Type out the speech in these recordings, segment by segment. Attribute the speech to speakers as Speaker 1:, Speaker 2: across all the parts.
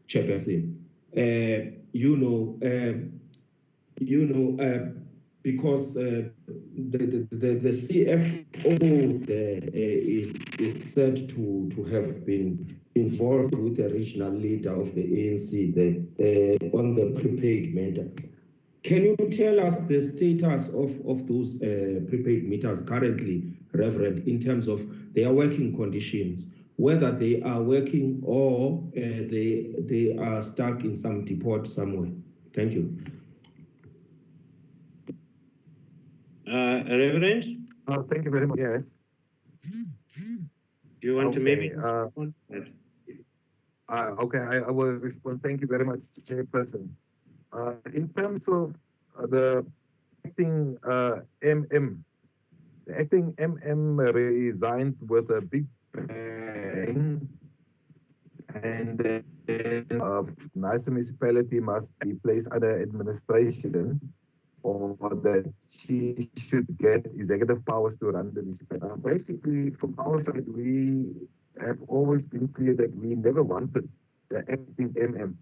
Speaker 1: Chairperson, because the CFO is said to have been involved with the regional leader of the ANC on the prepaid matter. Can you tell us the status of those prepaid meters currently, Reverend, in terms of their working conditions, whether they are working or they are stuck in some depot somewhere? Thank you.
Speaker 2: Reverend?
Speaker 3: Thank you very much. Yes.
Speaker 2: Do you want to maybe respond?
Speaker 3: Okay, I will respond. Thank you very much, Chairperson. In terms of the acting MM, the acting MM resigned with a big bang, and then nice municipality must be placed under administration, or that she should get executive powers to run the municipality. Basically, from our side, we have always been clear that we never wanted the acting MM.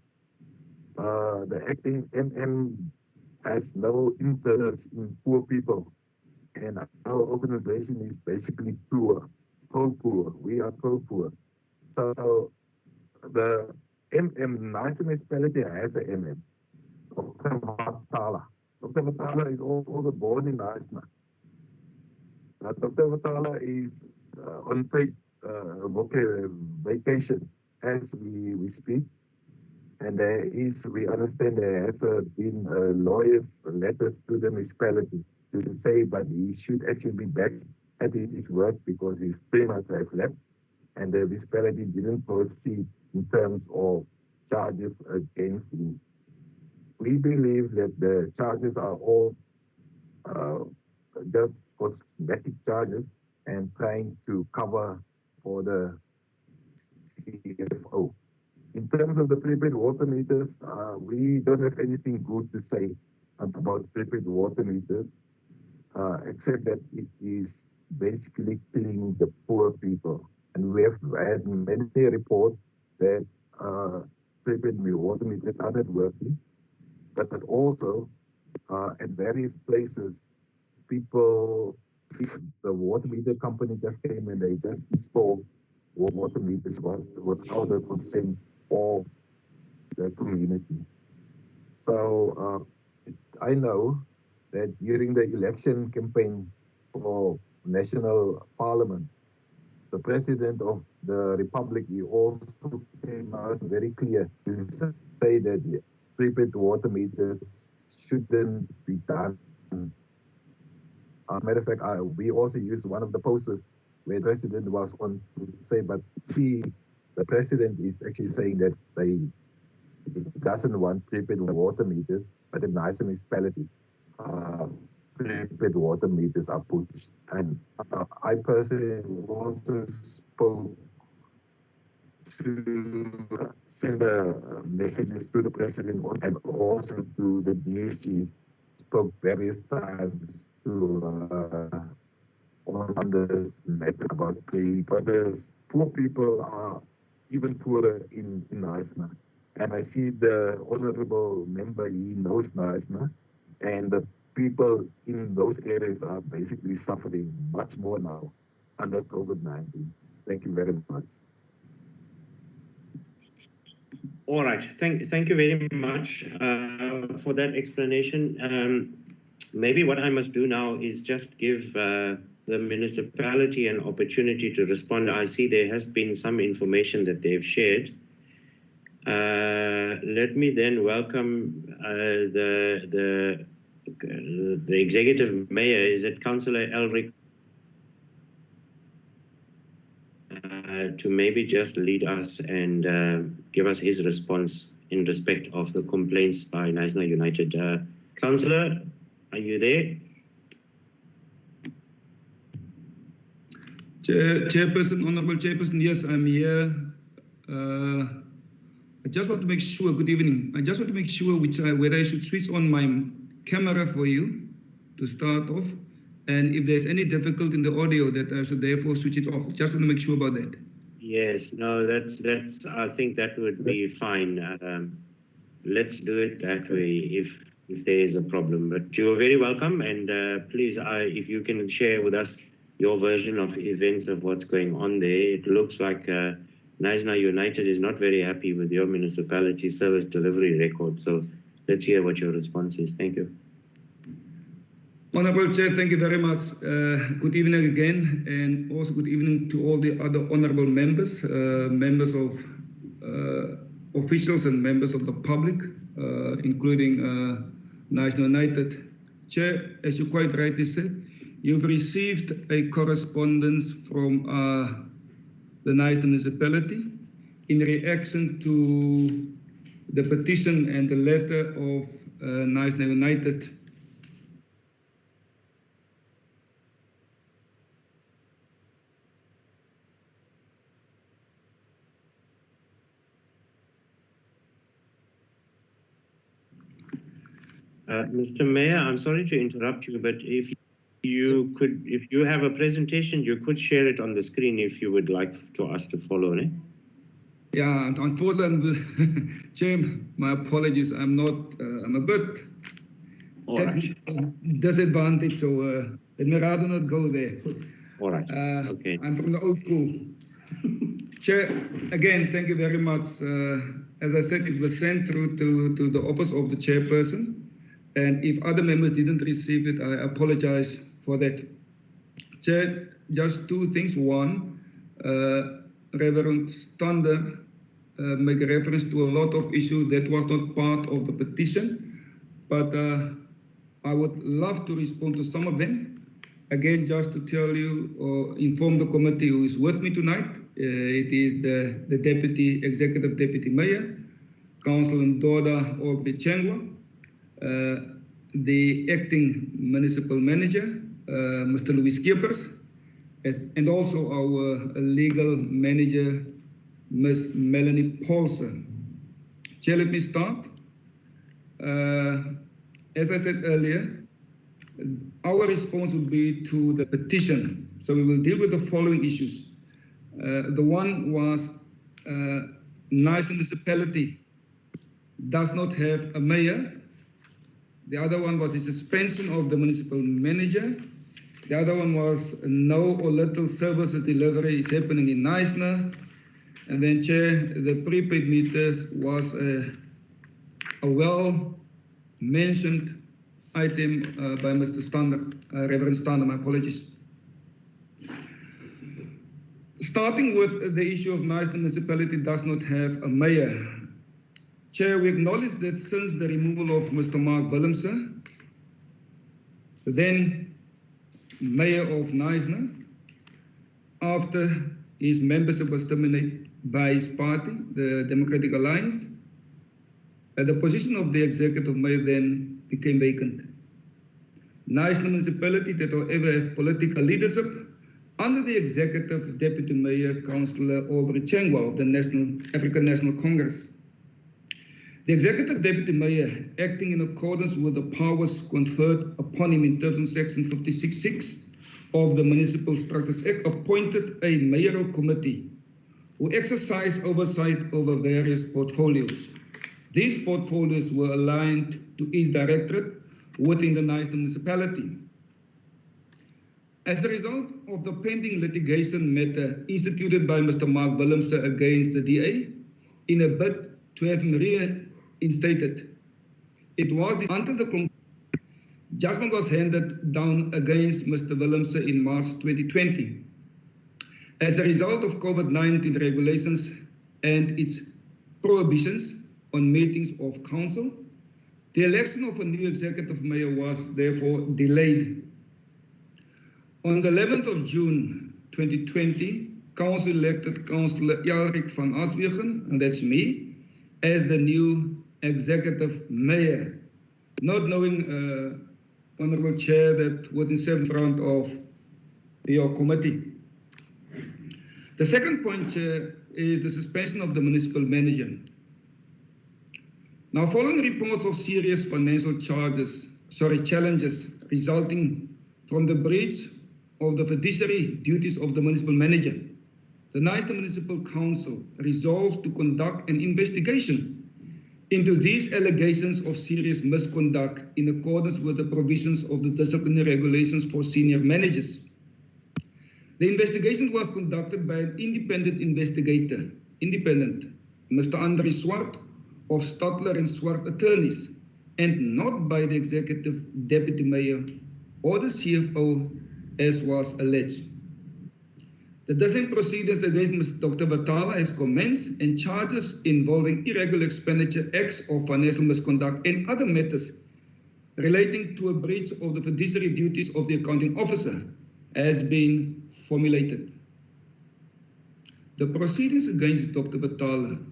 Speaker 3: The acting MM has no interest in poor people, and our organization is basically poor, pro-poor. We are pro-poor. So the MM, nice municipality has the MM. Dr. Vatala is also born in Naisna. Dr. Vatala is on paid vacation as we speak. And we understand there has been a lawyer's letter to the municipality to say, but he should actually be back at his work because his 3 months have left, and the municipality didn't proceed in terms of charges against him. We believe that the charges are all just cosmetic charges and trying to cover for the CFO. In terms of the prepaid water meters, we don't have anything good to say about prepaid water meters, except that it is basically killing the poor people. And we have had many reports that prepaid water meters are not working, but that also at various places, people, the water meter company just came and they just installed water meters without the consent of the community. So I know that during the election campaign for National Parliament, the President of the Republic, he also came out very clear to say that prepaid water meters shouldn't be done. As a matter of fact, we also used one of the posters where the President was on to say, but see, the President is actually saying that they doesn't want prepaid water meters, but in nice municipality, prepaid water meters are pushed. And I personally also spoke to send messages to the President and also to the DSG, spoke various times to on this matter about poor people are even poorer in Naisna. And I see the honorable member, he knows Naisna, and the people in those areas are basically suffering much more now under COVID-19. Thank you very much.
Speaker 2: All right, thank you very much for that explanation. Maybe what I must do now is just give the municipality an opportunity to respond. I see there has been some information that they've shared. Let me then welcome the executive mayor. Is it Councillor Elric? To maybe just lead us and give us his response in respect of the complaints by National United. Councillor, are you there?
Speaker 4: Chairperson, Honorable Chairperson, yes, I'm here. I just want to make sure, good evening. I just want to make sure whether I should switch on my camera for you to start off. And if there's any difficulty in the audio, that I should therefore switch it off. Just want to make sure about that.
Speaker 2: Yes, no, that's. I think that would be fine. Let's do it that way if there is a problem. But you're very welcome, and please, if you can share with us your version of events of what's going on there. It looks like Knysna United is not very happy with your municipality service delivery record. So let's hear what your response is. Thank you.
Speaker 4: Honorable Chair, thank you very much. Good evening again, and also good evening to all the other honorable members, members of officials and members of the public, including Knysna United. Chair, as you quite rightly said, you've received a correspondence from the Knysna municipality in reaction to the petition and the letter of Knysna United.
Speaker 2: Mr. Mayor, I'm sorry to interrupt you, but if you have a presentation, you could share it on the screen if you would like to us to follow it.
Speaker 4: Yeah, unfortunately, Chair, my apologies. I'm a bit disadvantaged, so let me rather not go there.
Speaker 2: All right. Okay.
Speaker 4: I'm from the old school. Chair, again, thank you very much. As I said, it was sent through to the office of the chairperson. And if other members didn't receive it, I apologize for that. Chair, just two things. One, Reverend Stander make a reference to a lot of issues that was not part of the petition, but I would love to respond to some of them. Again, just to tell you or inform the committee who is with me tonight, it is the Executive Deputy Mayor, Councillor Ndoda Aubrey Chengwa, the Acting Municipal Manager, Mr. Louis Skeepers, and also our legal manager, Ms. Melanie Paulson. Chair, let me start. As I said earlier, our response will be to the petition. So we will deal with the following issues. The one was Knysna municipality does not have a mayor. The other one was the suspension of the municipal manager. The other one was no or little service delivery is happening in Knysna. And then, Chair, the prepaid meters was a well-mentioned item by Mr. Stander, Reverend Stander, my apologies. Starting with the issue of Knysna municipality does not have a mayor. Chair, we acknowledge that since the removal of Mr. Mark Willemse, then Mayor of Knysna, after his membership was terminated by his party, the Democratic Alliance, the position of the executive mayor then became vacant. Knysna municipality that however have political leadership under the executive deputy mayor, Councillor Aubrey Chengwa of the African National Congress. The executive deputy mayor, acting in accordance with the powers conferred upon him in terms of Section 56.6 of the Municipal Structures Act, appointed a mayoral committee who exercised oversight over various portfolios. These portfolios were aligned to each directorate within the Knysna municipality. As a result of the pending litigation matter instituted by Mr. Mark Willemse against the DA in a bid to have him reinstated, it was until the judgment was handed down against Mr. Willemse in March 2020. As a result of COVID-19 regulations and its prohibitions on meetings of council, the election of a new executive mayor was therefore delayed. On the 11th of June 2020, council elected Councillor Elric van Aswegen, and that's me, as the new executive mayor, not knowing, Honorable Chair, that wouldn't sit in front of your committee. The second point, Chair, is the suspension of the municipal manager. Now, following reports of serious financial challenges resulting from the breach of the fiduciary duties of the municipal manager, the Knysna Municipal Council resolved to conduct an investigation into these allegations of serious misconduct in accordance with the provisions of the disciplinary regulations for senior managers. The investigation was conducted by an independent investigator, Mr. Andre Swart of Stadler and Swart Attorneys, and not by the Executive Deputy Mayor or the CFO as was alleged. The disciplinary proceedings against Mr. Dr. Vatala has commenced, and charges involving irregular expenditure, acts of financial misconduct, and other matters relating to a breach of the fiduciary duties of the accounting officer has been formulated. The proceedings against Dr. Vatala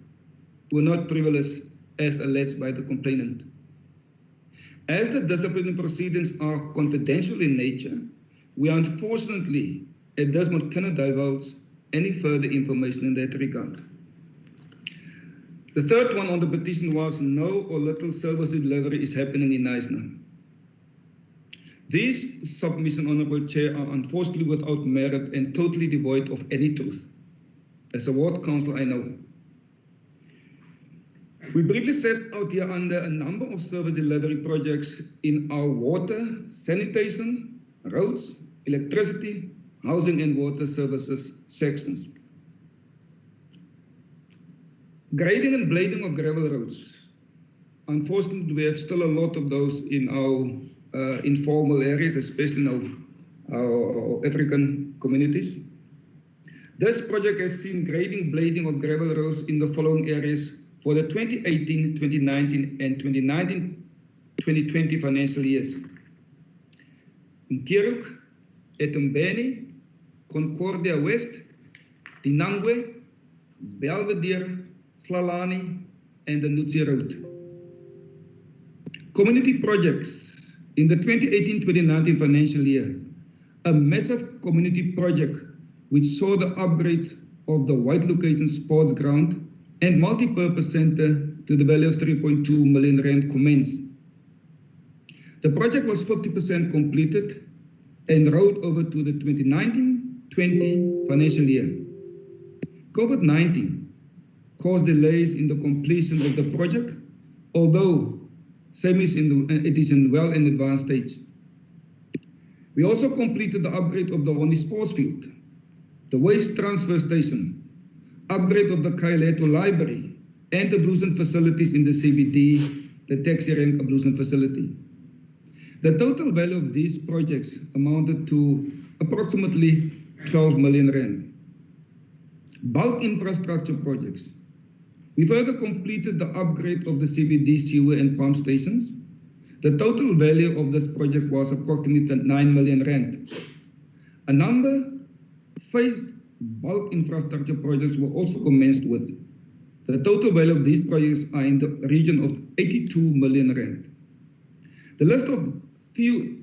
Speaker 4: were not frivolous as alleged by the complainant. As the disciplinary proceedings are confidential in nature, we unfortunately at this moment cannot divulge any further information in that regard. The third one on the petition was no or little service delivery is happening in Knysna. These submissions, Honourable Chair, are unfortunately without merit and totally devoid of any truth. As a ward council, I know. We briefly set out here under a number of service delivery projects in our water, sanitation, roads, electricity, housing and water services sections. Grading and blading of gravel roads. Unfortunately, we have still a lot of those in our informal areas, especially in our African communities. This project has seen grading, blading of gravel roads in the following areas for the 2018, 2019 and 2020 financial years. In Kiruk, Etumbeni, Concordia West, Dinangwe, Belvedere, Slalani, and the Nutsi Road. Community projects in the 2018-2019 financial year. A massive community project which saw the upgrade of the White Location Sports Ground and Multi-Purpose Center to the value of 3.2 million rand commence. The project was 50% completed and rolled over to the 2019-20 financial year. COVID-19 caused delays in the completion of the project, although it is in well in advanced stage. We also completed the upgrade of the Honey Sports Field, the waste transfer station, upgrade of the Kaileto Library, and the ablution facilities in the CBD, the taxi rank ablution facility. The total value of these projects amounted to approximately 12 million rand. Bulk infrastructure projects. We further completed the upgrade of the CBD sewer and pump stations. The total value of this project was approximately 9 million rand. A number phased bulk infrastructure projects were also commenced with. The total value of these projects are in the region of 82 million rand. To list a few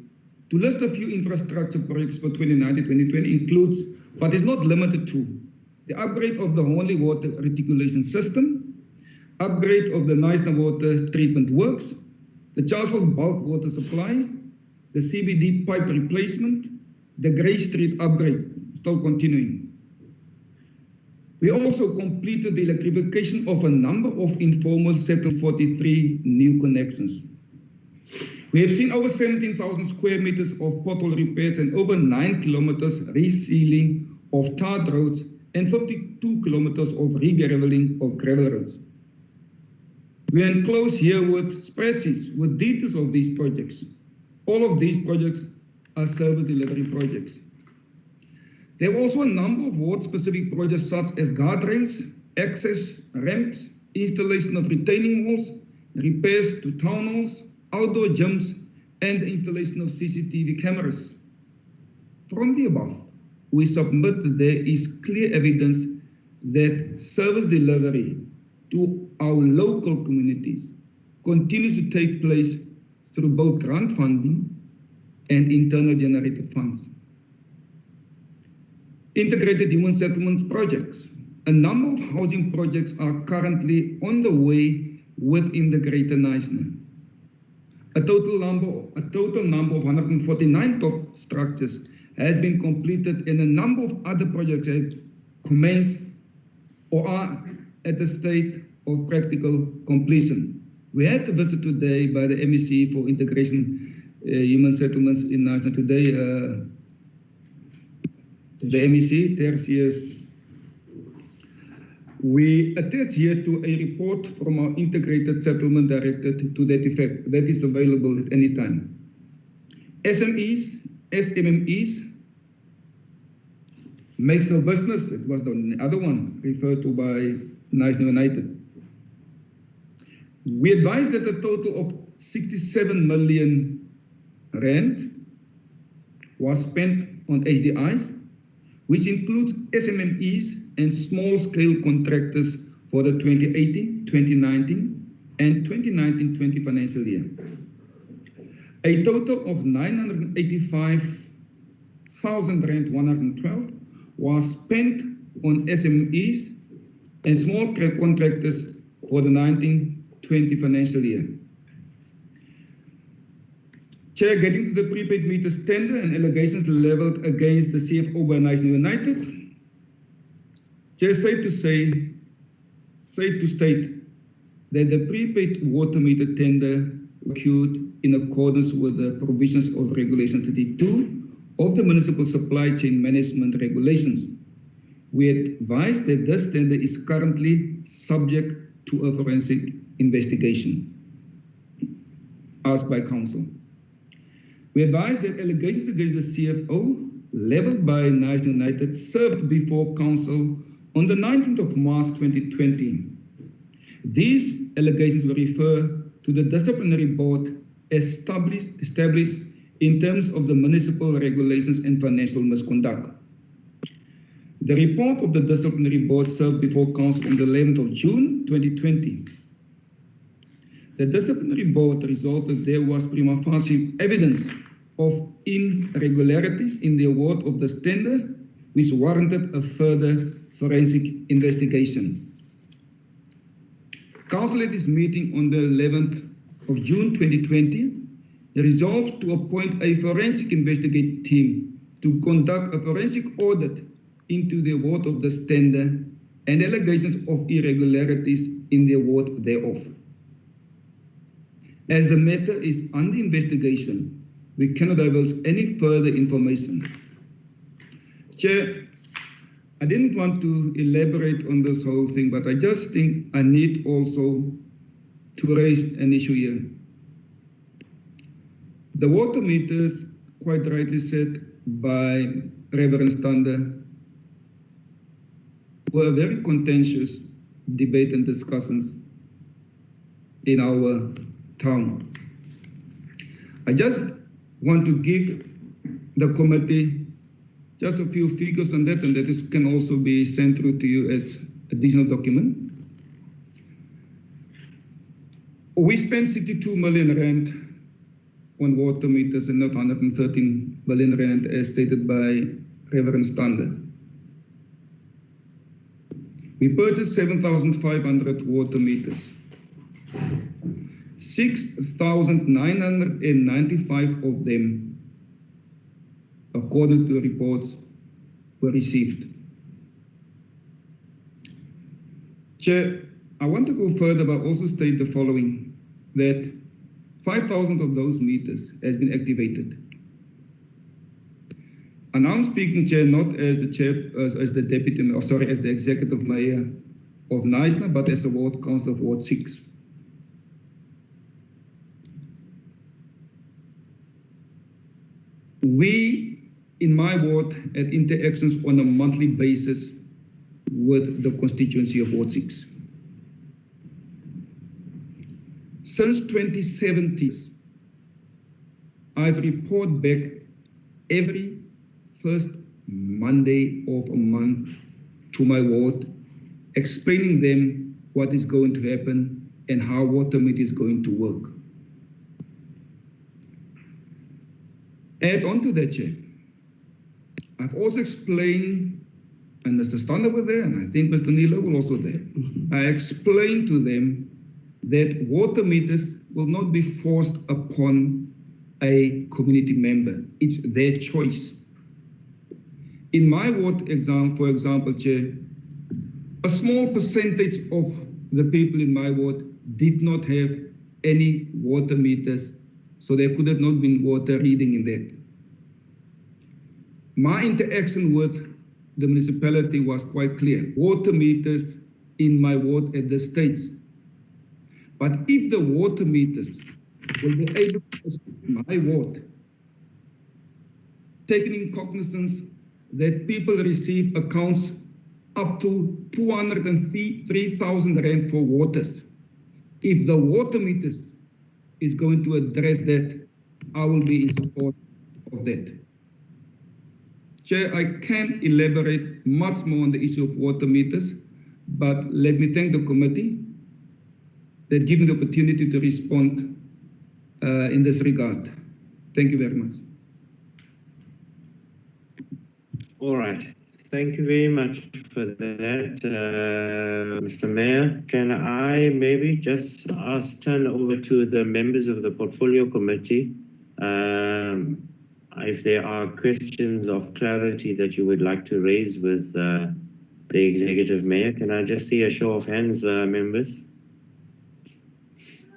Speaker 4: infrastructure projects for 2019-2020 includes, but is not limited to, the upgrade of the Hornley Water Reticulation System, upgrade of the Knysna Water Treatment Works, the Charlesville Bulk Water Supply, the CBD pipe replacement, the Grey Street upgrade, still continuing. We also completed the electrification of a number of informal settled 43 new connections. We have seen over 17,000 square meters of pothole repairs and over 9 kilometers resealing of tarred roads and 52 kilometers of re-graveling of gravel roads. We enclose here with spreadsheets with details of these projects. All of these projects are service delivery projects. There are also a number of ward-specific projects such as guardrails, access, ramps, installation of retaining walls, repairs to town halls, outdoor gyms, and the installation of CCTV cameras. From the above, we submit that there is clear evidence that service delivery to our local communities continues to take place through both grant funding and internal generated funds. Integrated human settlement projects. A number of housing projects are currently on the way within the Greater Knysna. A total number of 149 top structures has been completed, and a number of other projects have commenced or are at the state of practical completion. We had a visit today by the MEC for Integration Human Settlements in National today. The MEC, Tertius. We attach here to a report from our Integrated Settlement Director to that effect. That is available at any time. SMMEs, makes no business. That was the other one referred to by National United. We advise that a total of 67 million rand was spent on HDIs, which includes SMMEs and small-scale contractors for the 2018, 2019, and 2019-20 financial year. A total of 985,000 rand 112 was spent on SMEs and small contractors for the 1920 financial year. Chair, getting to the prepaid meters tender and allegations leveled against the CFO by National United. Chair, safe to state that the prepaid water meter tender occurred in accordance with the provisions of Regulation 32 of the Municipal Supply Chain Management Regulations. We advise that this tender is currently subject to a forensic investigation asked by Council. We advise that allegations against the CFO leveled by National United served before Council on the 19th of March 2020. These allegations will refer to the disciplinary board established in terms of the municipal regulations and financial misconduct. The report of the disciplinary board served before Council on the 11th of June 2020. The disciplinary board resolved that there was prima facie evidence of irregularities in the award of this tender, which warranted a further forensic investigation. Council at its meeting on the 11th of June 2020 resolved to appoint a forensic investigative team to conduct a forensic audit into the award of this tender and allegations of irregularities in the award thereof. As the matter is under investigation, we cannot divulge any further information. Chair, I didn't want to elaborate on this whole thing, but I just think I need also to raise an issue here. The water meters, quite rightly said by Reverend Stander, were a very contentious debate and discussions in our town. I just want to give the committee just a few figures on that, and that can also be sent through to you as additional document. We spent 62 million rand on water meters and not 113 million rand as stated by Reverend Stander. We purchased 7,500 water meters. 6,995 of them, according to reports, were received. Chair, I want to go further but also state the following, that 5,000 of those meters has been activated. And I'm speaking, Chair, not as the chair, as the deputy, or sorry, as the executive mayor of Knysna, but as the ward council of Ward 6. We, in my ward, had interactions on a monthly basis with the constituency of Ward 6. Since 2017, I've reported back every first Monday of a month to my ward, explaining them what is going to happen and how water meter is going to work. Add on to that, Chair, I've also explained, and Mr. Stander was there, and I think Mr. Nilo was also there. I explained to them that water meters will not be forced upon a community member. It's their choice. In my ward, for example, Chair, a small percentage of the people in my ward did not have any water meters, so there could have not been water reading in that. My interaction with the municipality was quite clear. Water meters in my ward at this stage. But if the water meters will be able to assist my ward, taking in cognizance that people receive accounts up to 203,000 rand for waters. If the water meters is going to address that, I will be in support of that. Chair, I can elaborate much more on the issue of water meters, but let me thank the committee that gave me the opportunity to respond in this regard. Thank you very much.
Speaker 2: All right. Thank you very much for that, Mr. Mayor. Can I maybe just turn over to the members of the Portfolio Committee if there are questions of clarity that you would like to raise with the Executive Mayor? Can I just see a show of hands, members?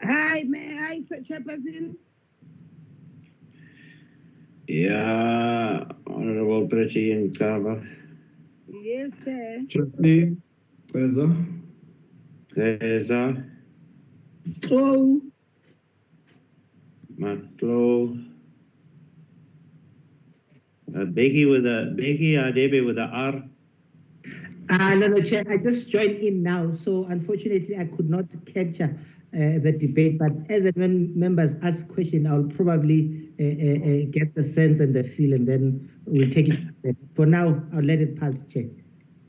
Speaker 5: Hi, Mayor. Hi, Chairperson.
Speaker 2: Yeah, Honorable Pretty and Kaba.
Speaker 5: Yes, Chair.
Speaker 1: Trustee Peza.
Speaker 2: Teresa,
Speaker 5: So,
Speaker 2: Matlo, Becky Adebe with the R.
Speaker 6: No, Chair, I just joined in now, so unfortunately I could not capture the debate, but as and when members ask questions, I'll probably get the sense and the feel, and then we'll take it. For now, I'll let it pass, Chair.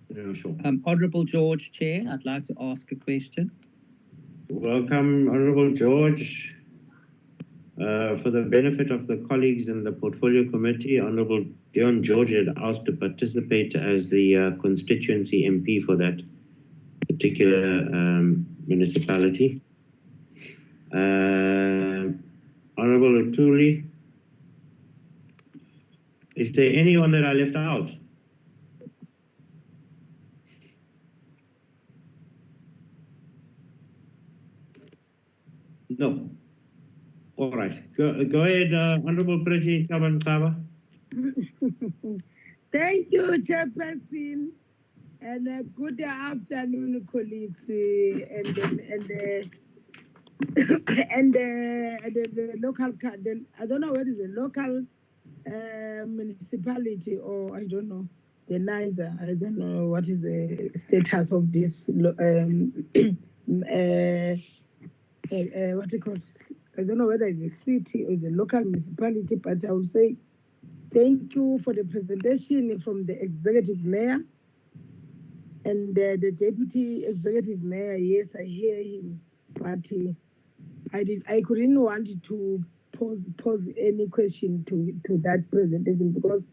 Speaker 2: Yeah, sure.
Speaker 7: Honourable George, Chair, I'd like to ask a question.
Speaker 2: Welcome, Honorable George. For the benefit of the colleagues in the Portfolio Committee, Honorable Dion George had asked to participate as the constituency MP for that particular municipality. Honorable Otuli, is there anyone that I left out? No. All right. Go ahead, Honorable Pretty Taban Kaba.
Speaker 5: thank you, Chairperson, and good afternoon, colleagues, and the local, I don't know what is the local municipality, or I don't know, the NISA. I don't know what is the status of this, what do you call it? I don't know whether it's a city or it's a local municipality, but I would say thank you for the presentation from the Executive Mayor and the Deputy Executive Mayor. Yes, I hear him, but I couldn't want to pose any question to that presentation because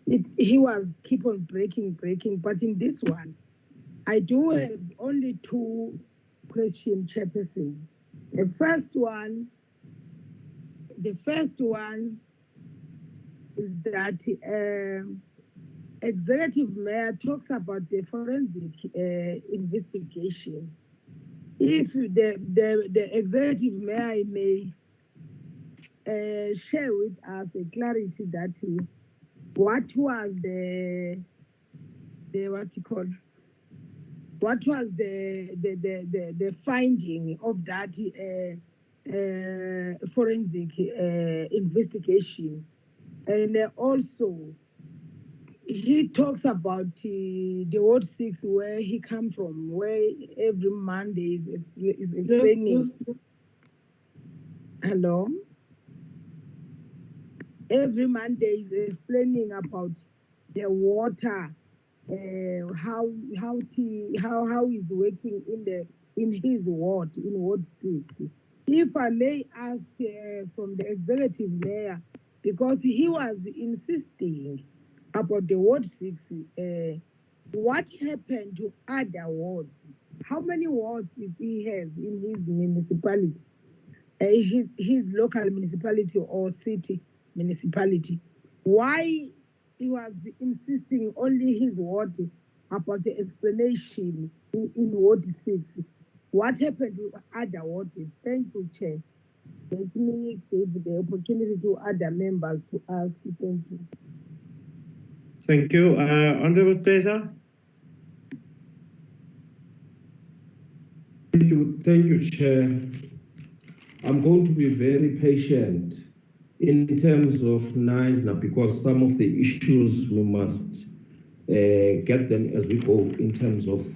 Speaker 5: he was keep on breaking. But in this one, I do have only two questions, Chairperson. The first one is that Executive Mayor talks about the forensic investigation. If the Executive Mayor may share with us a clarity that what was the finding of that forensic investigation, and also he talks about the Ward 6 where he come from, where every Monday is explaining. Hello. Every Monday is explaining about the water, how he's working in his ward, in Ward 6. If I may ask from the Executive Mayor, because he was insisting about the Ward 6, what happened to other wards? How many wards he has in his municipality, his local municipality or city municipality? Why he was insisting only his word about the explanation in Ward 6. What happened to other wards? Thank you, Chair. Let me give the opportunity to other members to ask. Thank you.
Speaker 2: Thank you. Honorable Teza?
Speaker 1: Thank you, Chair. I'm going to be very patient in terms of NISNA because some of the issues we must get them as we go in terms of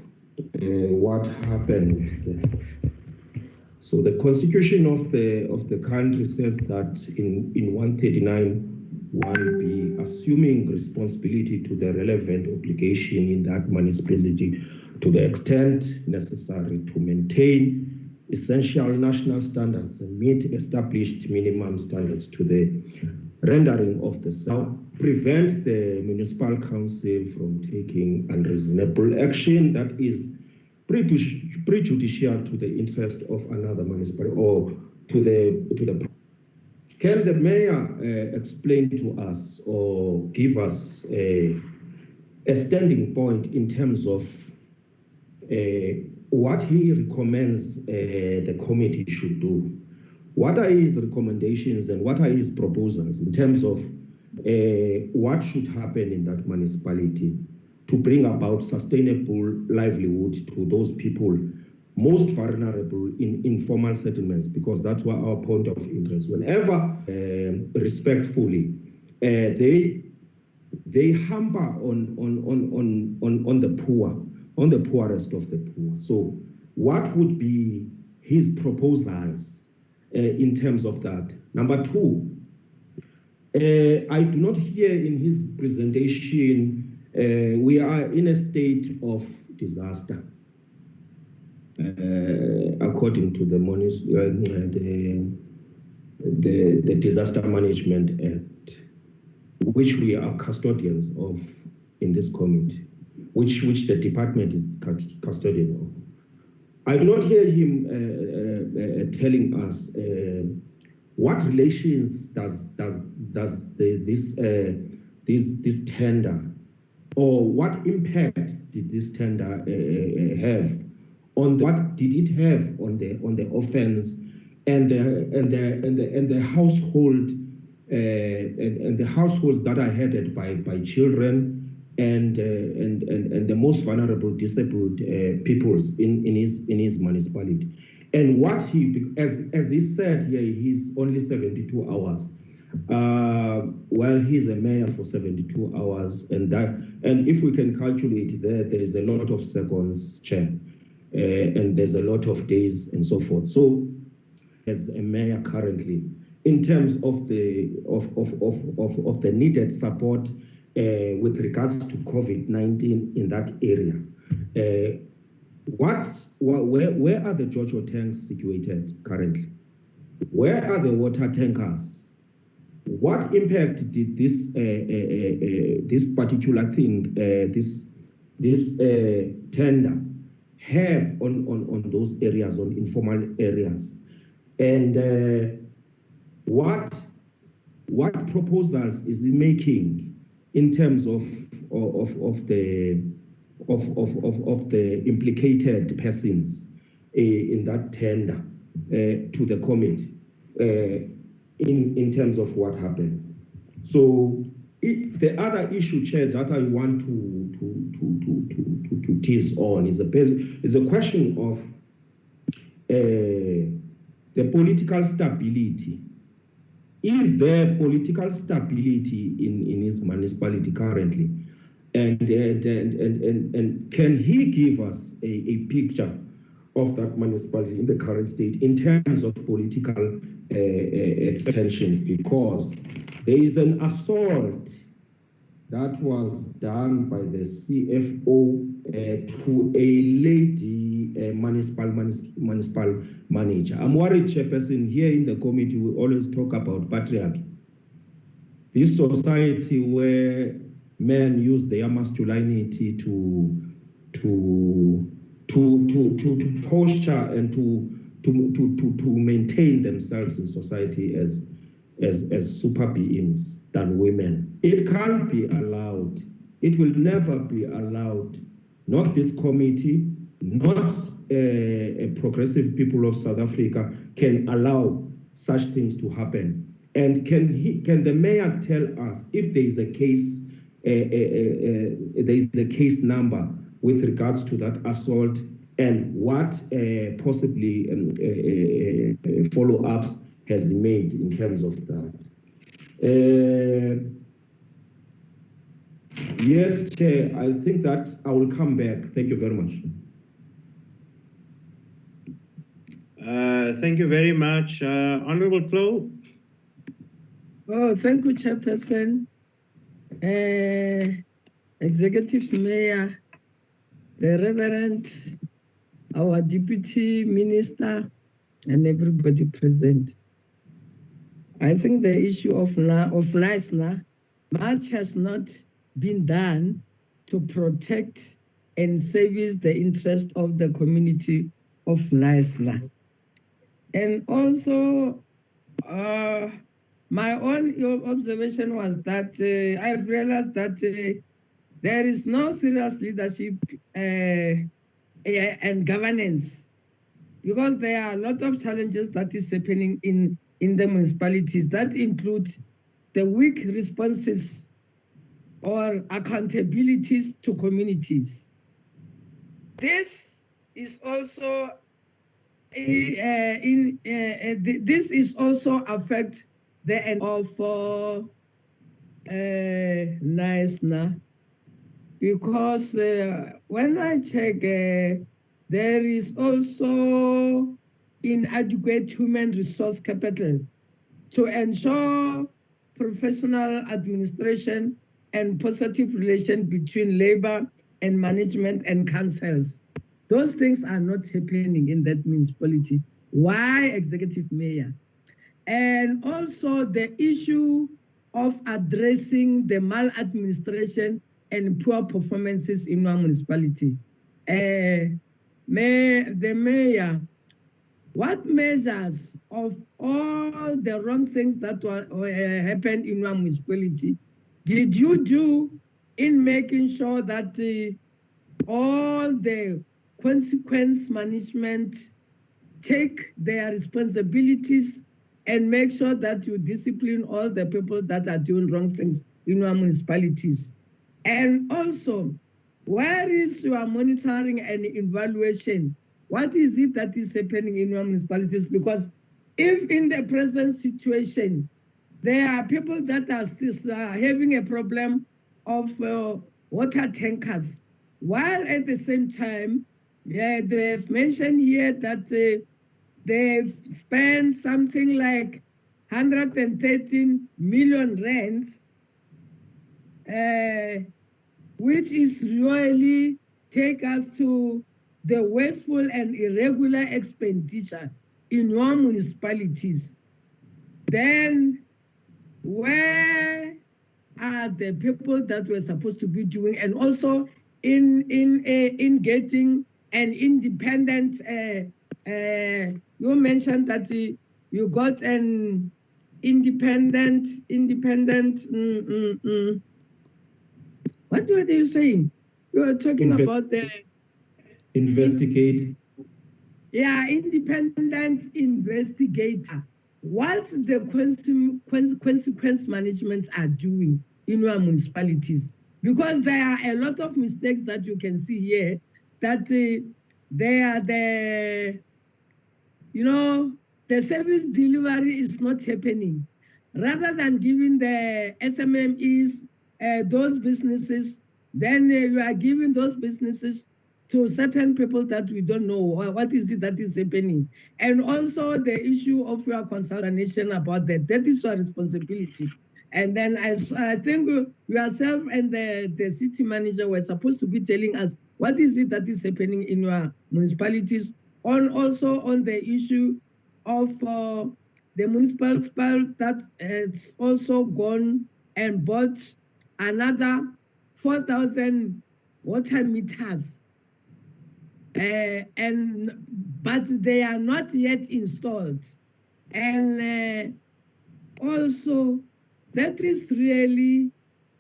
Speaker 1: what happened there. So the constitution of the country says that in 139 1B, assuming responsibility to the relevant obligation in that municipality to the extent necessary to maintain essential national standards and meet established minimum standards to the rendering of the south, prevent the municipal council from taking unreasonable action that is prejudicial to the interest of another municipality or to the. Can the mayor explain to us or give us a standing point in terms of what he recommends the committee should do? What are his recommendations and what are his proposals in terms of what should happen in that municipality to bring about sustainable livelihood to those people most vulnerable in informal settlements, because that's what our point of interest. Whenever respectfully they hamper on the poor, on the poorest of the poor. So what would be his proposals in terms of that? Number two, I do not hear in his presentation we are in a state of disaster. According to the Disaster Management Act, which we are custodians of in this committee, which the department is custodian of. I do not hear him telling us what relations does this tender, or what impact did this tender have on what did it have on the offense and the household and the households that are headed by children and the most vulnerable disabled peoples in his municipality. And what he, as he said here, he's only 72 hours. Well, he's a mayor for 72 hours, and if we can calculate there is a lot of seconds, Chair, and there's a lot of days and so forth. So, as a mayor currently, in terms of the needed support with regards to COVID-19 in that area, where are the JoJo tanks situated currently? Where are the water tankers? What impact did this particular thing, this tender, have on those areas, on informal areas? And what proposals is he making in terms of the implicated persons in that tender to the committee in terms of what happened? So the other issue, Chair, that I want to tease on is a question of the political stability. Is there political stability in his municipality currently? And can he give us a picture of that municipality in the current state in terms of political tensions? Because there is an assault that was done by the CFO to a lady municipal manager. I'm worried, Chairperson, here in the committee we always talk about patriarchy. This society where men use their masculinity to posture and to maintain themselves in society as super beings than women. It can't be allowed. It will never be allowed. Not this committee, not progressive people of South Africa can allow such things to happen. And can the mayor tell us if there is a case, there is a case number with regards to that assault, and what possibly follow-ups has made in terms of that? Yes, Chair, I think that I will come back. Thank you very much.
Speaker 2: Thank you very much. Honorable Flo.
Speaker 8: Oh, thank you, Chairperson. Executive Mayor, the Reverend, our Deputy Minister, and everybody present. I think the issue of Knysna, much has not been done to protect and service the interest of the community of Knysna. And also, my own observation was that I've realized that there is no serious leadership and governance, because there are a lot of challenges that is happening in the municipalities that include the weak responses or accountabilities to communities. This is also this is also affect the end of Knysna, because when I check, there is also inadequate human resource capital to ensure professional administration and positive relation between labor and management and councils. Those things are not happening in that municipality. Why, Executive Mayor? And also the issue of addressing the maladministration and poor performances in our municipality. The mayor, what measures of all the wrong things that happened in our municipality did you do in making sure that all the consequence management take their responsibilities and make sure that you discipline all the people that are doing wrong things in our municipalities? And also, where is your monitoring and evaluation? What is it that is happening in your municipalities? Because if in the present situation, there are people that are still having a problem of water tankers, while at the same time, they've mentioned here that they've spent something like 113 million rands, which is really take us to the wasteful and irregular expenditure in your municipalities. Then where are the people that were supposed to be doing, and also in getting an independent, you mentioned that you got an independent, what were you saying? You were talking about the
Speaker 1: investigate.
Speaker 8: Yeah, independent investigator. What the consequence management are doing in our municipalities? Because there are a lot of mistakes that you can see here, that they are the service delivery is not happening. Rather than giving the SMMEs those businesses, then you are giving those businesses to certain people that we don't know what is it that is happening. And also the issue of your consultation about that is your responsibility. And then I think yourself and the city manager were supposed to be telling us what is it that is happening in your municipalities, also on the issue of the municipal that has also gone and bought another 4,000 water meters. But they are not yet installed. And also, that is really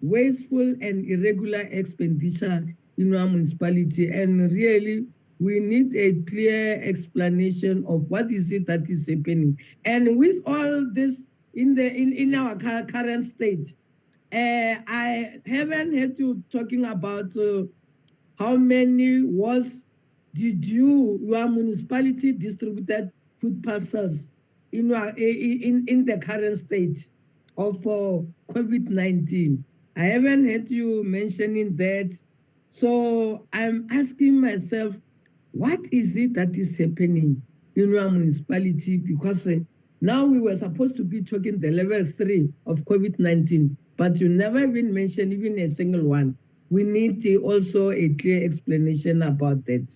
Speaker 8: wasteful and irregular expenditure in our municipality, and really we need a clear explanation of what is it that is happening. And with all this in our current state, I haven't heard you talking about how many did your municipality distributed food parcels in the current state of COVID-19. I haven't heard you mentioning that. So I'm asking myself, what is it that is happening in your municipality? Because now we were supposed to be talking the level 3 of COVID-19, but you never even mentioned even a single one. We need also a clear explanation about that,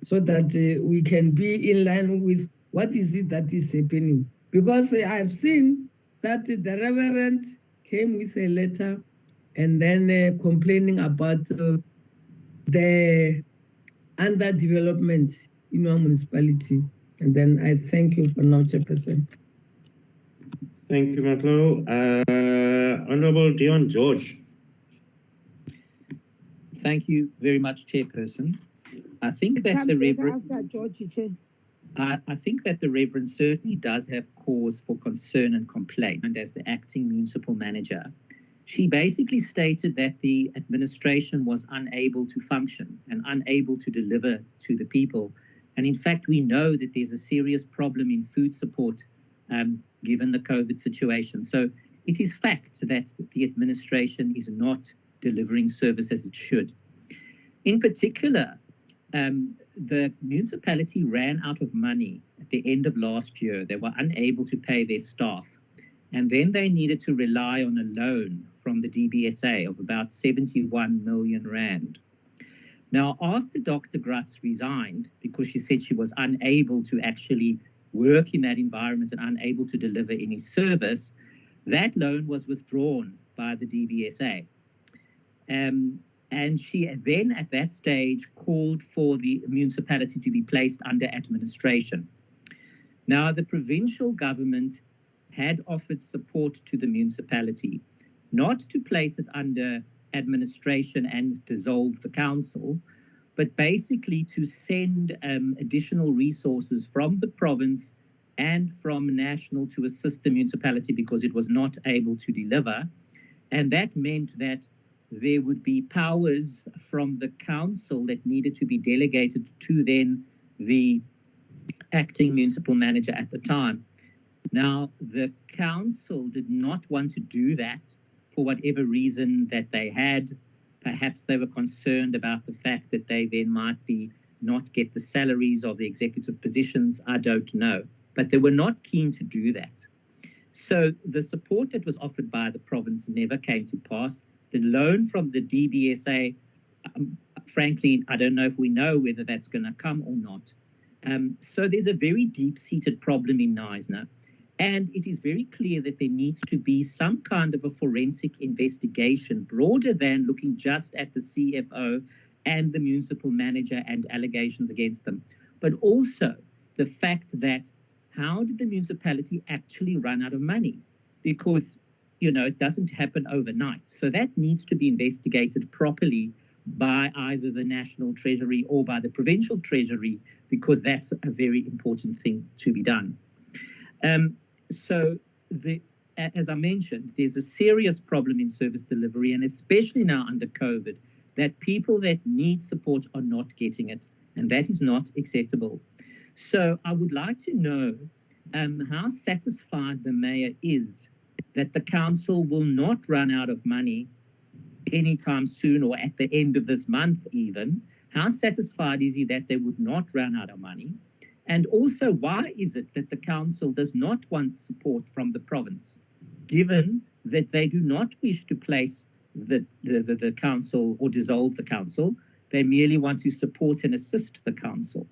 Speaker 8: so that we can be in line with what is it that is happening. Because I've seen that the Reverend came with a letter and then complaining about the underdevelopment in our municipality. And then I thank you for now, Chairperson.
Speaker 2: Thank you, Matlo. Honorable Dion George.
Speaker 7: Thank you very much, Chairperson. I think that the Reverend... I think that the Reverend certainly does have cause for concern and complaint. And as the acting municipal manager, she basically stated that the administration was unable to function and unable to deliver to the people. And in fact, we know that there's a serious problem in food support given the COVID situation. So it is fact that the administration is not delivering service as it should. In particular, the municipality ran out of money at the end of last year. They were unable to pay their staff. And then they needed to rely on a loan from the DBSA of about 71 million rand. Now, after Dr. Grutz resigned, because she said she was unable to actually work in that environment and unable to deliver any service, that loan was withdrawn by the DBSA. And she then, at that stage, called for the municipality to be placed under administration. Now, the provincial government had offered support to the municipality, not to place it under administration and dissolve the council, but basically to send additional resources from the province and from national to assist the municipality because it was not able to deliver. And that meant that there would be powers from the council that needed to be delegated to then the acting municipal manager at the time. Now, the council did not want to do that for whatever reason that they had. Perhaps they were concerned about the fact that they then might not get the salaries of the executive positions. I don't know. But they were not keen to do that. So the support that was offered by the province never came to pass. The loan from the DBSA, frankly, I don't know if we know whether that's going to come or not. So there's a very deep-seated problem in Knysna. And it is very clear that there needs to be some kind of a forensic investigation broader than looking just at the CFO and the municipal manager and allegations against them. But also the fact that how did the municipality actually run out of money? Because, you know, it doesn't happen overnight. So that needs to be investigated properly by either the National Treasury or by the Provincial Treasury, because that's a very important thing to be done. So, as I mentioned, there's a serious problem in service delivery, and especially now under COVID, that people that need support are not getting it, and that is not acceptable. So I would like to know how satisfied the mayor is that the council will not run out of money anytime soon or at the end of this month even. How satisfied is he that they would not run out of money? And also, why is it that the council does not want support from the province, given that they do not wish to place the council or dissolve the council? They merely want to support and assist the council.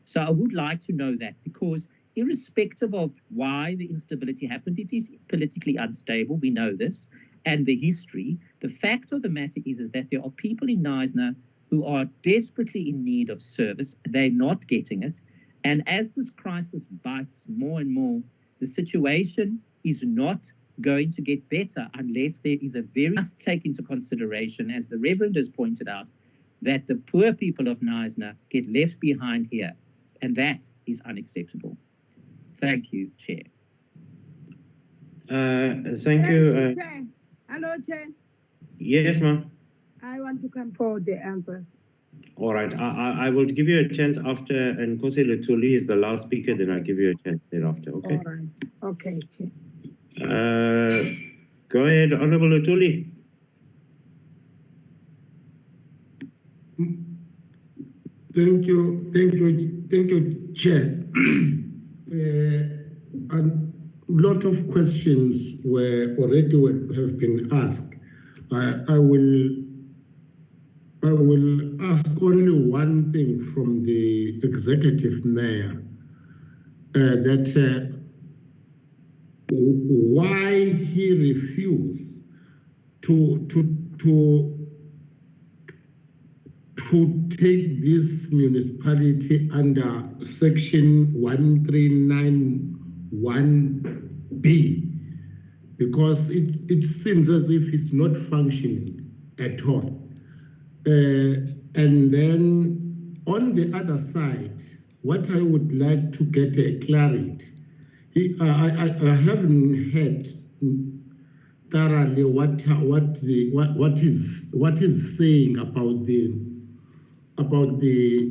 Speaker 7: So I would like to know that, because irrespective of why the instability happened, it is politically unstable. We know this. And the history, the fact of the matter is that there are people in Knysna who are desperately in need of service. They're not getting it. And as this crisis bites more and more, the situation is not going to get better unless there is a very must take into consideration, as the Reverend has pointed out, that the poor people of Knysna get left behind here, and that is unacceptable. Thank you, Chair.
Speaker 2: Thank you.
Speaker 5: Chair. Hello, Chair.
Speaker 2: Yes, ma'am.
Speaker 5: I want to come forward the answers.
Speaker 2: All right. I will give you a chance after, and Nkosi Lutuli is the last speaker, then I'll give you a chance thereafter. Okay.
Speaker 5: All right. Okay, Chair.
Speaker 2: Go ahead, Honorable Lutuli.
Speaker 9: Thank you, Chair. A lot of questions have been asked. I will ask only one thing from the executive mayor, that why he refused to take this municipality under section 1391B, because it seems as if it's not functioning at all. And then on the other side, what I would like to get a clarity, I haven't heard thoroughly what is saying about the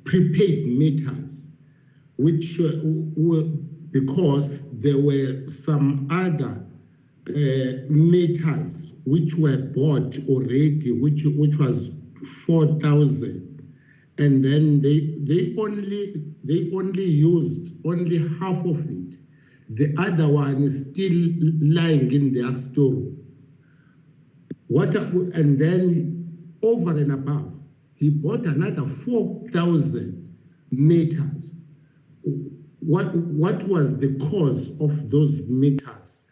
Speaker 9: prepaid meters, which were, because there were some other meters which were bought already, which was 4,000, and then they only used only half of it. The other one is still lying in their store. And then over and above, he bought another 4,000 meters. What was the cause of those meters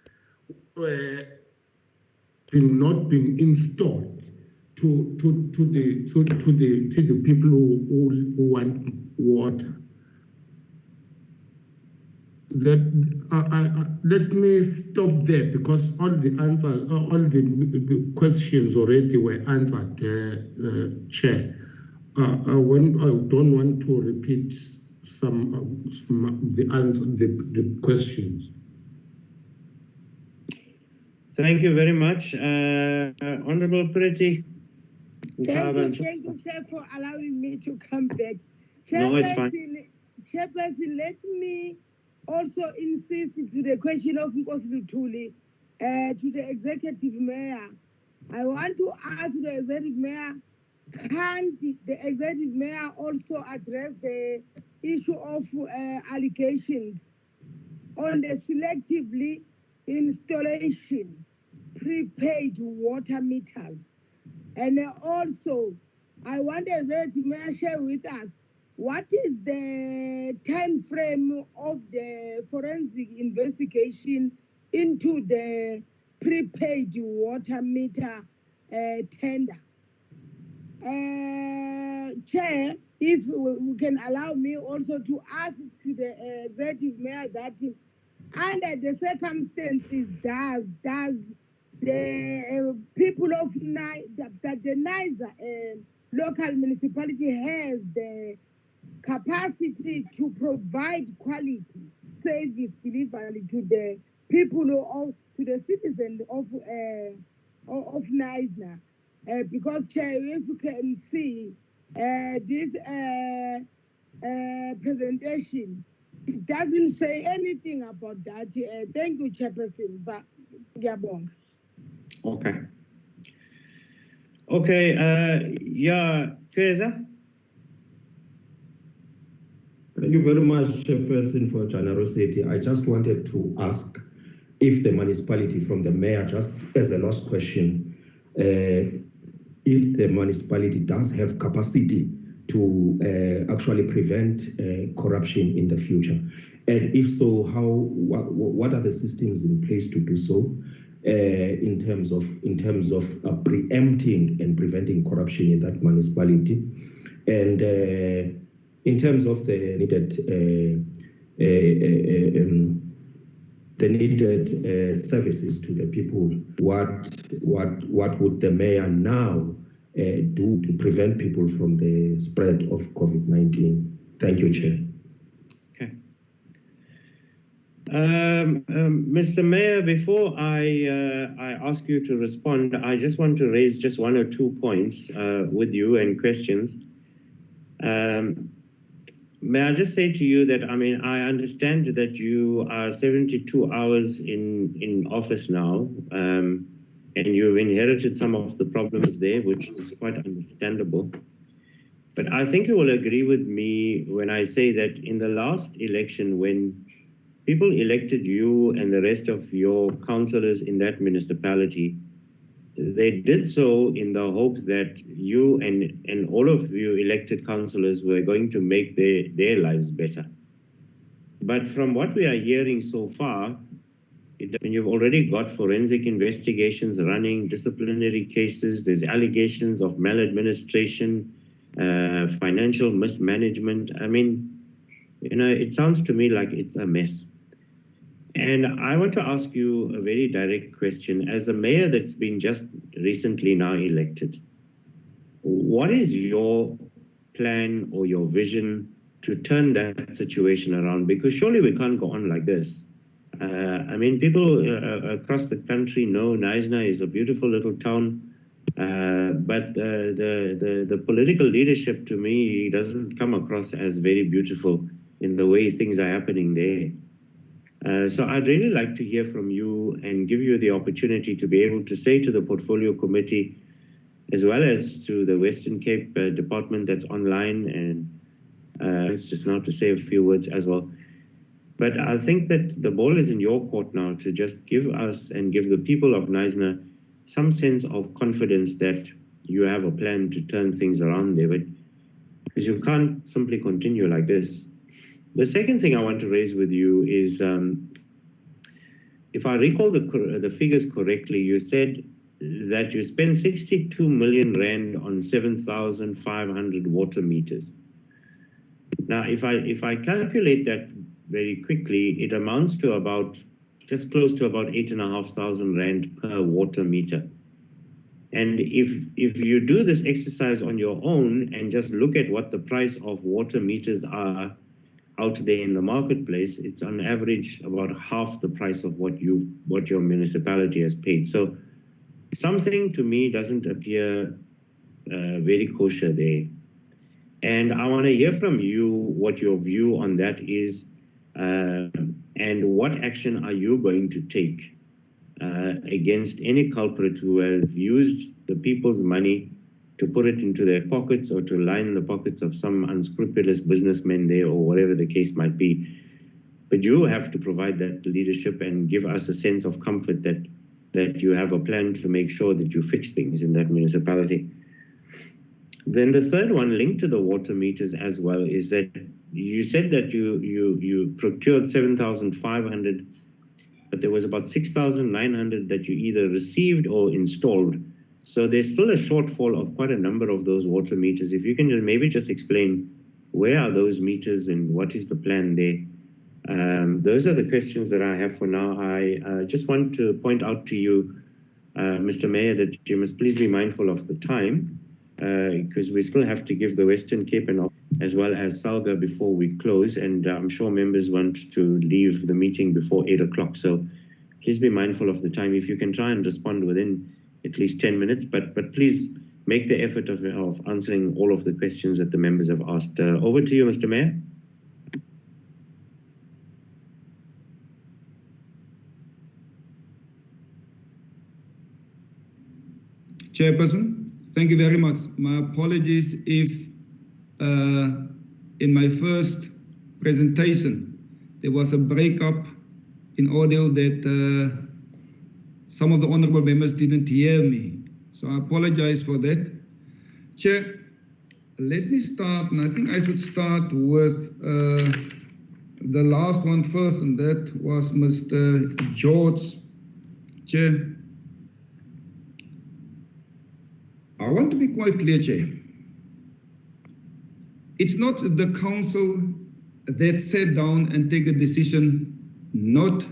Speaker 9: not being installed to the people who want water? Let me stop there, because all the answers, all the questions already were answered, Chair. I don't want to repeat the questions.
Speaker 2: Thank you very much, Honorable Pretty.
Speaker 5: Thank you, Chair, for allowing me to come back.
Speaker 2: No, it's fine.
Speaker 5: Chairperson, let me also insist to the question of Nkosi Lutuli, to the executive mayor. I want to ask the executive mayor, can't the executive mayor also address the issue of allegations on the selectively installation prepaid water meters? And also, I want the executive mayor share with us, what is the time frame of the forensic investigation into the prepaid water meter tender? Chair, if we can allow me also to ask to the executive mayor that under the circumstances, does the people of the Niger local municipality has the capacity to provide quality service delivery to the people to the citizens of Knysna? Because, Chair, if you can see this presentation, it doesn't say anything about that. Thank you, Chairperson.
Speaker 2: Okay. Okay. Yeah, Teresa.
Speaker 1: Thank you very much, Chairperson, for generosity. I just wanted to ask if the municipality, from the mayor, just as a last question, if the municipality does have capacity to actually prevent corruption in the future, and if so, what are the systems in place to do so, in terms of preempting and preventing corruption in that municipality, and in terms of the needed the needed services to the people. What would the mayor now do to prevent people from the spread of COVID-19? Thank you, Chair.
Speaker 2: Okay. Mr. Mayor, before I ask you to respond, I just want to raise just one or 2 points with you and questions. May I just say to you that, I mean, I understand that you are 72 hours in office now, and you've inherited some of the problems there, which is quite understandable. But I think you will agree with me when I say that in the last election, when people elected you and the rest of your councillors in that municipality, they did so in the hope that you and all of you elected councillors were going to make their lives better. But from what we are hearing so far, you've already got forensic investigations running, disciplinary cases, there's allegations of maladministration, financial mismanagement. I mean, you know, it sounds to me like it's a mess. And I want to ask you a very direct question. As a mayor that's been just recently now elected, what is your plan or your vision to turn that situation around? Because surely we can't go on like this. I mean, people across the country know Knysna is a beautiful little town, but the political leadership to me doesn't come across as very beautiful in the way things are happening there. So I'd really like to hear from you and give you the opportunity to be able to say to the Portfolio Committee, as well as to the Western Cape department that's online, and it's just now to say a few words as well. But I think that the ball is in your court now to just give us and give the people of Knysna some sense of confidence that you have a plan to turn things around there, because you can't simply continue like this. The second thing I want to raise with you is, if I recall the figures correctly, you said that you spent 62 million rand on 7,500 water meters. Now, if I calculate that very quickly, it amounts to about just close to about 8,500 rand per water meter. And if you do this exercise on your own and just look at what the price of water meters are out there in the marketplace, it's on average about half the price of what your municipality has paid. So something to me doesn't appear very kosher there. And I want to hear from you what your view on that is, and what action are you going to take against any culprit who has used the people's money to put it into their pockets or to line the pockets of some unscrupulous businessmen there, or whatever the case might be. But you have to provide that leadership and give us a sense of comfort that you have a plan to make sure that you fix things in that municipality. Then the third one, linked to the water meters as well, is that you said that you procured 7,500, but there was about 6,900 that you either received or installed. So there's still a shortfall of quite a number of those water meters. If you can maybe just explain where are those meters and what is the plan there? Those are the questions that I have for now. I just want to point out to you, Mr. Mayor, that you must please be mindful of the time, because we still have to give the Western Cape and as well as Salga before we close, and I'm sure members want to leave the meeting before 8 o'clock. So please be mindful of the time. If you can try and respond within at least 10 minutes, but please make the effort of answering all of the questions that the members have asked. Over to you, Mr. Mayor.
Speaker 4: Chairperson, thank you very much. My apologies if in my first presentation there was a breakup in audio that some of the honorable members didn't hear me. So I apologize for that. Chair, let me start, and I think I should start with the last one first, and that was Mr. George. Chair, I want to be quite clear, Chair. It's not the council that sat down and take a decision not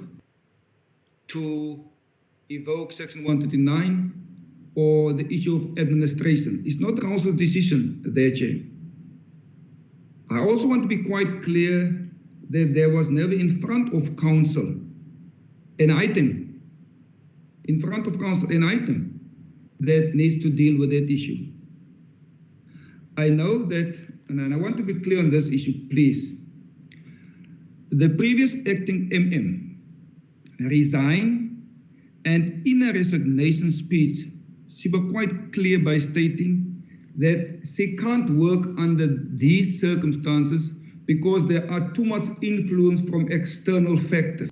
Speaker 4: to evoke Section 139 or the issue of administration. It's not the council's decision there, Chair. I also want to be quite clear that there was never in front of council an item, that needs to deal with that issue. I know that, and I want to be clear on this issue, please. The previous acting MM resigned, and in a resignation speech, she was quite clear by stating that she can't work under these circumstances because there are too much influence from external factors.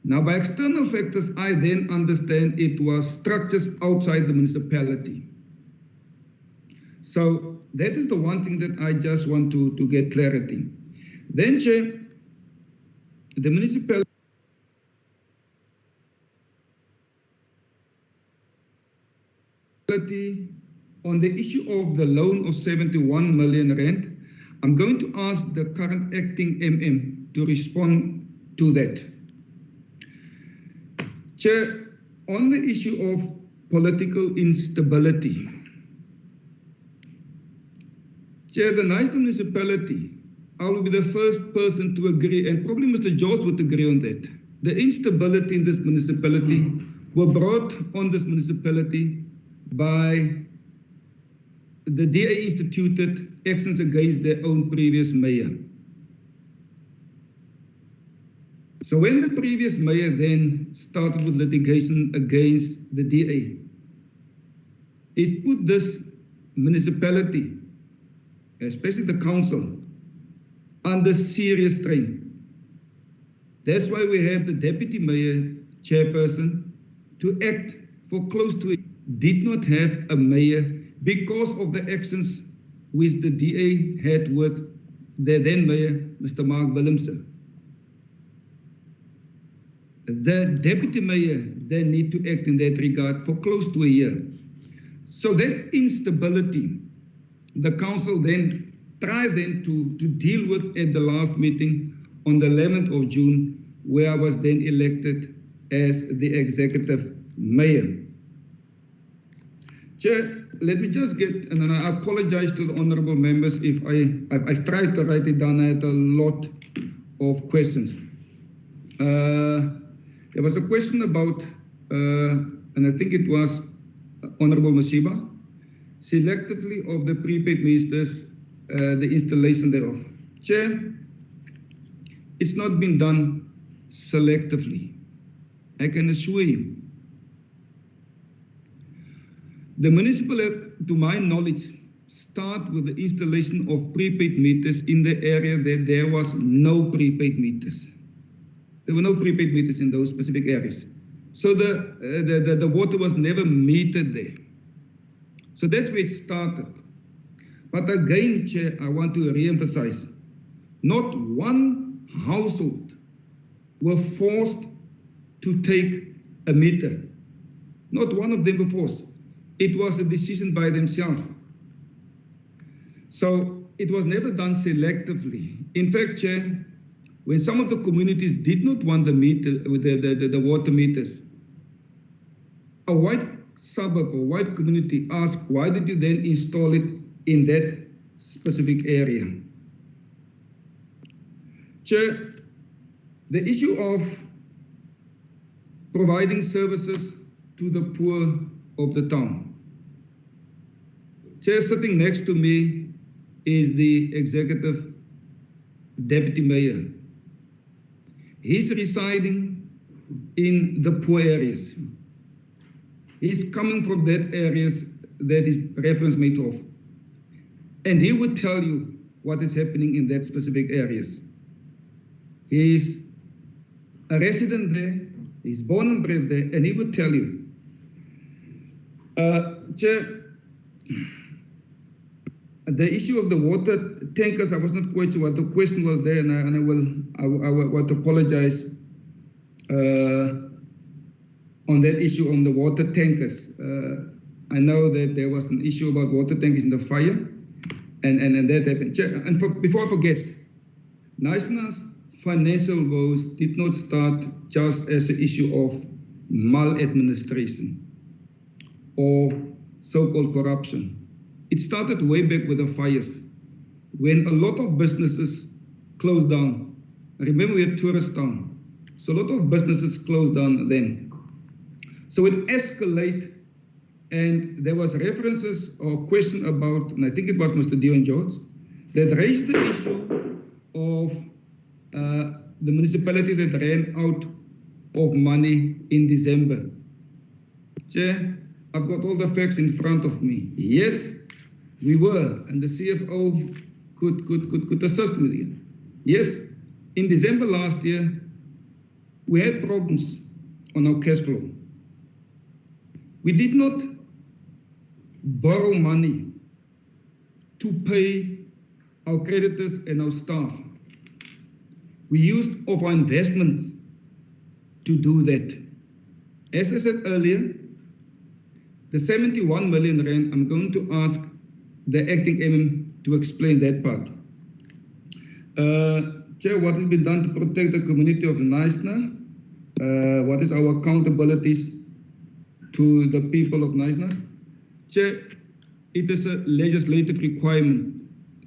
Speaker 4: Now, by external factors, I then understand it was structures outside the municipality. So that is the one thing that I just want to get clarity. Then, Chair, the municipality on the issue of the loan of 71 million rand, I'm going to ask the current acting MM to respond to that. Chair, on the issue of political instability, Chair, the Nice municipality, I will be the first person to agree, and probably Mr. George would agree on that. The instability in this municipality were brought on this municipality by the DA instituted actions against their own previous mayor. So when the previous mayor then started with litigation against the DA, it put this municipality, especially the council, under serious strain. That's why we had the deputy mayor chairperson to act for close to it, did not have a mayor because of the actions which the DA had with the then mayor, Mr. Mark Willemse. The deputy mayor then need to act in that regard for close to a year. So that instability, the council then tried then to deal with at the last meeting on the 11th of June, where I was then elected as the executive mayor. Chair, let me just get, and I apologize to the honorable members if I've tried to write it down. I had a lot of questions. There was a question about, and I think it was Honorable Masiba, selectively of the prepaid meters, the installation thereof. Chair, it's not been done selectively. I can assure you. The municipal, to my knowledge, start with the installation of prepaid meters in the area that there was no prepaid meters. There were no prepaid meters in those specific areas. So the water was never metered there. So that's where it started. But again, Chair, I want to re-emphasize, not one household were forced to take a meter. Not one of them were forced. It was a decision by themselves. So it was never done selectively. In fact, Chair, when some of the communities did not want the meter, the water meters, a white suburb or white community asked, why did you then install it in that specific area? Chair, the issue of providing services to the poor of the town. Chair, sitting next to me is the executive deputy mayor. He's residing in the poor areas. He's coming from that areas that is reference made of. And he would tell you what is happening in that specific areas. He's a resident there, he's born and bred there, and he would tell you. Chair, the issue of the water tankers, I was not quite sure what the question was there, and I will apologize on that issue on the water tankers. I know that there was an issue about water tankers in the fire, and that happened. Chair, and before I forget, Nicena's financial woes did not start just as an issue of maladministration or so-called corruption. It started way back with the fires, when a lot of businesses closed down. Remember, we're a tourist town, so a lot of businesses closed down then. So it escalated, and there was references or question about, and I think it was Mr. Dion George, that raised the issue of the municipality that ran out of money in December. Chair, I've got all the facts in front of me. Yes, we were, and the CFO could assist with it. Yes, in December last year, we had problems on our cash flow. We did not borrow money to pay our creditors and our staff. We used of our investments to do that. As I said earlier, the 71 million rand, I'm going to ask the acting MM to explain that part. Chair, what has been done to protect the community of Knysna? What is our accountabilities to the people of Knysna? Chair, it is a legislative requirement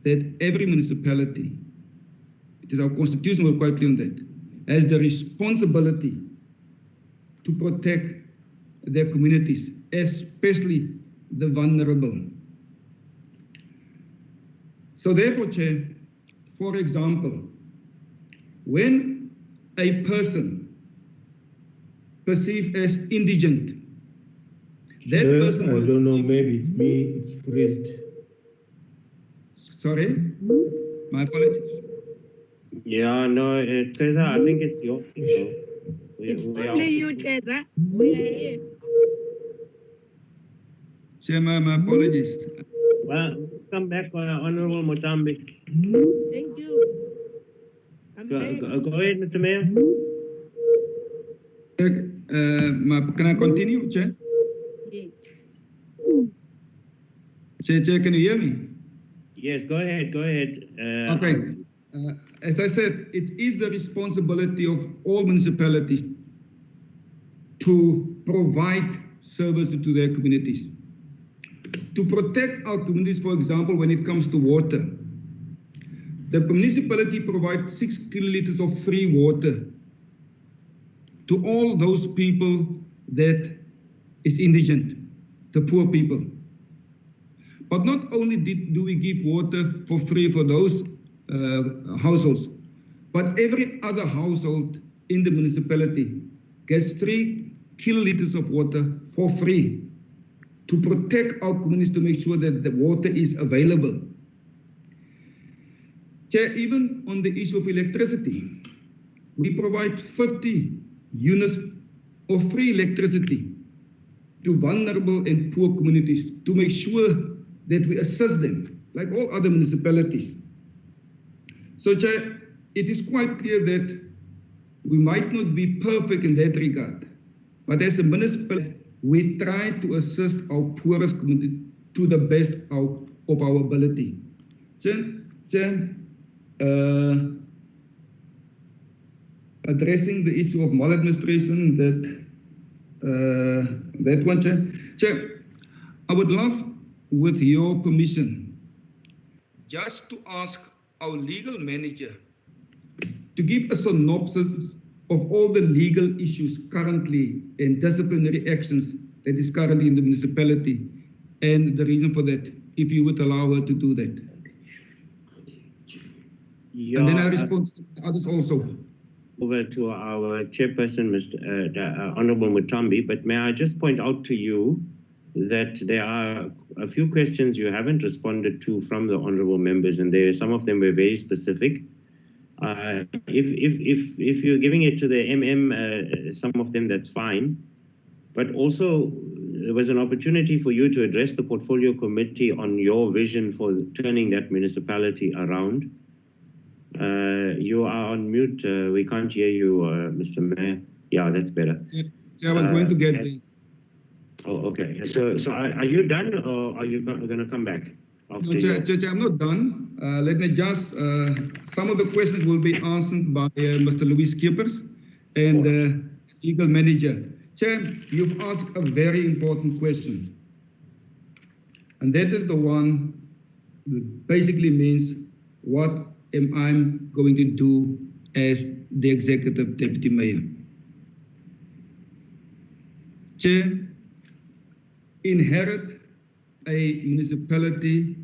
Speaker 4: that every municipality, it is our constitution, we're quite clear on that, has the responsibility to protect their communities, especially the vulnerable. So therefore, Chair, for example, when a person perceived as indigent, that person
Speaker 1: I don't know, maybe it's me, it's priest.
Speaker 4: Sorry? My apologies.
Speaker 2: Yeah, no, Cesar, I think it's your people.
Speaker 5: It's only you, Cesar. We are here.
Speaker 4: Chair, my apologies.
Speaker 2: Well, come back, Honorable Mozambique.
Speaker 5: Thank you.
Speaker 2: Go ahead, Mr. Mayor.
Speaker 4: Can I continue, Chair?
Speaker 5: Yes.
Speaker 4: Chair, can you hear me?
Speaker 2: Yes, go ahead.
Speaker 4: Okay. As I said, it is the responsibility of all municipalities to provide services to their communities. To protect our communities, for example, when it comes to water, the municipality provides 6 kiloliters of free water to all those people that is indigent, the poor people. But not only do we give water for free for those households, but every other household in the municipality gets 3 kiloliters of water for free to protect our communities, to make sure that the water is available. Chair, even on the issue of electricity, we provide 50 units of free electricity to vulnerable and poor communities to make sure that we assist them, like all other municipalities. So, Chair, it is quite clear that we might not be perfect in that regard, but as a municipality, we try to assist our poorest community to the best of our ability. Chair, addressing the issue of maladministration, that one, Chair, I would love, with your permission, just to ask our legal manager to give a synopsis of all the legal issues currently and disciplinary actions that is currently in the municipality, and the reason for that, if you would allow her to do that.
Speaker 2: Yeah,
Speaker 4: and then I respond to others also.
Speaker 2: Over to our chairperson, Mr. Honorable Mutambi, but may I just point out to you that there are a few questions you haven't responded to from the honorable members, and some of them were very specific. If you're giving it to the MM, some of them, that's fine. But also, there was an opportunity for you to address the portfolio committee on your vision for turning that municipality around. You are on mute. We can't hear you, Mr. Mayor. Yeah, that's better.
Speaker 4: So I was going to get there.
Speaker 2: Oh, okay. So are you done, or are you going to come back after
Speaker 4: Chair, I'm not done. Let me just, some of the questions will be answered by Mr. Louis Schippers and the legal manager. Chair, you've asked a very important question. And that is the one that basically means, what am I going to do as the executive deputy mayor? Chair, inherit a municipality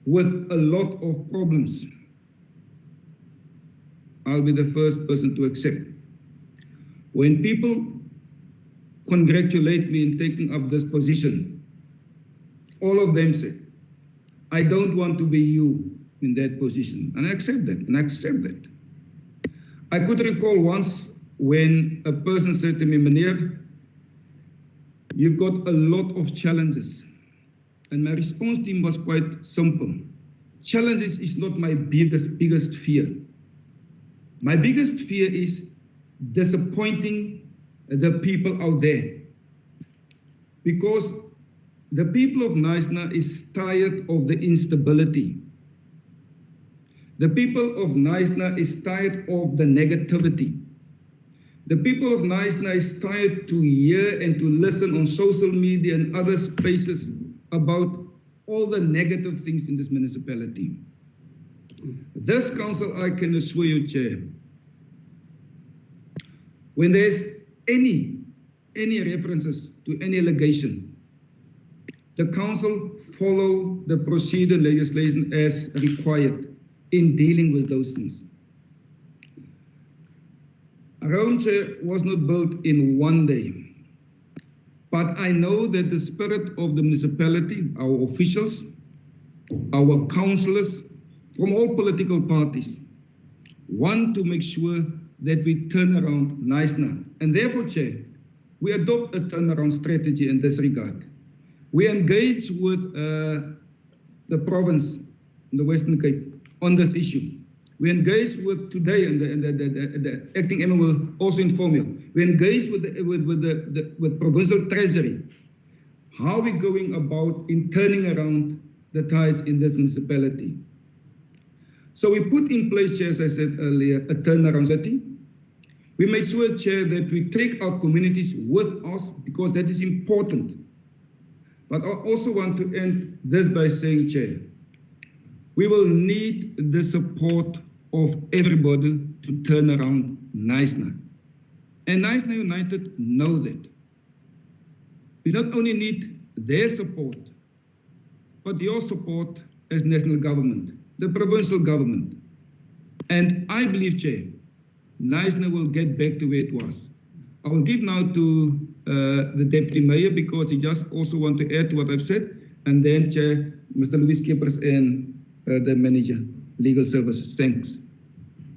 Speaker 4: with a lot of problems. I'll be the first person to accept. When people congratulate me in taking up this position, all of them say, I don't want to be you in that position. And I accept that, and I accept that. I could recall once when a person said to me, Meneer, you've got a lot of challenges. And my response to him was quite simple. Challenges is not my biggest fear. My biggest fear is disappointing the people out there. Because the people of Knysna is tired of the instability. The people of Knysna is tired of the negativity. The people of Knysna is tired to hear and to listen on social media and other spaces about all the negative things in this municipality. This council, I can assure you, Chair, when there's any references to any allegation, the council follow the procedure legislation as required in dealing with those things. Chair was not built in one day. But I know that the spirit of the municipality, our officials, our councillors from all political parties want to make sure that we turn around Knysna. And therefore, Chair, we adopt a turnaround strategy in this regard. We engage with the province, the Western Cape, on this issue. We engage with today, and the acting MO will also inform you. We engage with provincial treasury. How are we going about in turning around the ties in this municipality? So we put in place, Chair, as I said earlier, a turnaround strategy. We made sure, Chair, that we take our communities with us because that is important. But I also want to end this by saying, Chair, we will need the support of everybody to turn around Knysna. And Knysna United know that. We not only need their support, but your support as national government, the provincial government. And I believe, Chair, Knysna will get back to where it was. I will give now to the Deputy Mayor because he just also want to add to what I've said. And then, Chair, Mr. Louis Schippers and the Manager, Legal Services. Thanks.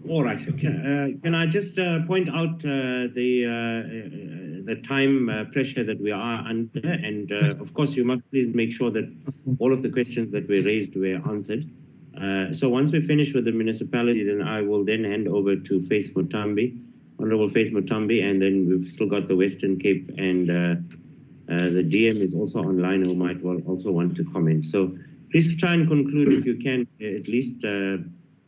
Speaker 2: All right. Can I just point out the time pressure that we are under? And of course, you must please make sure that all of the questions that were raised were answered. So once we finish with the municipality, then I will then hand over to Faith Mutambi, Honorable Faith Mutambi, and then we've still got the Western Cape, and the DM is also online who might also want to comment. So please try and conclude if you can, at least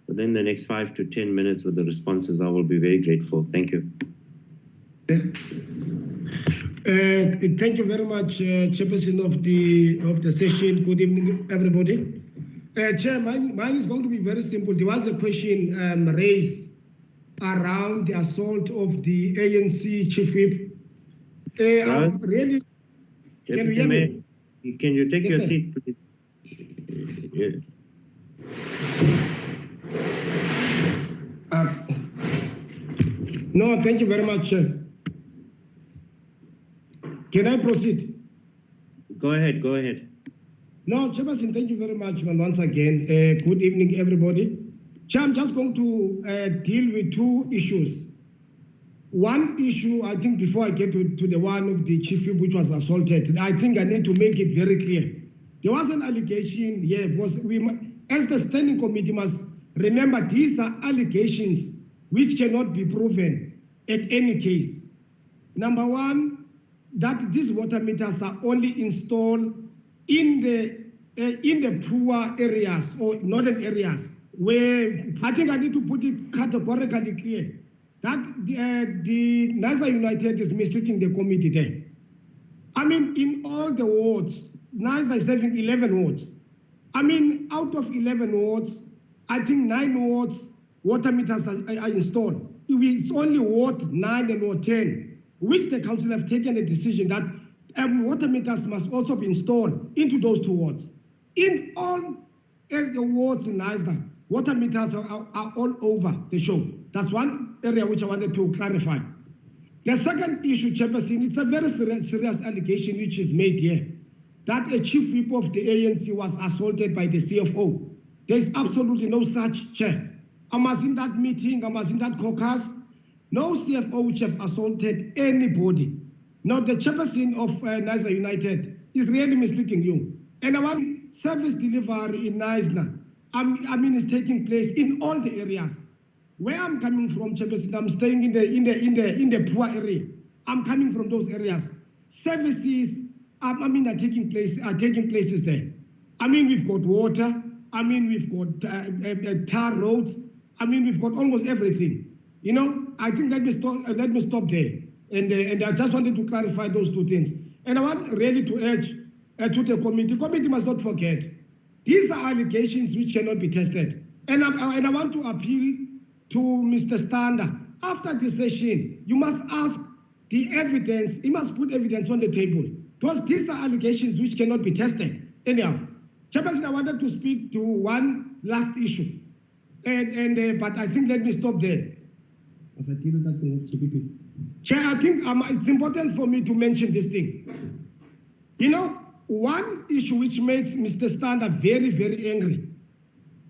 Speaker 2: within the next 5 to 10 minutes with the responses. I will be very grateful. Thank you.
Speaker 10: Thank you very much, Chairperson of the session. Good evening, everybody. Chair, mine is going to be very simple. There was a question raised around the assault of the ANC chief whip. Really, can you hear me?
Speaker 2: Can you take your seat, please? Yeah.
Speaker 10: No, thank you very much, Chair. Can I proceed?
Speaker 2: Go ahead, go ahead.
Speaker 10: No, Chairperson, thank you very much, man, once again. Good evening, everybody. Chair, I'm just going to deal with two issues. One issue, I think before I get to the one of the chief whip which was assaulted, I think I need to make it very clear. There was an allegation here, because we, as the standing committee, must remember these are allegations which cannot be proven at any case. Number one, that these water meters are only installed in the poor areas or northern areas, where I think I need to put it categorically clear that the NASA United is misleading the committee there. I mean, in all the wards, NASA is having 11 wards. I mean, out of 11 wards, I think 9 wards, water meters are installed. It's only Ward 9 and Ward 10, which the council have taken a decision that water meters must also be installed into those 2 wards. In all the wards in NISDA, water meters are all over the show. That's one area which I wanted to clarify. The second issue, Chairperson, it's a very serious allegation which is made here, that a chief whip of the ANC was assaulted by the CFO. There is absolutely no such, Chair. I was in that meeting, I was in that caucus. No CFO which have assaulted anybody. Now, the chairperson of NISA United is really misleading you. And I want service delivery in NISA, I mean, it's taking place in all the areas. Where I'm coming from, Chairperson, I'm staying in the poor area. I'm coming from those areas. Services, are taking places there. I mean, we've got water. I mean, we've got tar roads. I mean, we've got almost everything. You know, I think let me stop there. And I just wanted to clarify those 2 things. And I want really to urge to the committee. The committee must not forget. These are allegations which cannot be tested. And I want to appeal to Mr. Stander. After the session, you must ask the evidence. He must put evidence on the table. Because these are allegations which cannot be tested. Anyhow, Chairperson, I wanted to speak to one last issue. But I think let me stop there. Chair, I think it's important for me to mention this thing. You know, one issue which makes Mr. Stander very, very angry,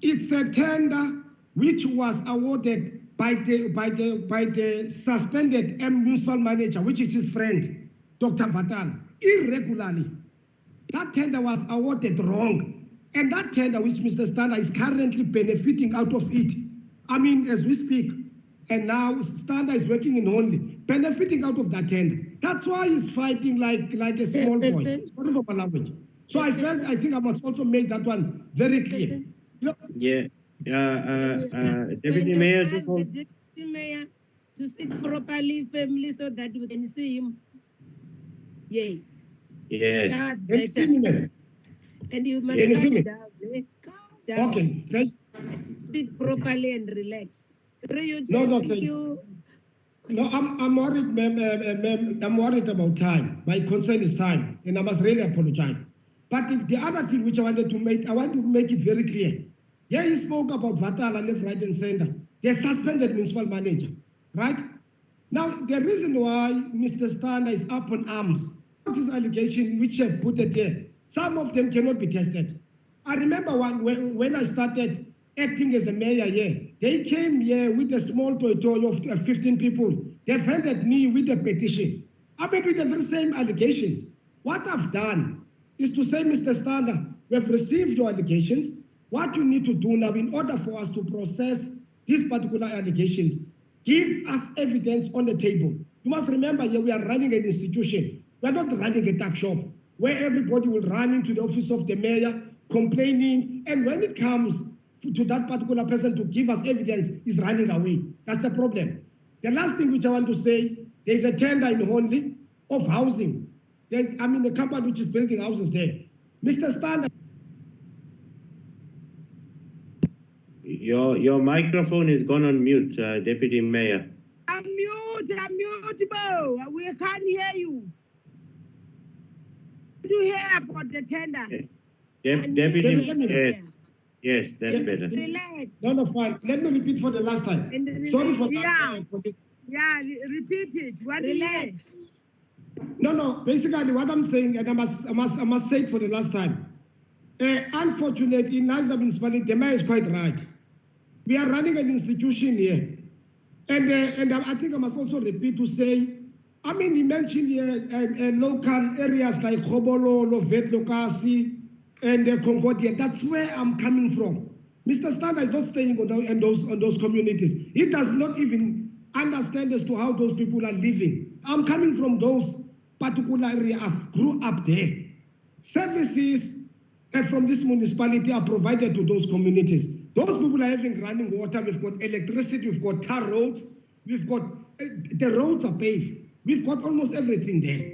Speaker 10: it's a tender which was awarded by the suspended municipal manager, which is his friend, Dr. Vatala, irregularly. That tender was awarded wrong. And that tender, which Mr. Stander is currently benefiting out of it, I mean, as we speak, and now Stander is working in only, benefiting out of that tender. That's why he's fighting like a small boy. Sorry for my language. So I think I must also make that one very clear. You know,
Speaker 2: yeah. Deputy Mayor,
Speaker 8: the Deputy Mayor to sit properly, family, so that we can see him. Yes.
Speaker 2: Yes.
Speaker 8: That's better. And you must calm down. Calm down.
Speaker 10: Okay.
Speaker 8: Sit properly and relax.
Speaker 10: No, thank you. No, I'm worried, ma'am. I'm worried about time. My concern is time, and I must really apologize. But the other thing which I want to make it very clear. Yeah, he spoke about Vatala left, right, and center. They suspended municipal manager, right? Now, the reason why Mr. Stander is up on arms, these allegations which have put it there, some of them cannot be tested. I remember when I started acting as a mayor here, they came here with a small toy of 15 people. They handed me with a petition. I mean, with the very same allegations. What I've done is to say, Mr. Stander, we have received your allegations. What you need to do now in order for us to process these particular allegations, give us evidence on the table. You must remember here we are running an institution. We are not running a tuck shop where everybody will run into the office of the mayor complaining. And when it comes to that particular person to give us evidence, is running away. That's the problem. The last thing which I want to say, there's a tender in Honley of housing. The company which is building houses there. Mr. Stander.
Speaker 2: Your microphone is gone on mute, Deputy Mayor.
Speaker 8: I'm mutable. We can't hear you. Do you hear about the tender?
Speaker 2: Deputy Mayor. Yes, that's better.
Speaker 8: Relax.
Speaker 10: No, fine. Let me repeat for the last time. Sorry for that.
Speaker 8: Yeah, repeat it. Relax.
Speaker 10: No. Basically, what I'm saying, and I must say it for the last time. Unfortunately, in Niger Municipality, the mayor is quite right. We are running an institution here. And I think I must also repeat to say, I mean, he mentioned here local areas like Khobolo, Lovet, Lokasi, and Concordia. That's where I'm coming from. Mr. Stander is not staying on those communities. He does not even understand as to how those people are living. I'm coming from those particular areas. I grew up there. services from this municipality are provided to those communities. Those people are having running water, we've got electricity, we've got tar roads, we've got, the roads are paved. We've got almost everything there.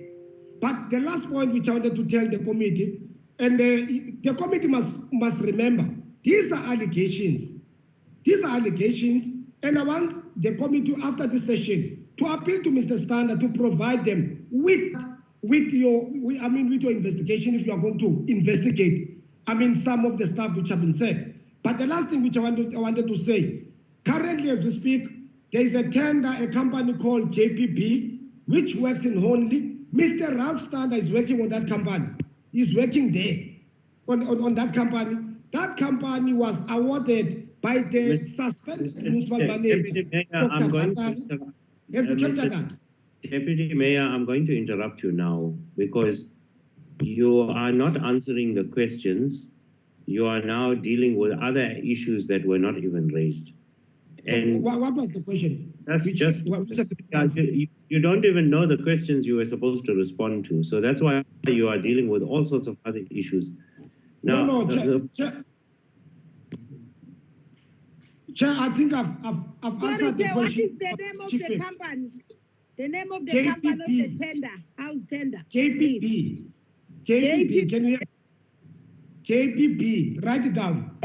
Speaker 10: But the last point which I wanted to tell the committee, and the committee must remember, these are allegations. These are allegations, and I want the committee after this session to appeal to Mr. Stander to provide them with your investigation if you are going to investigate, some of the stuff which have been said. But the last thing which I wanted to say, currently as we speak, there is a tender, a company called JPP, which works in Honley. Mr. Ralph Stander is working on that company. He's working there on that company. That company was awarded by the suspended municipal manager, Dr. Vatali. You have to capture that.
Speaker 2: Deputy Mayor, I'm going to interrupt you now because you are not answering the questions. You are now dealing with other issues that were not even raised.
Speaker 10: And what was the question?
Speaker 2: That's you don't even know the questions you were supposed to respond to. So that's why you are dealing with all sorts of other issues. Now,
Speaker 10: Chair, I think I've answered the question.
Speaker 5: What is the name of the company? The name of the company of the tender, house tender.
Speaker 10: JPP. JPP. Can you hear? JPP. Write it down.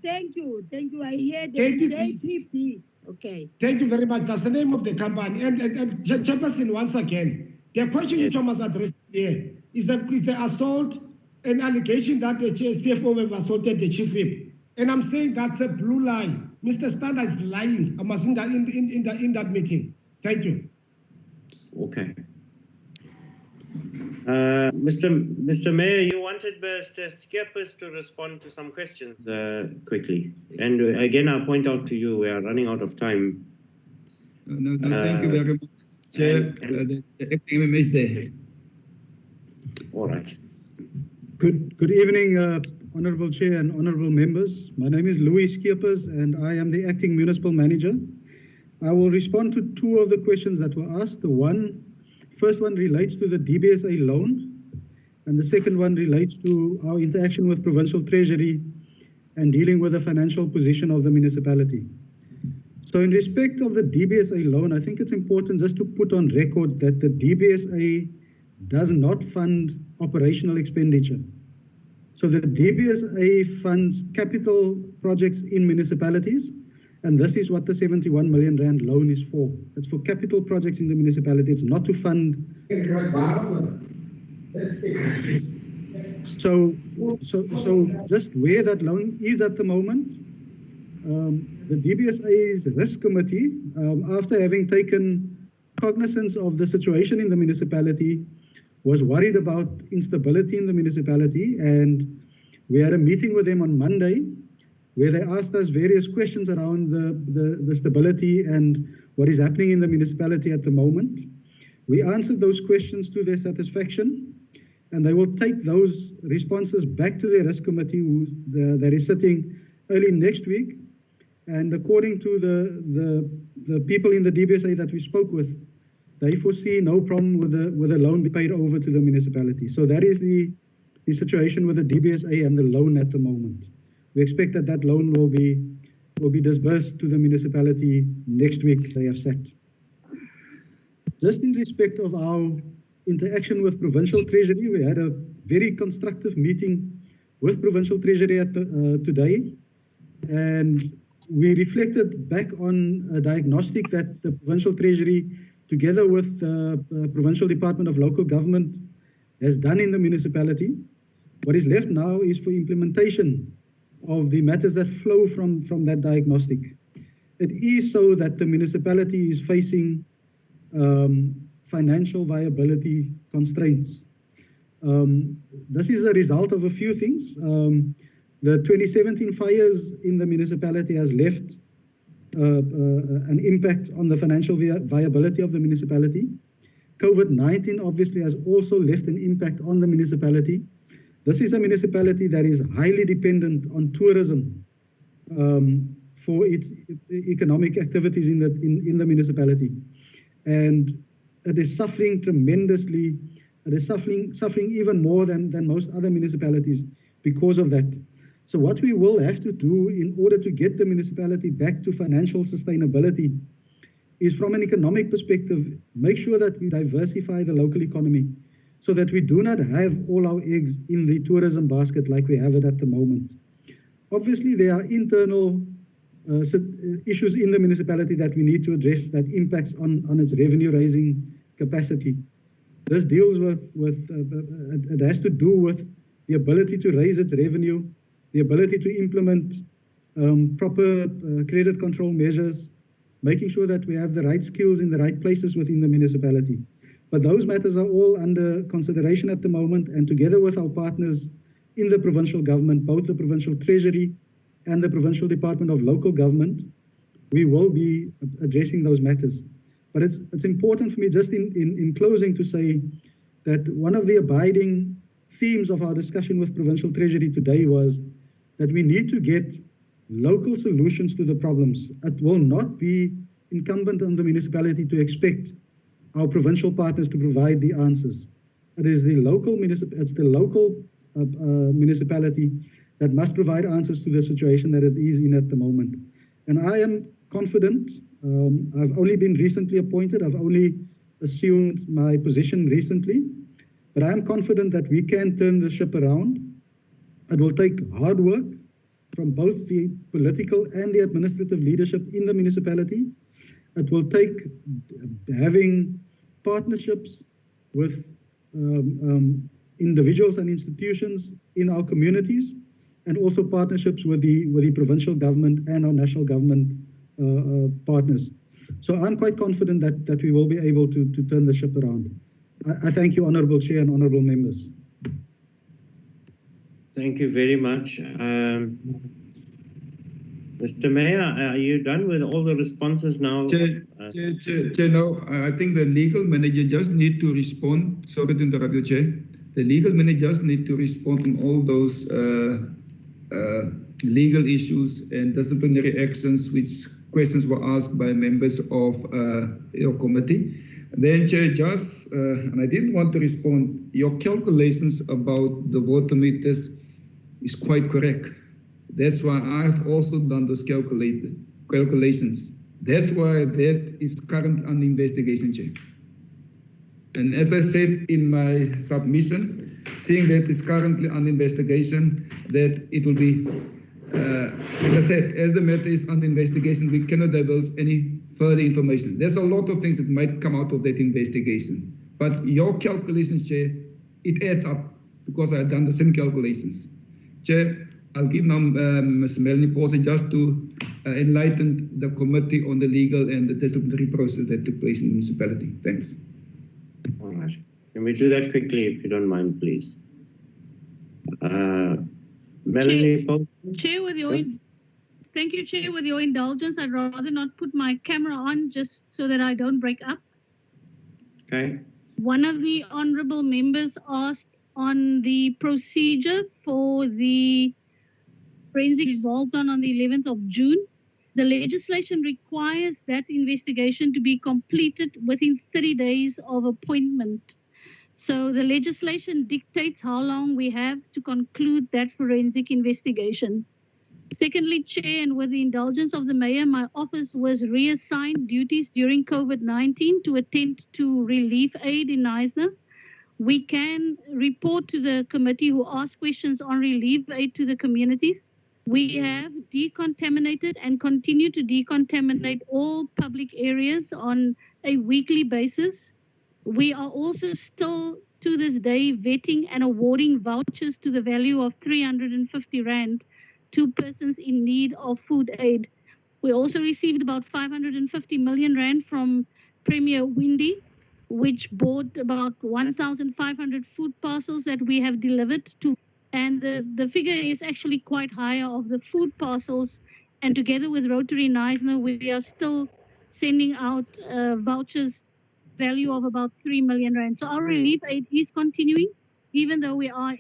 Speaker 5: Thank you. I hear the JPP. Okay.
Speaker 10: Thank you very much. That's the name of the company. And Chairperson, once again, the question which I must address here is the assault, an allegation that the CFO have assaulted the chief whip. And I'm saying that's a blue line. Mr. Stander is lying. I must in that meeting. Thank you.
Speaker 2: Okay. Mr. Mayor, you wanted Mr. Skippers to respond to some questions quickly. And again, I'll point out to you, we are running out of time.
Speaker 4: No, thank you very much, Chair. The acting MMS there.
Speaker 2: All right.
Speaker 11: Good evening, Honourable Chair and Honourable Members. My name is Louis Skippers and I am the Acting Municipal Manager. I will respond to two of the questions that were asked. The first one relates to the DBSA loan, and the second one relates to our interaction with Provincial Treasury and dealing with the financial position of the municipality. So in respect of the DBSA loan, I think it's important just to put on record that the DBSA does not fund operational expenditure. So the DBSA funds capital projects in municipalities, and this is what the 71 million rand loan is for. It's for capital projects in the municipality. It's not to fund. So just where that loan is at the moment, the DBSA's risk committee, after having taken cognizance of the situation in the municipality, was worried about instability in the municipality, and we had a meeting with them on Monday where they asked us various questions around the stability and what is happening in the municipality at the moment. We answered those questions to their satisfaction, and they will take those responses back to their risk committee that is sitting early next week. And according to the people in the DBSA that we spoke with, they foresee no problem with the loan be paid over to the municipality. So that is the situation with the DBSA and the loan at the moment. We expect that loan will be disbursed to the municipality next week, they have said. Just in respect of our interaction with Provincial Treasury, we had a very constructive meeting with Provincial Treasury today, and we reflected back on a diagnostic that the Provincial Treasury, together with the Provincial Department of Local Government, has done in the municipality. What is left now is for implementation of the matters that flow from that diagnostic. It is so that the municipality is facing financial viability constraints. This is a result of a few things. The 2017 fires in the municipality has left an impact on the financial viability of the municipality. COVID-19 obviously has also left an impact on the municipality. This is a municipality that is highly dependent on tourism for its economic activities in the municipality. And it is suffering tremendously It is suffering even more than most other municipalities because of that. So what we will have to do in order to get the municipality back to financial sustainability is, from an economic perspective, make sure that we diversify the local economy so that we do not have all our eggs in the tourism basket like we have it at the moment. Obviously, there are internal issues in the municipality that we need to address that impacts on its revenue raising capacity. This deals with it has to do with the ability to raise its revenue, the ability to implement proper credit control measures, making sure that we have the right skills in the right places within the municipality. But those matters are all under consideration at the moment, and together with our partners in the provincial government, both the provincial treasury and the provincial department of local government, we will be addressing those matters. But it's important for me just in closing to say that one of the abiding themes of our discussion with provincial treasury today was that we need to get local solutions to the problems. It will not be incumbent on the municipality to expect our provincial partners to provide the answers. It is the local municipality that must provide answers to the situation that it is in at the moment. And I am confident. I've only been recently appointed. I've only assumed my position recently, but I am confident that we can turn the ship around. It will take hard work from both the political and the administrative leadership in the municipality. It will take having partnerships with individuals and institutions in our communities, and also partnerships with the provincial government and our national government partners. So I'm quite confident that we will be able to turn the ship around. I thank you, Honourable Chair and Honourable Members.
Speaker 2: Thank you very much. Mr. Mayor, are you done with all the responses now?
Speaker 4: Chair, no, I think the legal manager just need to respond. Sorry to interrupt you, Chair. The legal manager just need to respond on all those legal issues and disciplinary actions which questions were asked by members of your committee. Then, Chair, just, and I didn't want to respond, your calculations about the water meters is quite correct. That's why I've also done those calculations. That's why that is current under investigation, Chair. And as I said in my submission, seeing that it's currently under investigation, that it will be, as I said, as the matter is under investigation, we cannot divulge any further information. There's a lot of things that might come out of that investigation. But your calculations, Chair, it adds up because I've done the same calculations. Chair, I'll give now Ms. Melanie Porter just to enlighten the committee on the legal and the disciplinary process that took place in the municipality. Thanks.
Speaker 2: All right. Can we do that quickly, if you don't mind, please? Melanie Porter?
Speaker 12: Chair, thank you, Chair. With your indulgence, I'd rather not put my camera on just so that I don't break up.
Speaker 2: Okay.
Speaker 12: One of the honourable members asked on the procedure for the forensic resolved on the 11th of June. The legislation requires that investigation to be completed within 30 days of appointment. So the legislation dictates how long we have to conclude that forensic investigation. Secondly, Chair, and with the indulgence of the Mayor, my office was reassigned duties during COVID-19 to attend to relief aid in Knysna. We can report to the committee who asked questions on relief aid to the communities. We have decontaminated and continue to decontaminate all public areas on a weekly basis. We are also still, to this day, vetting and awarding vouchers to the value of 350 Rand to persons in need of food aid. We also received about 550 million Rand from Premier Windy, which bought about 1,500 food parcels that we have delivered to. And the figure is actually quite higher of the food parcels. And together with Rotary Knysna, we are still sending out vouchers value of about 3 million Rand. So our relief aid is continuing, even though we are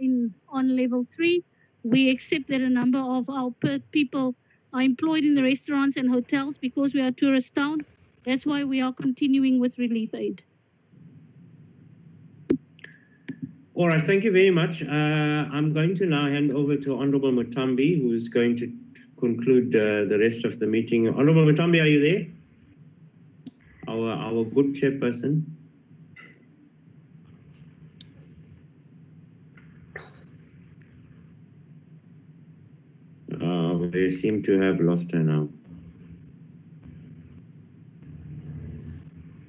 Speaker 12: on level 3. We accept that a number of our people are employed in the restaurants and hotels because we are a tourist town. That's why we are continuing with relief aid.
Speaker 2: All right, thank you very much. I'm going to now hand over to Honorable Mutambi, who is going to conclude the rest of the meeting. Honorable Mutambi, are you there? Our good chairperson. We seem to have lost her now.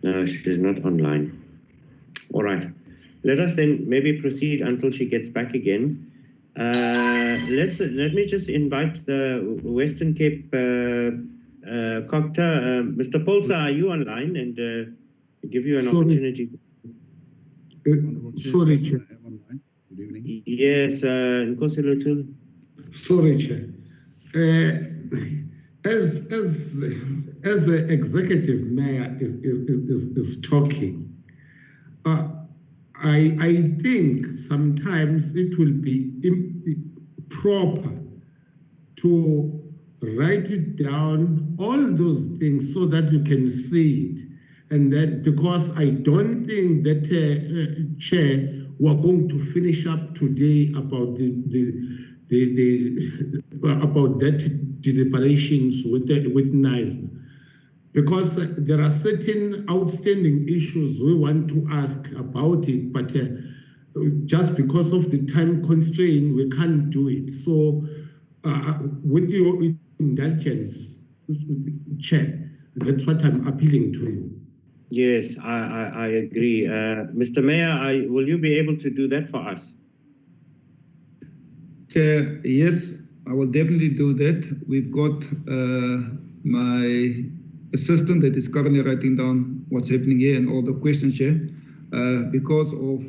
Speaker 2: No, she's not online. All right. Let us then maybe proceed until she gets back again. Let me just invite the Western Cape Cocta. Mr. Polsa, are you online? And give you an opportunity.
Speaker 9: Sorry, Chair.
Speaker 13: Good evening.
Speaker 2: Yes, Nkosi Luthuli.
Speaker 9: Sorry, Chair. As the executive mayor is talking, I think sometimes it will be proper to write it down, all those things, so that you can see it. And then, because I don't think that, Chair, we're going to finish up today about about that deliberations with NISA. Because there are certain outstanding issues we want to ask about it, but just because of the time constraint, we can't do it. So with your indulgence, Chair, that's what I'm appealing to you.
Speaker 2: Yes, I agree. Mr. Mayor, will you be able to do that for us?
Speaker 4: Chair, yes, I will definitely do that. We've got my assistant that is currently writing down what's happening here and all the questions here. Because of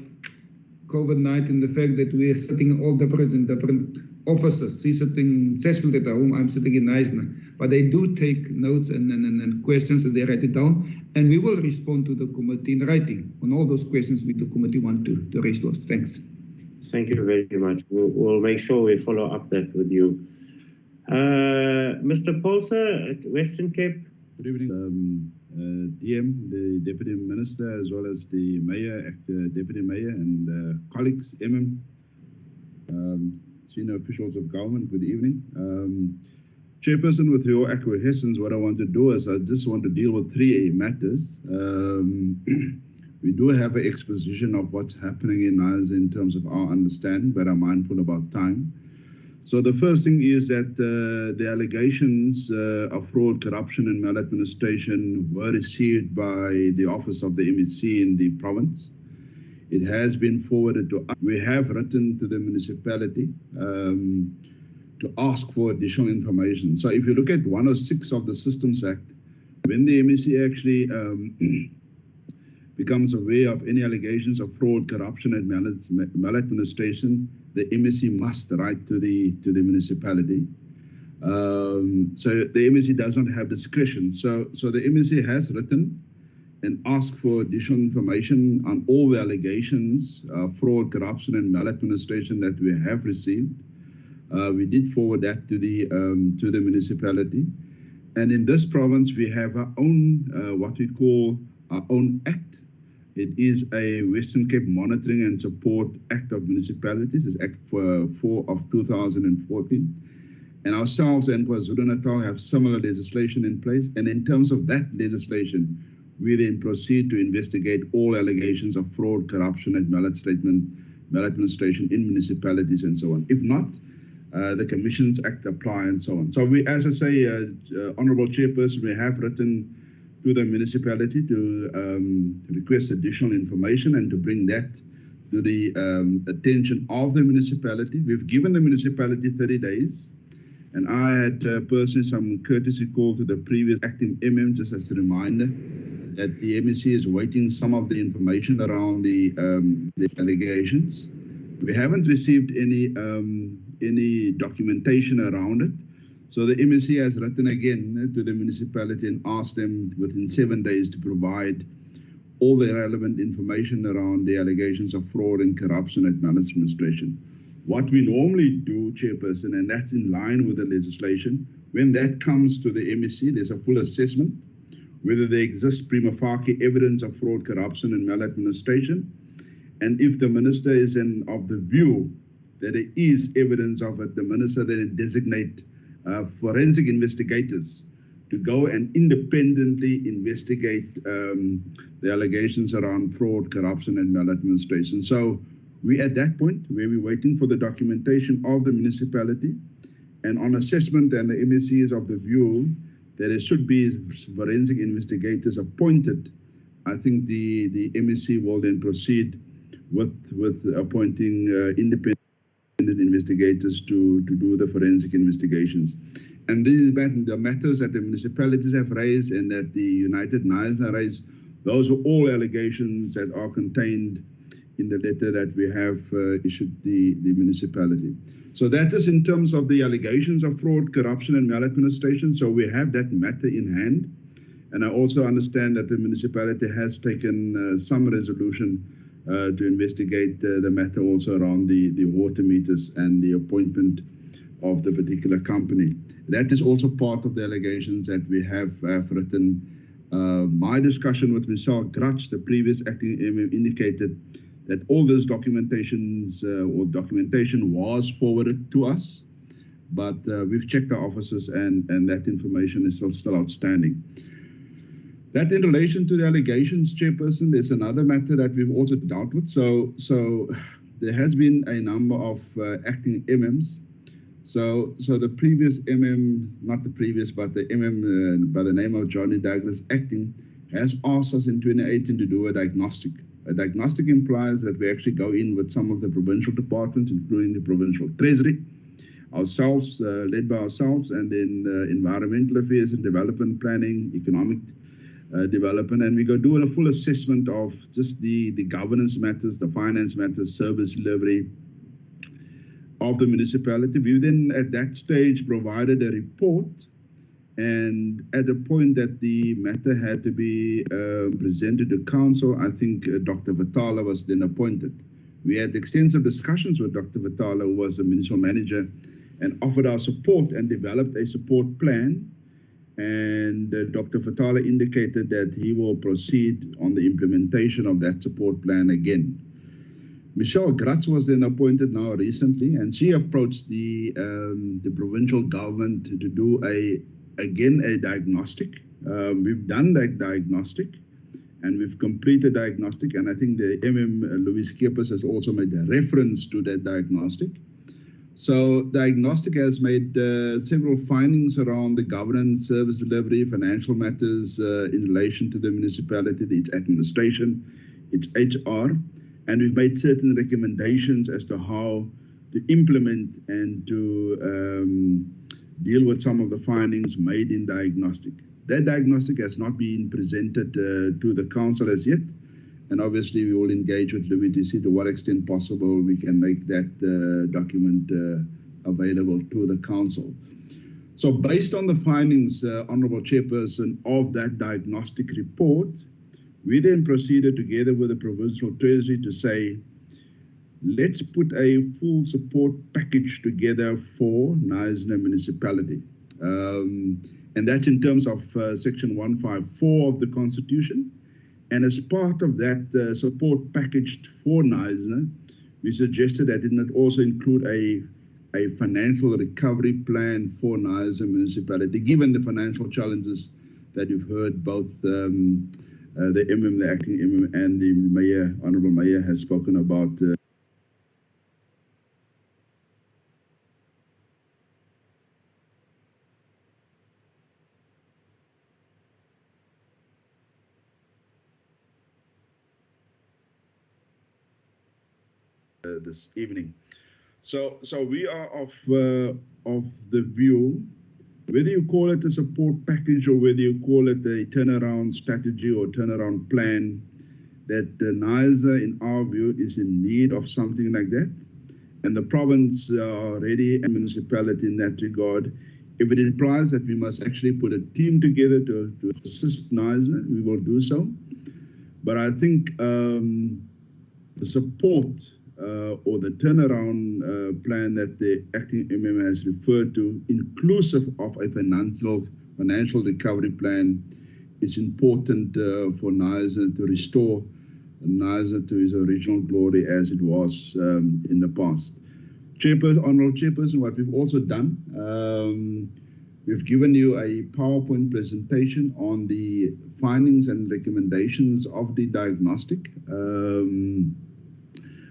Speaker 4: COVID-19, the fact that we are sitting all different in different offices. She's sitting in Sesfield at home, I'm sitting in Neisner. But they do take notes and questions and they write it down. And we will respond to the committee in writing on all those questions which the committee want to raise to us. Thanks.
Speaker 2: Thank you very much. We'll make sure we follow up that with you. Mr. Polsa at Western Cape.
Speaker 13: Good evening, DM, the Deputy Minister, as well as the Mayor, Deputy Mayor, and colleagues, senior officials of government. Good evening. Chairperson, with your acquiescence, what I want to do is I just want to deal with 3 matters. We do have an exposition of what's happening in NISA in terms of our understanding, but I'm mindful about time. So the first thing is that the allegations of fraud, corruption, and maladministration were received by the Office of the MEC in the province. It has been forwarded to us. We have written to the municipality to ask for additional information. So if you look at 106 of the Systems Act, when the MEC actually becomes aware of any allegations of fraud, corruption, and maladministration, the MEC must write to the municipality. So the MEC does not have discretion. So the MEC has written and asked for additional information on all the allegations of fraud, corruption, and maladministration that we have received. We did forward that to the municipality. And in this province, we have our own, what we call our own act. It is a Western Cape Monitoring and Support Act of Municipalities. It's Act 4 of 2014. And ourselves and KwaZulu-Natal have similar legislation in place. And in terms of that legislation, we then proceed to investigate all allegations of fraud, corruption, and maladministration in municipalities and so on. If not, the Commissions Act apply and so on. So we, as I say, Honourable Chairperson, we have written to the municipality to request additional information and to bring that to the attention of the municipality. We've given the municipality 30 days, and I had personally some courtesy call to the previous acting just as a reminder that the MEC is waiting some of the information around the allegations. We haven't received any documentation around it. So the MEC has written again to the municipality and asked them within 7 days to provide all the relevant information around the allegations of fraud and corruption at maladministration. What we normally do, Chairperson, and that's in line with the legislation, when that comes to the MEC, there's a full assessment, whether there exists prima facie evidence of fraud, corruption, and maladministration. And if the minister is of the view that there is evidence of it, the minister then designate forensic investigators to go and independently investigate the allegations around fraud, corruption, and maladministration. So we're at that point where we're waiting for the documentation of the municipality, and on assessment, and the MSC is of the view that there should be forensic investigators appointed. I think the MSC will then proceed with appointing independent investigators to do the forensic investigations. And these the matters that the municipalities have raised and that the United Nations raised, those are all allegations that are contained in the letter that we have issued the municipality. So that is in terms of the allegations of fraud, corruption, and maladministration. So we have that matter in hand. And I also understand that the municipality has taken some resolution to investigate the matter also around the water meters and the appointment of the particular company. That is also part of the allegations that we have written. My discussion with Michelle Grutch, the previous acting MM, indicated that all those documentation was forwarded to us, but we've checked our offices and that information is still outstanding. That in relation to the allegations, Chairperson, there's another matter that we've also dealt with. So there has been a number of acting MMs. So the previous MM, not the previous, but the MM by the name of Johnny Douglas acting, has asked us in 2018 to do a diagnostic. A diagnostic implies that we actually go in with some of the provincial departments, including the provincial treasury, ourselves, led by ourselves, and then environmental affairs and development planning, economic development, and we go do a full assessment of just the governance matters, the finance matters, service delivery of the municipality. We then at that stage provided a report, and at the point that the matter had to be presented to council, I think Dr. Vitala was then appointed. We had extensive discussions with Dr. Vitala, who was the municipal manager, and offered our support and developed a support plan. And Dr. Vitala indicated that he will proceed on the implementation of that support plan again. Michelle Grutz was then appointed now recently, and she approached the provincial government to do a diagnostic. We've done that diagnostic, and we've completed diagnostic, and I think the MM Louis Skeepers has also made a reference to that diagnostic. So diagnostic has made several findings around the governance, service delivery, financial matters in relation to the municipality, its administration, its HR, and we've made certain recommendations as to how to implement and to deal with some of the findings made in diagnostic. That diagnostic has not been presented to the council as yet, and obviously we will engage with Louis to see to what extent possible we can make that document available to the council. So based on the findings, Honourable Chairperson, of that diagnostic report, we then proceeded together with the Provincial Treasury to say, let's put a full support package together for Knysna Municipality. And that's in terms of Section 154 of the Constitution. And as part of that support package for Knysna, we suggested that it might also include a financial recovery plan for Knysna Municipality, given the financial challenges that you've heard both the MM, the acting MM, and the Mayor, Honourable Mayor, has spoken about. This evening. So we are of the view, whether you call it a support package or whether you call it a turnaround strategy or turnaround plan, that Knysna, in our view, is in need of something like that. And the province already a municipality in that regard. If it implies that we must actually put a team together to assist Knysna, we will do so. But I think the support or the turnaround plan that the acting MM has referred to, inclusive of a financial recovery plan, is important for Knysna to restore neither to its original glory as it was in the past. Honorable Chairperson, what we've also done, we've given you a PowerPoint presentation on the findings and recommendations of the diagnostic.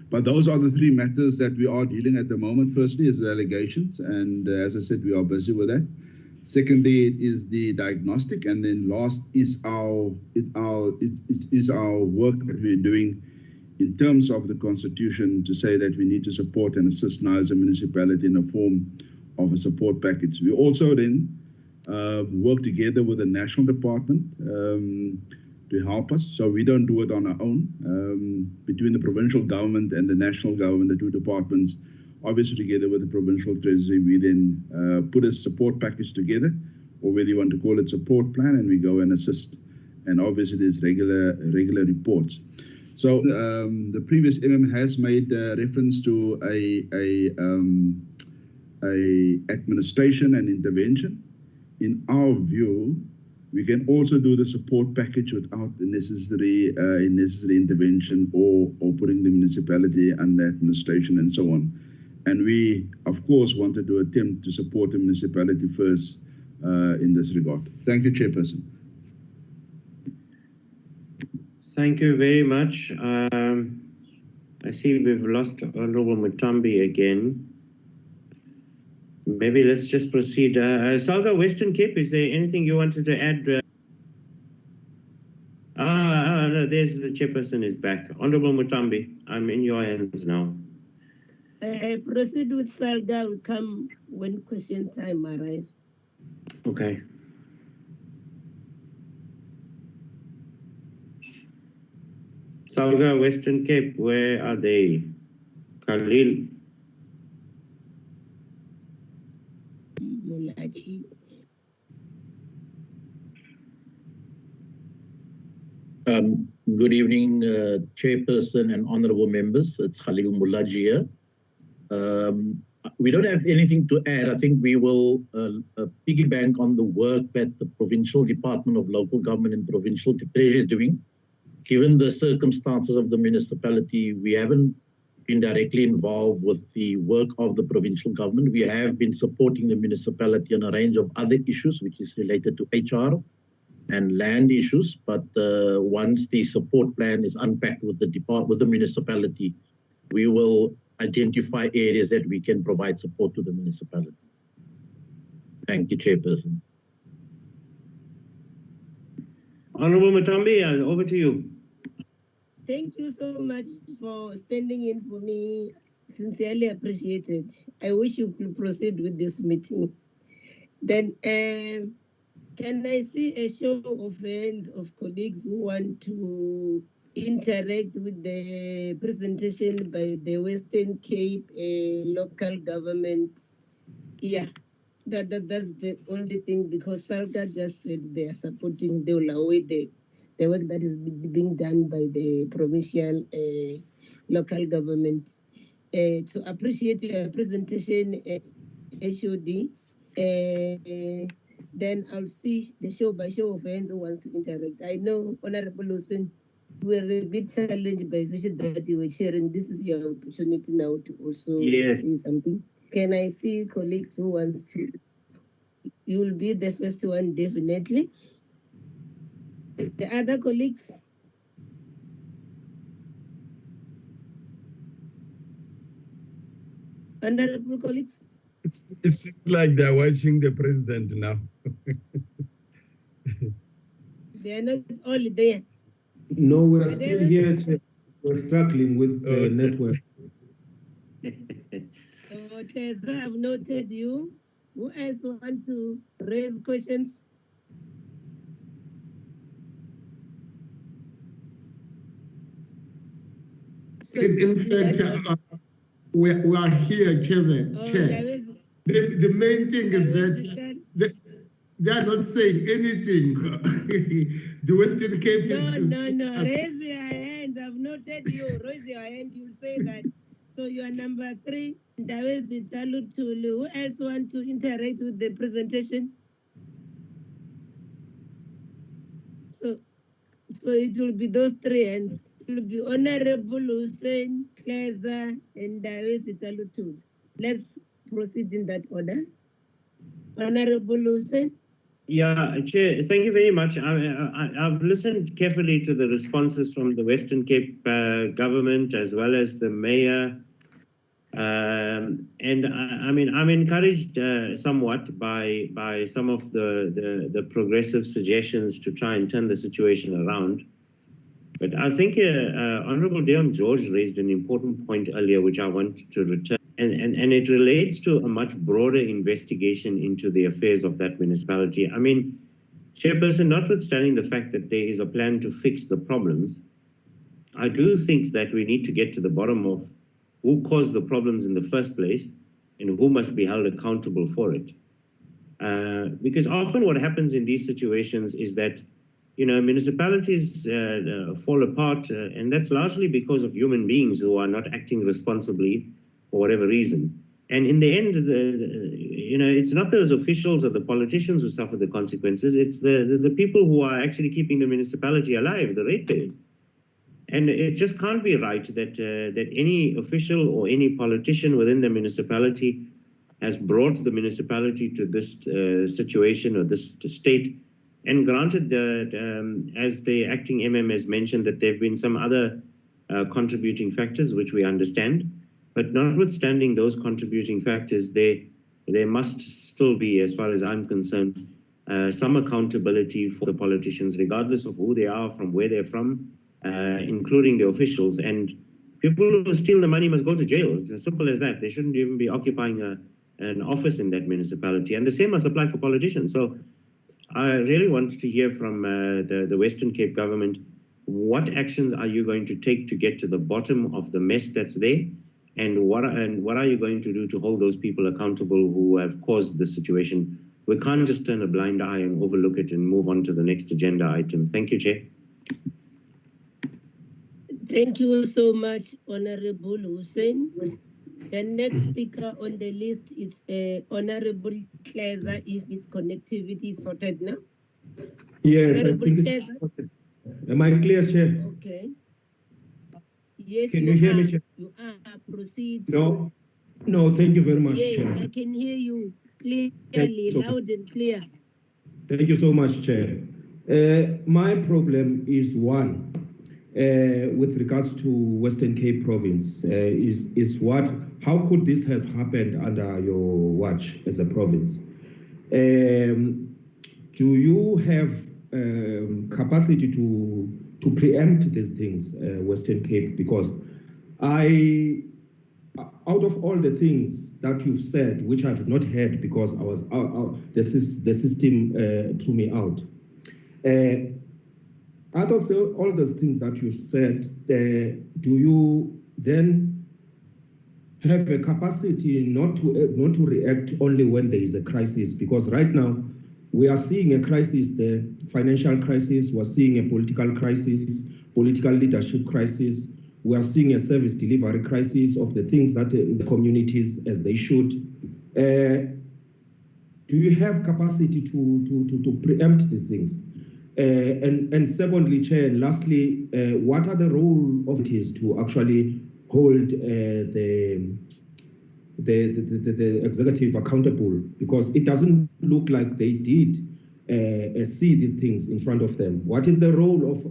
Speaker 13: But those are the three matters that we are dealing at the moment. Firstly is the allegations, and as I said, we are busy with that. Secondly, it is the diagnostic, and then last is our work that we're doing in terms of the Constitution to say that we need to support and assist now as a municipality in the form of a support package. We also then work together with the national department to help us, so we don't do it on our own. Between the provincial government and the national government, the two departments, obviously together with the provincial treasury, we then put a support package together, or whether you want to call it support plan, and we go and assist. And obviously there's regular reports. So the previous MM has made reference to a administration and intervention. In our view, we can also do the support package without the necessary intervention or putting the municipality under administration and so on. And we, of course, wanted to attempt to support the municipality first in this regard. Thank you, Chairperson.
Speaker 2: Thank you very much. I see we've lost Honorable Mutambi again. Maybe let's just proceed. Salga, Western Cape, is there anything you wanted to add? No, there's the chairperson is back. Honorable Mutambi, I'm in your hands now.
Speaker 8: Proceed with Salga will come when question time arrives.
Speaker 2: Okay. Salga, Western Cape, where are they? Khalil.
Speaker 14: Good evening, Chairperson and honorable members. It's Khalil Mulaji here. We don't have anything to add. I think we will piggyback on the work that the Provincial Department of Local Government and Provincial Treasury is doing. Given the circumstances of the municipality, we haven't been directly involved with the work of the provincial government. We have been supporting the municipality on a range of other issues, which is related to HR and land issues. But once the support plan is unpacked with the municipality, we will identify areas that we can provide support to the municipality. Thank you, Chairperson.
Speaker 2: Honorable Mutambi, over to you.
Speaker 8: Thank you so much for standing in for me. Sincerely appreciated. I wish you could proceed with this meeting. Then, can I see a show of hands of colleagues who want to interact with the presentation by the Western Cape local government? Yeah, that's the only thing, because Salga just said they are supporting, they will await the work that is being done by the provincial local government. To appreciate your presentation, HOD, then I'll see the show by show of hands who wants to interact. I know, Honorable Lawson, we're a bit challenged by the vision that you were sharing. This is your opportunity now to also say something. Can I see colleagues who want to? You will be the first one, definitely. The other colleagues? Honorable colleagues?
Speaker 15: It seems like they're watching the president now.
Speaker 8: They are not all there.
Speaker 1: No, we're still here. We're struggling with the network.
Speaker 8: Okay, so I've noted you. Who else want to raise questions?
Speaker 9: So in fact, we are here, Chairman. Chair. The main thing is that they are not saying anything. The Western Cape is...
Speaker 8: No. Raise your hand. I've noted you. Raise your hand. You'll say that. So you are number 3. Who else want to interact with the presentation? So it will be those 3 hands. will be Honorable Hussein, Kleza, and Dawesi Lutul. Let's proceed in that order. Honorable Hussein.
Speaker 2: Yeah, Chair, thank you very much. I've listened carefully to the responses from the Western Cape government as well as the mayor. And I mean, I'm encouraged somewhat by some of the progressive suggestions to try and turn the situation around. But I think Honorable Deon George raised an important point earlier, which I want to return. And it relates to a much broader investigation into the affairs of that municipality. I mean, Chairperson, notwithstanding the fact that there is a plan to fix the problems, I do think that we need to get to the bottom of who caused the problems in the first place and who must be held accountable for it. Because often what happens in these situations is that, you know, municipalities fall apart, and that's largely because of human beings who are not acting responsibly for whatever reason. And in the end, you know, it's not those officials or the politicians who suffer the consequences, it's the people who are actually keeping the municipality alive, the ratepayers. And it just can't be right that any official or any politician within the municipality has brought the municipality to this situation or this state. And granted that, as the acting MM has mentioned, that there have been some other contributing factors, which we understand. But notwithstanding those contributing factors, there must still be, as far as I'm concerned, some accountability for the politicians, regardless of who they are, from where they're from, including the officials. And people who steal the money must go to jail. It's as simple as that. They shouldn't even be occupying an office in that municipality. And the same must apply for politicians. So I really want to hear from the Western Cape government, what actions are you going to take to get to the bottom of the mess that's there? And what are you going to do to hold those people accountable who have caused this situation? We can't just turn a blind eye and overlook it and move on to the next agenda item. Thank you, Chair.
Speaker 8: Thank you so much, Honorable Hussein. The next speaker on the list is Honorable Kleza, if his connectivity is sorted now.
Speaker 1: Yes,
Speaker 8: Honorable
Speaker 1: I think it's sorted. Am I clear, Chair?
Speaker 8: Okay. Yes,
Speaker 1: can you hear me, Chair?
Speaker 8: You are. Proceed.
Speaker 1: No, thank you very much,
Speaker 8: yes,
Speaker 1: Chair.
Speaker 8: I can hear you clearly, loud and clear.
Speaker 1: Thank you so much, Chair. My problem is one, with regards to Western Cape Province, how could this have happened under your watch as a province? Do you have capacity to preempt these things, Western Cape? Because out of all the things that you've said, which I have not heard because I was the system threw me out. Out of all those things that you've said, do you then have a capacity not to react only when there is a crisis? Because right now we are seeing a crisis, the financial crisis. We're seeing a political crisis, political leadership crisis. We are seeing a service delivery crisis of the things that in the communities as they should. Do you have capacity to preempt these things? And secondly, Chair, and lastly, what are the role of it is to actually hold the executive accountable? Because it doesn't look like they did see these things in front of them. What is the role of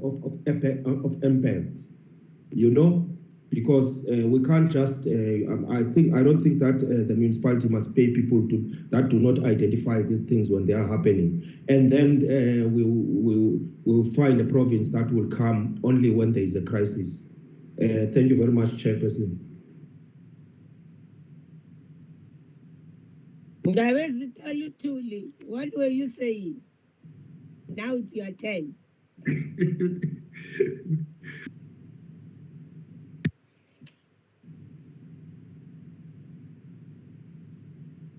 Speaker 1: MPEGs? You know, because we can't just. I don't think that the municipality must pay people that do not identify these things when they are happening, and then we'll find a province that will come only when there is a crisis. Thank you very much, Chairperson.
Speaker 8: What were you saying? Now it's your turn.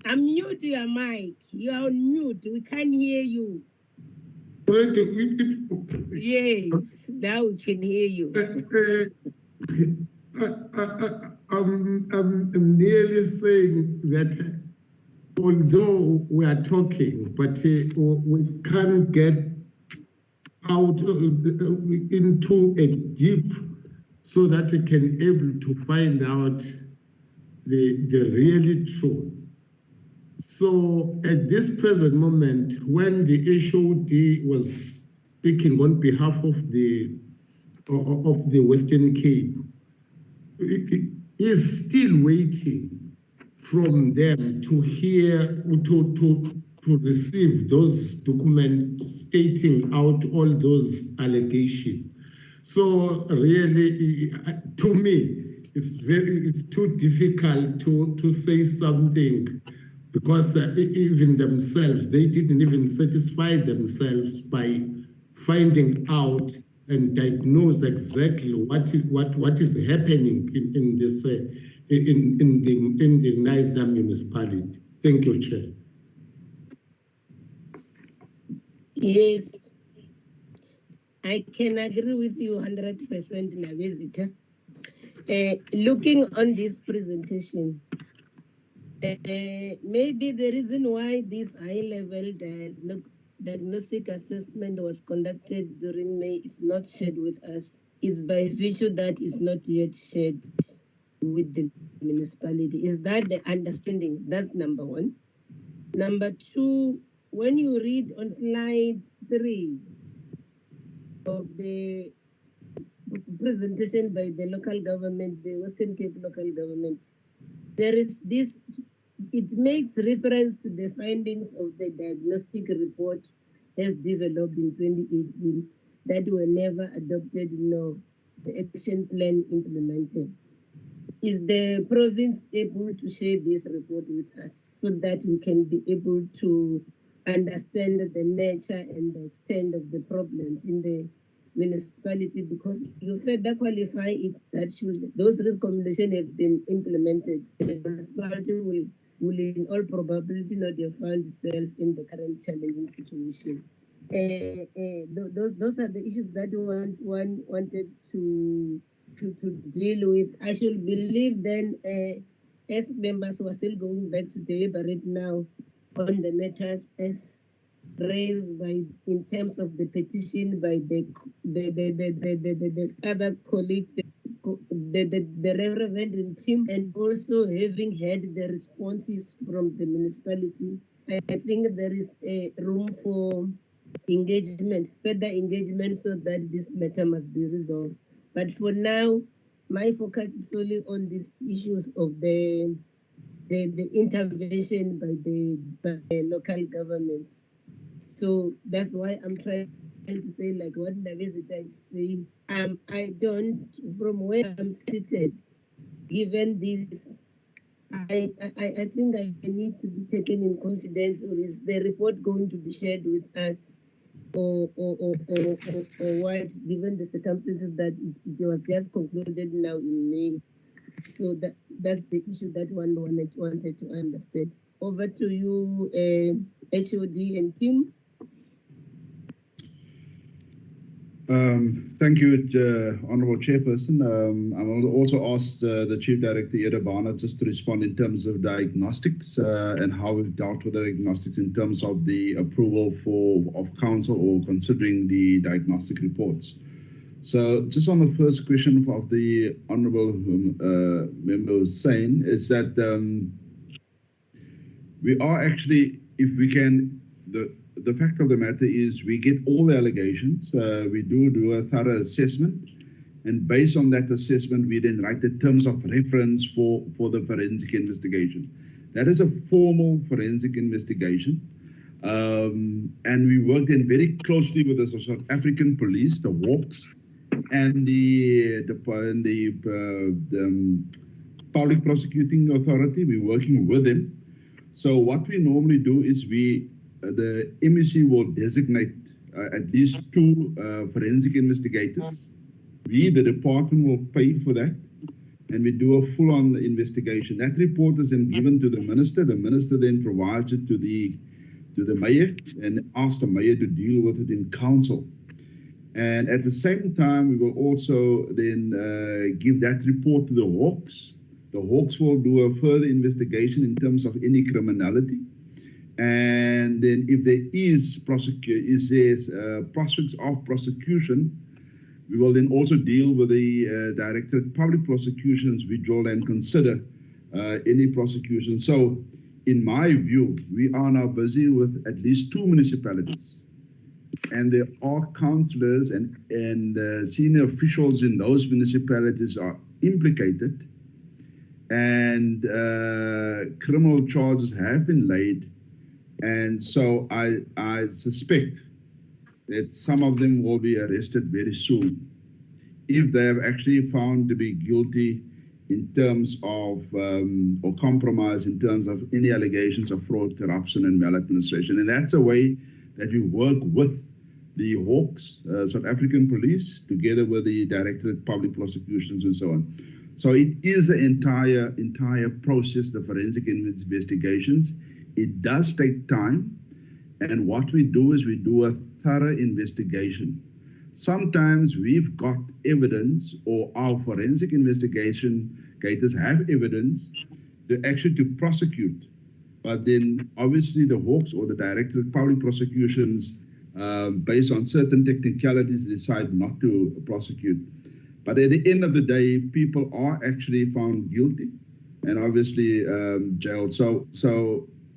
Speaker 8: Unmute your mic. You are on mute. We can't hear you. Yes, now we can hear you.
Speaker 9: I'm nearly saying that although we are talking, but we can't get out into a deep so that we can able to find out the really truth. So at this present moment, when the HOD was speaking on behalf of the Western Cape, it is still waiting from them to hear, to receive those documents stating out all those allegations. So really, to me, it's too difficult to say something, because even themselves, they didn't even satisfy themselves by finding out and diagnose exactly what is happening in this in the Knysna municipality. Thank you, Chair.
Speaker 8: Yes, I can agree with you 100%, Nabezita. Looking on this presentation, maybe the reason why this high-level diagnostic assessment was conducted during May is not shared with us is by virtue that is not yet shared with the municipality. Is that the understanding? That's number one. Number two, when you read on slide 3 of the presentation by the local government, the Western Cape local government, there is this, it makes reference to the findings of the diagnostic report as developed in 2018 that were never adopted nor the action plan implemented. Is the province able to share this report with us so that we can be able to understand the nature and the extent of the problems in the municipality? Because you further qualify it that should those recommendations have been implemented, the municipality will in all probability not have found itself in the current challenging situation. Those are the issues that one wanted to deal with. I should believe then, as members who are still going back to deliberate now on the matters as raised by in terms of the petition by the other colleague, the relevant team, and also having had the responses from the municipality, I think there is a room for engagement, further engagement, so that this matter must be resolved. But for now, my focus is solely on these issues of the intervention by the local government. So that's why I'm trying to say, like what Nabezita is saying, I don't, from where I'm seated, given this, I think I need to be taken in confidence, or is the report going to be shared with us, or what, given the circumstances that it was just concluded now in May. So that's the issue that one wanted to understand. Over to you, HOD and team.
Speaker 13: Thank you, Honourable Chairperson. I will also ask the Chief Director, Eda Barnard, just to respond in terms of diagnostics and how we've dealt with the diagnostics in terms of the approval of council or considering the diagnostic reports. So just on the first question of the Honourable member was saying is that we are actually, if we can, the fact of the matter is we get all the allegations, we do a thorough assessment, and based on that assessment, we then write the terms of reference for the forensic investigation. That is a formal forensic investigation, and we work then very closely with the South African police, the Hawks, and the public prosecuting authority. We're working with them. So what we normally do is the MEC will designate at least 2 forensic investigators. We, the department, will pay for that, and we do a full-on investigation. That report is then given to the minister. The minister then provides it to the mayor and asks the mayor to deal with it in council. And at the same time, we will also then give that report to the Hawks. The Hawks will do a further investigation in terms of any criminality. And then if there is prospects of prosecution, We will then also deal with the Directorate Public Prosecutions, which will then consider any prosecution. So, in my view, we are now busy with at least 2 municipalities. And there are councillors and senior officials in those municipalities are implicated. And criminal charges have been laid. And so I suspect that some of them will be arrested very soon if they have actually found to be guilty in terms of, or compromise in terms of any allegations of fraud, corruption, and maladministration. And that's a way that we work with the Hawks, South African Police, together with the Directorate Public Prosecutions and so on. So it is an entire process, the forensic investigations. It does take time. And what we do is we do a thorough investigation. Sometimes we've got evidence, or our forensic investigators have evidence to actually to prosecute. But then obviously the Hawks or the Directorate of Public Prosecutions, based on certain technicalities, decide not to prosecute. But at the end of the day, people are actually found guilty and obviously jailed. So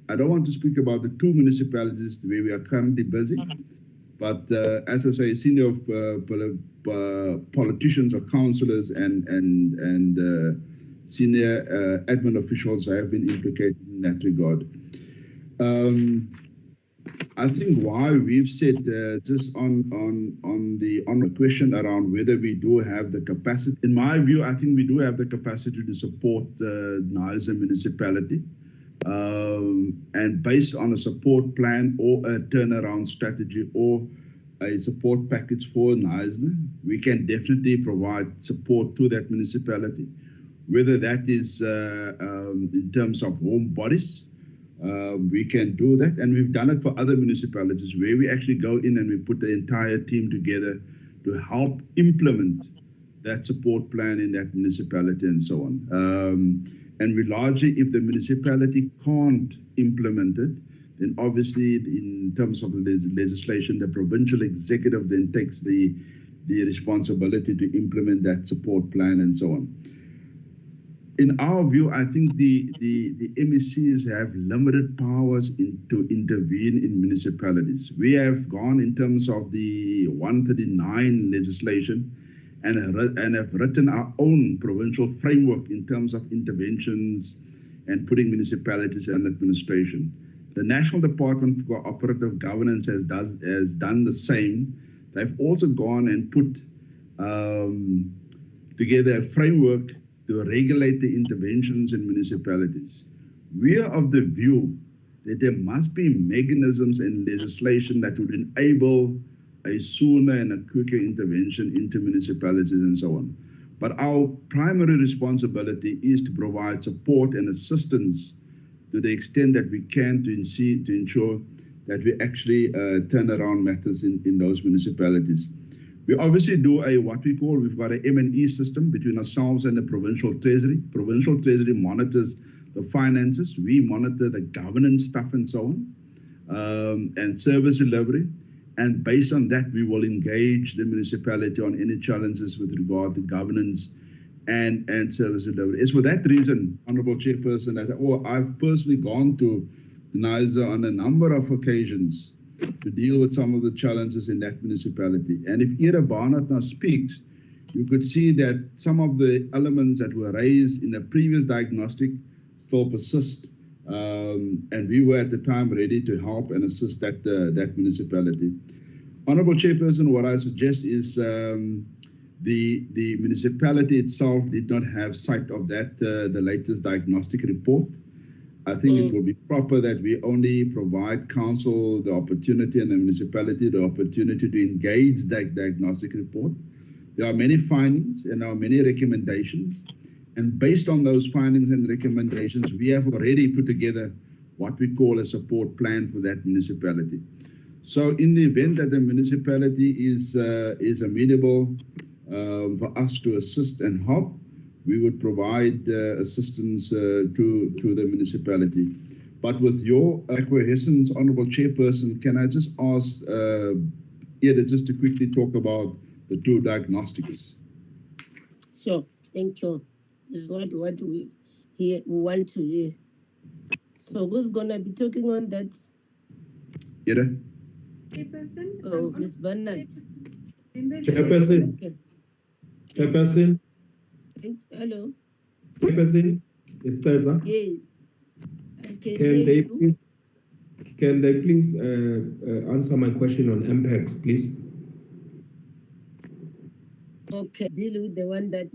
Speaker 13: I don't want to speak about the 2 municipalities where we are currently busy. But as I say, senior politicians or councillors and senior admin officials have been implicated in that regard. I think why we've said just on the question around whether we do have the capacity. In my view, I think we do have the capacity to support Nisa municipality. And based on a support plan or a turnaround strategy or a support package for Nisa, we can definitely provide support to that municipality, whether that is in terms of home bodies. We can do that, and we've done it for other municipalities where we actually go in and we put the entire team together to help implement that support plan in that municipality and so on. And we largely, if the municipality can't implement it, then obviously in terms of the legislation, the provincial executive then takes the responsibility to implement that support plan and so on. In our view, I think the MECs have limited powers to intervene in municipalities. We have gone in terms of the 139 legislation and have written our own provincial framework in terms of interventions and putting municipalities under administration. The National Department for Cooperative Governance has done the same. They've also gone and put together a framework to regulate the interventions in municipalities. We are of the view that there must be mechanisms and legislation that would enable a sooner and a quicker intervention into municipalities and so on. But our primary responsibility is to provide support and assistance to the extent that we can to ensure that we actually turn around matters in those municipalities. We obviously do what we call, we've got an M&E system between ourselves and the Provincial Treasury. Provincial Treasury monitors the finances. We monitor the governance stuff and so on, and service delivery. And based on that, we will engage the municipality on any challenges with regard to governance and service delivery. It's for that reason, Honourable Chairperson, that I've personally gone to Nisa on a number of occasions to deal with some of the challenges in that municipality. And if Ira Barnard now speaks, you could see that some of the elements that were raised in the previous diagnostic still persist. And we were at the time ready to help and assist that municipality. Honourable Chairperson, what I suggest is the municipality itself did not have sight of that, the latest diagnostic report. I think it will be proper that we only provide council the opportunity and the municipality the opportunity to engage that diagnostic report. There are many findings and there are many recommendations. And based on those findings and recommendations, we have already put together what we call a support plan for that municipality. So in the event that the municipality is amenable for us to assist and help, we would provide assistance to the municipality. But with your acquiescence, Honourable Chairperson, can I just ask Ida just to quickly talk about two diagnostics.
Speaker 8: Sure, thank you. This is what we want to hear. So who's gonna be talking on that?
Speaker 13: Ira?
Speaker 16: Chairperson.
Speaker 8: Oh, Ms. Bernard.
Speaker 1: Chairperson.
Speaker 8: Okay.
Speaker 1: Chairperson.
Speaker 8: Hello.
Speaker 1: Chairperson. Is Tessa?
Speaker 8: Yes.
Speaker 1: Can they please answer my question on MPEX, please?
Speaker 8: Okay, deal with the one that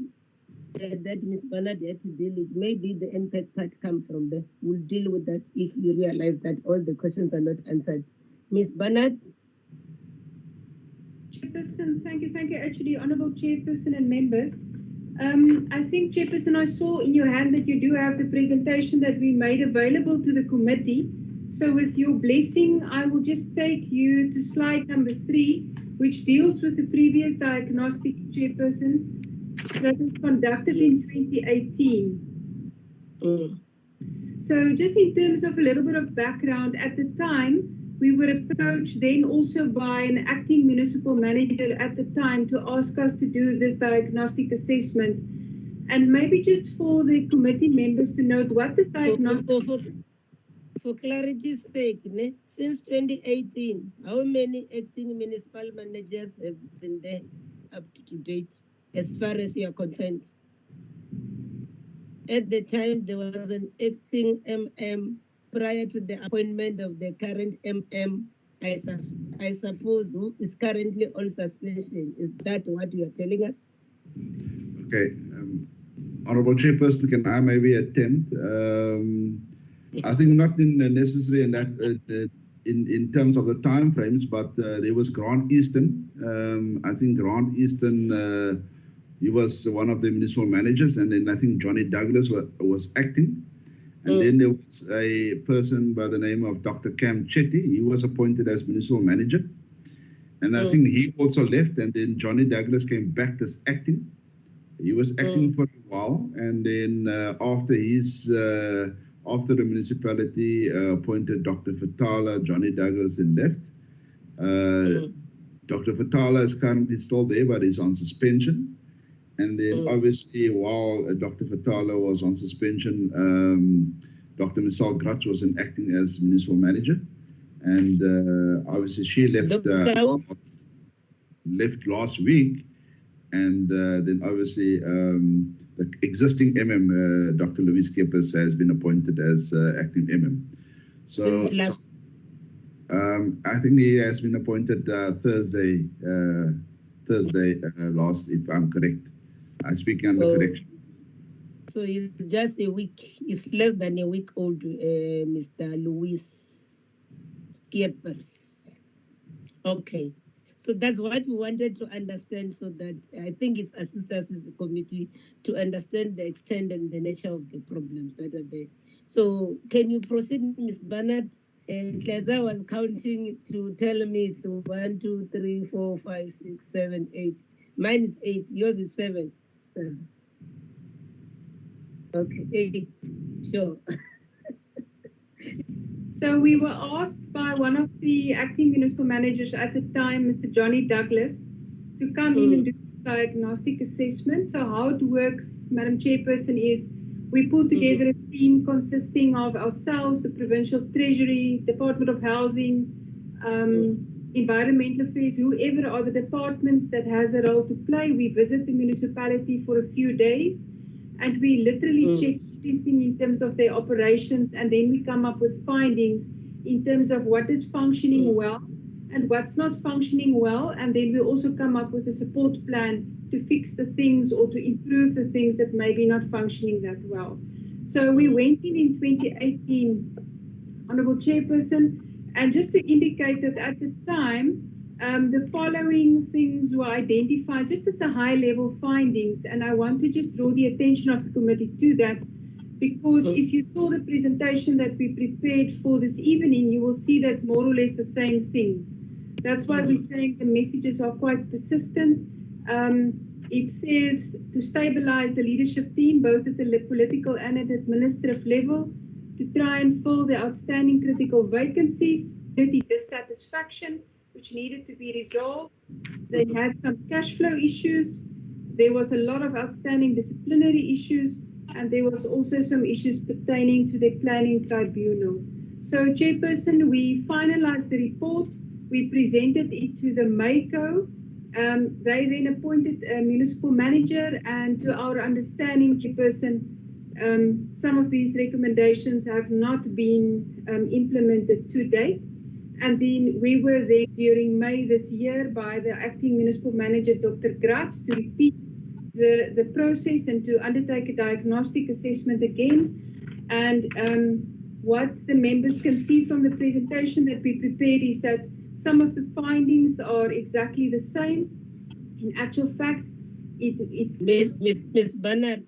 Speaker 8: Ms. Bernard had to deal with. Maybe the MPEG part come from there. We'll deal with that if we realize that all the questions are not answered. Ms. Bernard?
Speaker 16: Chairperson, thank you. Actually, Honourable Chairperson and members. I think, Chairperson, I saw in your hand that you do have the presentation that we made available to the committee. So with your blessing, I will just take you to slide number 3, which deals with the previous diagnostic, Chairperson, that was conducted in 2018. So just in terms of a little bit of background, at the time, we were approached then also by an acting municipal manager at the time to ask us to do this diagnostic assessment. And maybe just for the committee members to note what this diagnostic...
Speaker 8: For clarity's sake, since 2018, how many acting municipal managers have been there up to date, as far as you are concerned? At the time, there was an acting MM prior to the appointment of the current MM, I suppose, who is currently on suspension. Is that what you are telling us?
Speaker 13: Okay. Honourable Chairperson, can I maybe attempt? I think not necessary in that in terms of the time frames, but there was Grant Easton. I think Grant Easton, he was one of the municipal managers, and then I think Johnny Douglas was acting. And then there was a person by the name of Dr. Cam Chetty. He was appointed as municipal manager. And I think he also left, and then Johnny Douglas came back as acting. He was acting for a while, and then after the municipality appointed Dr. Fatala, Johnny Douglas then left. Dr. Fatala is currently still there, but he's on suspension. And then obviously, while Dr. Fatala was on suspension, Dr. Michelle Grutz was acting as municipal manager. And obviously she left last week. And then obviously the existing MM, Dr. Louis Keppers, has been appointed as acting MM. So I think he has been appointed Thursday last, if I'm correct. I'm speaking under correction.
Speaker 8: So it's just a week. It's less than a week old, Mr. Louis Keppers. Okay. So that's what we wanted to understand, so that I think it assists us as a committee to understand the extent and the nature of the problems that are there. So can you proceed, Ms. Bernard? Kleza was counting to tell me it's 1, 2, 3, 4, 5, 6, 7, 8. Mine is 8. Yours is 7. Okay, 8. Sure.
Speaker 16: So we were asked by one of the acting municipal managers at the time, Mr. Johnny Douglas, to come in and do this diagnostic assessment. So how it works, Madam Chairperson, is we pull together a team consisting of ourselves, the Provincial Treasury, Department of Housing, Environmental Affairs, whoever are the departments that has a role to play. We visit the municipality for a few days, and we literally check everything in terms of their operations, and then we come up with findings in terms of what is functioning well and what's not functioning well, and then we also come up with a support plan to fix the things or to improve the things that may be not functioning that well. So we went in 2018, Honourable Chairperson, and just to indicate that at the time, the following things were identified just as a high-level findings, and I want to just draw the attention of the committee to that, because if you saw the presentation that we prepared for this evening, you will see that's more or less the same things. That's why we're saying the messages are quite persistent. It says to stabilize the leadership team, both at the political and at the administrative level, to try and fill the outstanding critical vacancies, dissatisfaction, which needed to be resolved. They had some cash flow issues. There was a lot of outstanding disciplinary issues, and there was also some issues pertaining to the planning tribunal. So, Chairperson, we finalized the report. We presented it to the MACO. They then appointed a municipal manager, and to our understanding, Chairperson, some of these recommendations have not been implemented to date. And then we were there during May this year by the acting municipal manager, Dr. Gratz, to repeat the process and to undertake a diagnostic assessment again. And what the members can see from the presentation that we prepared is that some of the findings are exactly the same. In actual fact,
Speaker 17: Miss Bernard.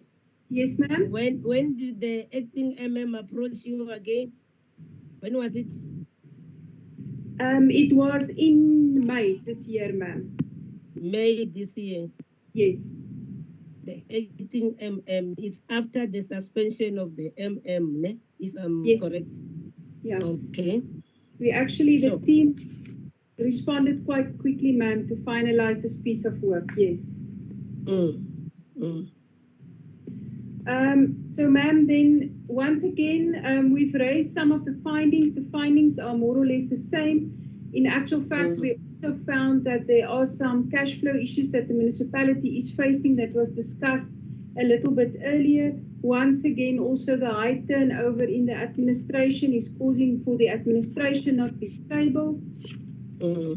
Speaker 16: Yes, ma'am.
Speaker 17: When did the acting MM approach you again? When was it?
Speaker 16: It was in May this year, ma'am.
Speaker 17: May this year?
Speaker 16: Yes.
Speaker 17: The acting MM, it's after the suspension of the MM, if I'm correct?
Speaker 16: Yeah.
Speaker 17: Okay.
Speaker 16: We actually, the team responded quite quickly, ma'am, to finalize this piece of work, yes. So, ma'am, then once again, we've raised some of the findings. The findings are more or less the same. In actual fact, we also found that there are some cash flow issues that the municipality is facing that was discussed a little bit earlier. Once again, also the high turnover in the administration is causing for the administration not to be stable.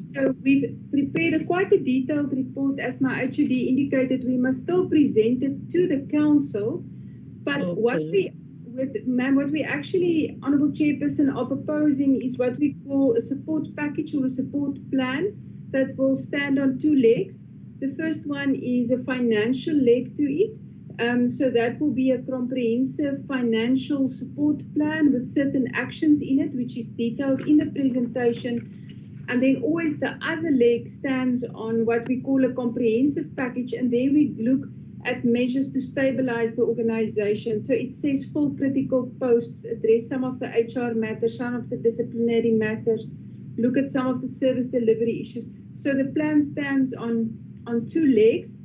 Speaker 16: So we've prepared quite a detailed report. As my HOD indicated, we must still present it to the council. But what we actually, Honourable Chairperson, are proposing is what we call a support package or a support plan that will stand on two legs. The first one is a financial leg to it. So that will be a comprehensive financial support plan with certain actions in it, which is detailed in the presentation. And then always the other leg stands on what we call a comprehensive package, and there we look at measures to stabilize the organization. So it says full critical posts, address some of the HR matters, some of the disciplinary matters, look at some of the service delivery issues. So the plan stands on two legs.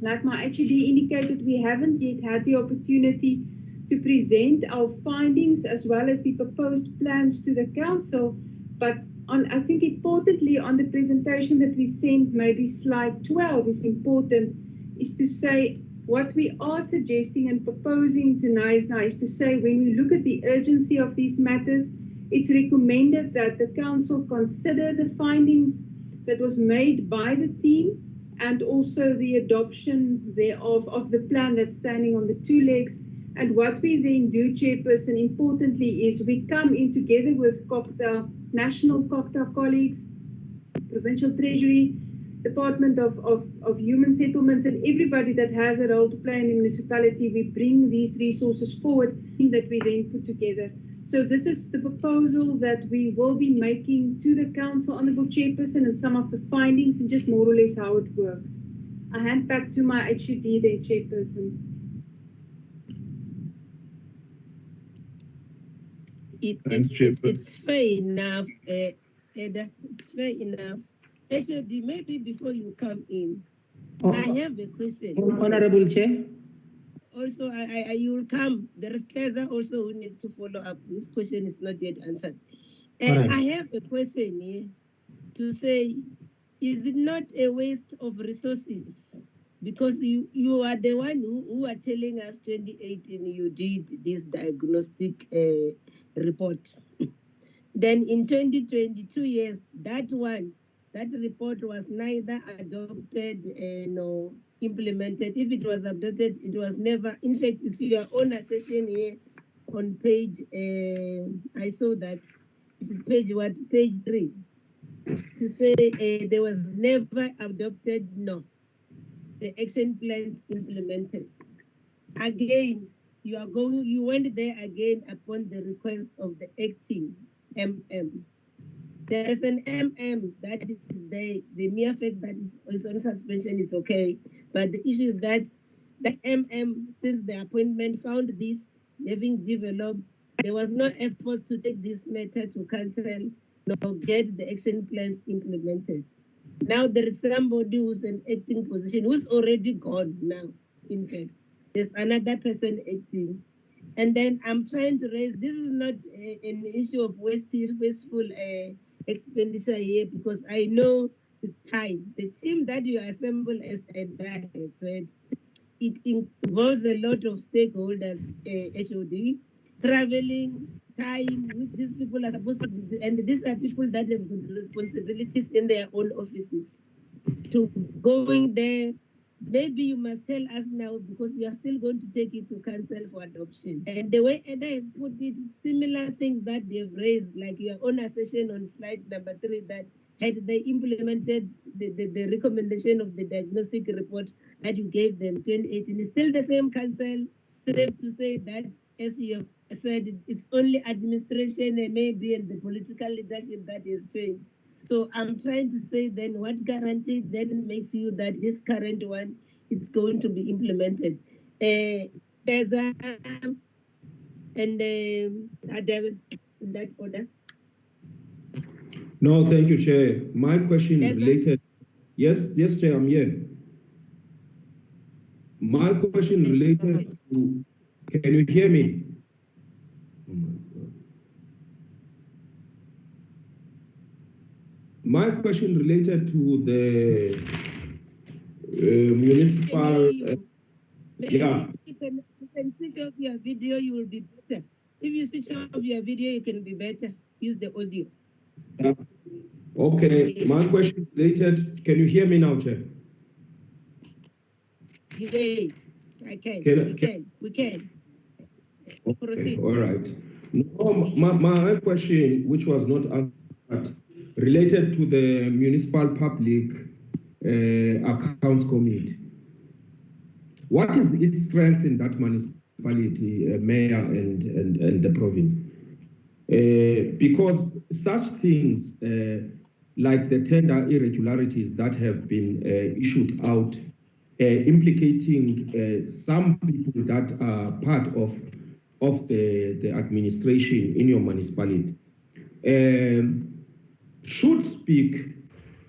Speaker 16: Like my HOD indicated, we haven't yet had the opportunity to present our findings as well as the proposed plans to the council, but I think importantly on the presentation that we sent, maybe slide 12 is important, is to say what we are suggesting and proposing to NISNA is to say when we look at the urgency of these matters, it's recommended that the council consider the findings that was made by the team and also the adoption thereof of the plan that's standing on the two legs. And what we then do, Chairperson, importantly, is we come in together with COCTA, national COCTA colleagues, Provincial Treasury, Department of Human Settlements, and everybody that has a role to play in the municipality. We bring these resources forward that we then put together. So this is the proposal that we will be making to the council, Honourable Chairperson, and some of the findings and just more or less how it works. I hand back to my HUD then, Chairperson.
Speaker 17: It's fair enough, Eda. It's fair enough. Actually, maybe before you come in, I have a question.
Speaker 6: Honorable Chair.
Speaker 17: Also, you will come. There is Keza also who needs to follow up. This question is not yet answered.
Speaker 6: Right.
Speaker 17: I have a question here to say, is it not a waste of resources? Because you are the one who are telling us 2018 you did this diagnostic report. Then in 2022 years, that report was neither adopted nor implemented. If it was adopted, it was never. In fact, it's your own assertion here on page. I saw that it's page 3, to say there was never adopted. No, the action plans implemented. Again, you went there again upon the request of the acting MM. There is an MM that is the mere fact that is on suspension is okay, but the issue is that MM, since the appointment, found this having developed, there was no effort to take this matter to council get the action plans implemented. Now there is somebody who's an acting position who's already gone now. In fact, there's another person acting. And then I'm trying to raise, this is not an issue of wasteful expenditure here, because I know it's time. The team that you assemble, as Edna has said, it involves a lot of stakeholders, HOD, traveling, time, with these people are supposed to be, and these are people that have got responsibilities in their own offices. To going there, maybe you must tell us now, because you are still going to take it to council for adoption. And the way Eda has put it, similar things that they've raised, like your own assertion on slide number 3, that had they implemented the recommendation of the diagnostic report that you gave them 2018, it's still the same council, safe to say that, as you have said, it's only administration and maybe and the political leadership that has changed. So I'm trying to say then, what guarantee then makes you that this current one is going to be implemented? There's a and in that order.
Speaker 1: No, thank you, Chair. My question is related. Yes, Chair, I'm here. My question related to, can you hear me? Oh my God. My question related to the municipal. Yeah.
Speaker 17: You can switch off your video, you will be better. If you switch off your video, you can be better. Use the audio.
Speaker 1: Okay, my question is related. Can you hear me now, Chair?
Speaker 17: Yes, I can. We can.
Speaker 1: Okay, all right. No, my question, which was not answered, related to the Municipal Public Accounts Committee. What is its strength in that municipality, mayor and the province? Because such things like the tender irregularities that have been issued out, implicating some people that are part of the administration in your municipality, should speak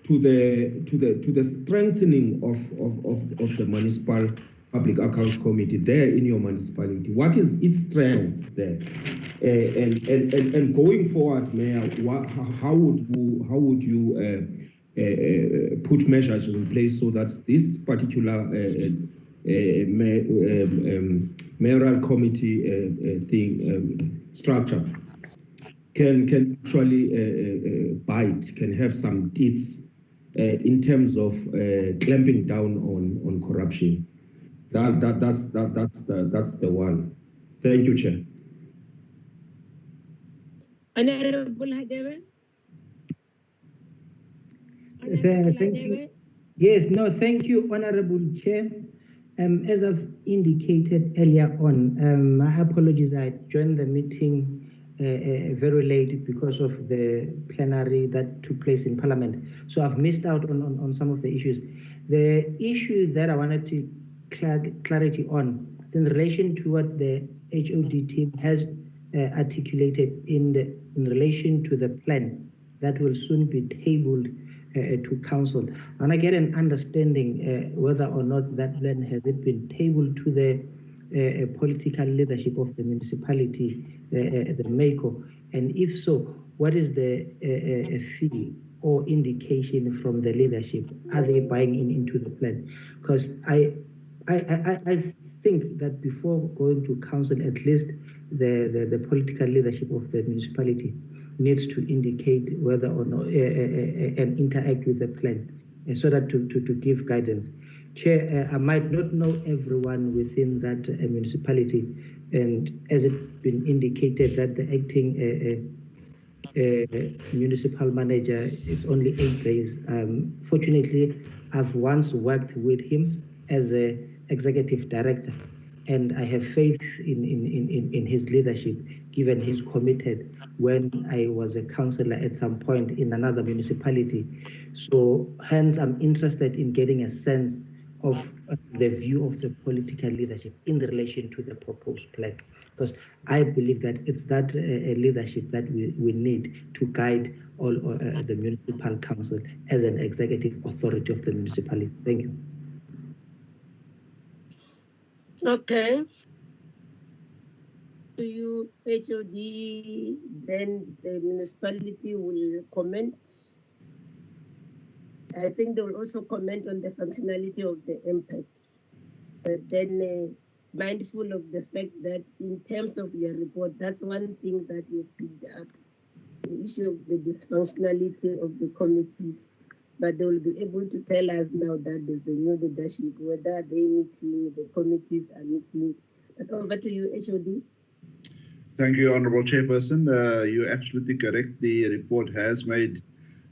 Speaker 1: to the strengthening of the Municipal Public Accounts Committee there in your municipality. What is its strength there? And going forward, Mayor, how would you put measures in place so that this particular mayoral committee structure can actually bite, can have some teeth in terms of clamping down on corruption? That's the one. Thank you, Chair.
Speaker 17: Honorable Hadebe.
Speaker 6: Thank you. Yes, no, thank you, Honorable Chair. As I've indicated earlier on, my apologies, I joined the meeting very late because of the plenary that took place in Parliament. So I've missed out on some of the issues. The issue that I wanted to clarity on is in relation to what the HOD team has articulated in relation to the plan that will soon be tabled to council. And I get an understanding whether or not that plan has it been tabled to the political leadership of the municipality, the MACO, and if so, what is the fee or indication from the leadership? Are they buying into the plan? Because I think that before going to council, at least the political leadership of the municipality needs to indicate whether or not and interact with the plan so that to give guidance. Chair, I might not know everyone within that municipality, and as it been indicated that the acting municipal manager is only 8 days. Fortunately, I've once worked with him as a executive director, and I have faith in his leadership, given he's committed when I was a councillor at some point in another municipality. So hence I'm interested in getting a sense of the view of the political leadership in relation to the proposed plan, because I believe that it's that leadership that we need to guide the municipal council as an executive authority of the municipality. Thank you.
Speaker 17: Okay. To you, HOD, then the municipality will comment. I think they will also comment on the functionality of the impact. But then mindful of the fact that in terms of your report, that's one thing that you've picked up, the issue of the dysfunctionality of the committees. But they will be able to tell us now that there's a new leadership, whether they meeting, the committees are meeting. But over to you, HOD.
Speaker 13: Thank you, Honourable Chairperson. You're absolutely correct. The report has made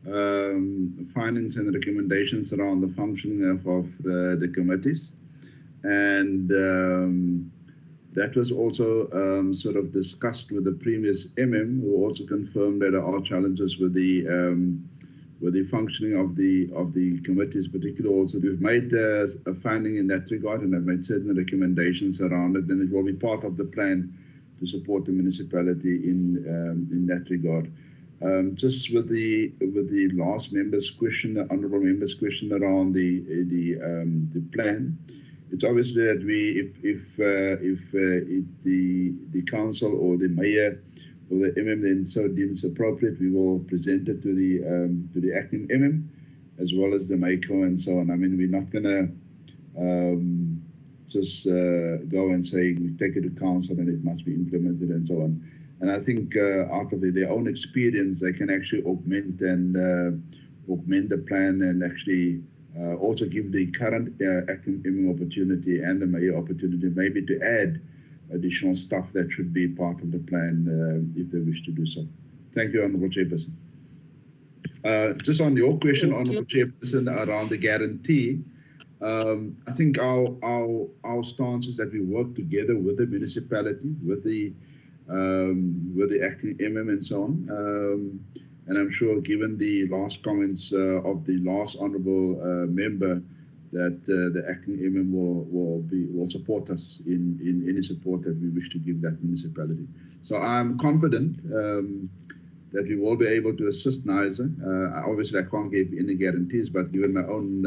Speaker 13: findings and recommendations around the functioning of the committees. And that was also sort of discussed with the previous MM, who also confirmed that there are challenges with the functioning of the committees, particularly also we've made a finding in that regard, and I've made certain recommendations around it, and it will be part of the plan to support the municipality in that regard. Just with the last member's question, the honourable member's question around the plan, it's obviously that if the council or the mayor or the MM then so deems appropriate, we will present it to the acting MM as well as the MACO and so on. I mean, we're not going to just go and say we take it to council and it must be implemented and so on. And I think out of their own experience, they can actually augment the plan and actually also give the current acting MM opportunity and the mayor opportunity maybe to add additional stuff that should be part of the plan if they wish to do so. Thank you, Honourable Chairperson. Just on your question, Honourable Chairperson, around the guarantee, I think our stance is that we work together with the municipality, with the acting MM and so on. And I'm sure, given the last comments of the last honourable member, that the acting MM will support us in any support that we wish to give that municipality. So I'm confident that we will be able to assist NISA. Obviously, I can't give any guarantees, but given my own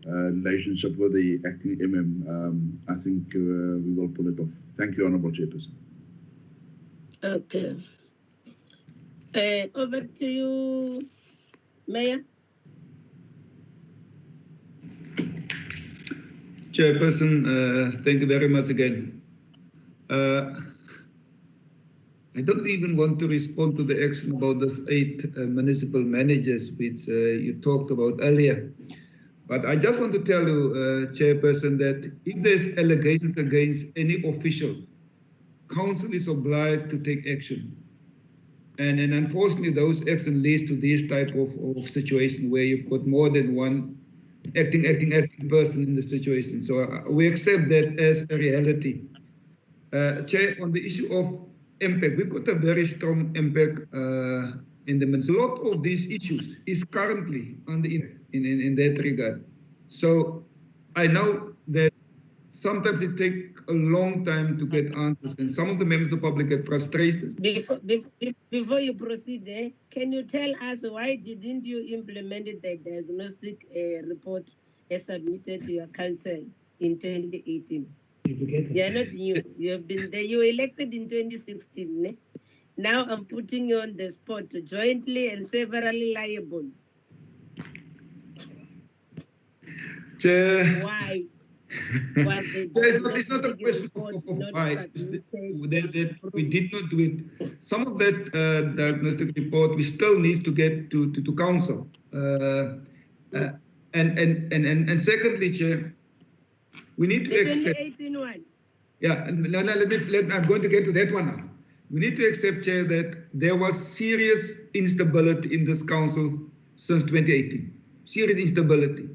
Speaker 13: relationship with the acting MM, I think we will pull it off. Thank you, Honourable Chairperson.
Speaker 17: Okay. Over to you, Mayor.
Speaker 4: Chairperson, thank you very much again. I don't even want to respond to the action about those 8 municipal managers which you talked about earlier. But I just want to tell you, Chairperson, that if there's allegations against any official, council is obliged to take action. And unfortunately, those actions leads to this type of situation where you've got more than one acting person in the situation. So we accept that as a reality. Chair, on the issue of impact, we've got a very strong impact in the municipality. A lot of these issues is currently on the in that regard. So I know that sometimes it takes a long time to get answers, and some of the members of the public get frustrated.
Speaker 17: Before you proceed, can you tell us why didn't you implement the diagnostic report as submitted to your council in 2018? You are not new. You have been there. You were elected in 2016. Ne? Now I'm putting you on the spot, jointly and severally liable.
Speaker 4: Chair.
Speaker 17: Why?
Speaker 4: It's not a question of why. That we did not do it. Some of that diagnostic report we still need to get to council. And secondly, Chair, we need to accept.
Speaker 17: 2018 one.
Speaker 4: Yeah, I'm going to get to that one now. We need to accept, Chair, that there was serious instability in this council since 2018. Serious instability.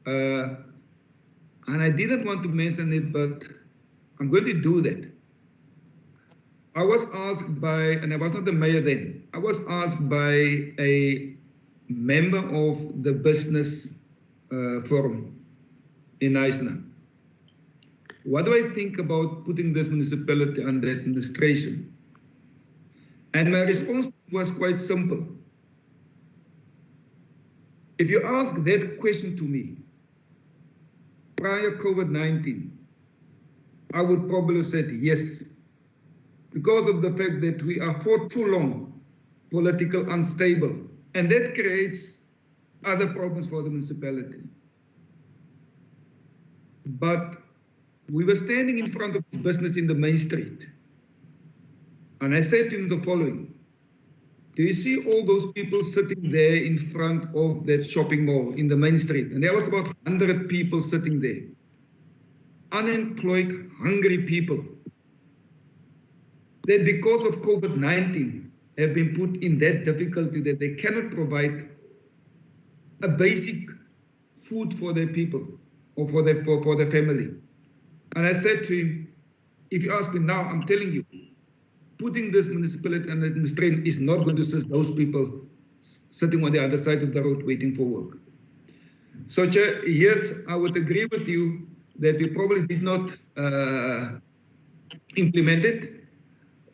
Speaker 4: And I didn't want to mention it, but I'm going to do that. I was asked by, and I was not the mayor then, I was asked by a member of the business forum in Iceland, what do I think about putting this municipality under administration? And my response was quite simple. If you ask that question to me prior COVID-19, I would probably have said yes, because of the fact that we are for too long political unstable, and that creates other problems for the municipality. But we were standing in front of business in the main street, and I said to him the following: do you see all those people sitting there in front of that shopping mall in the main street? And there was about 100 people sitting there. Unemployed, hungry people that because of COVID-19 have been put in that difficulty that they cannot provide a basic food for their people or for their family. And I said to him, if you ask me now, I'm telling you, putting this municipality and administration is not going to assist those people sitting on the other side of the road waiting for work. So, Chair, yes, I would agree with you that we probably did not implement it.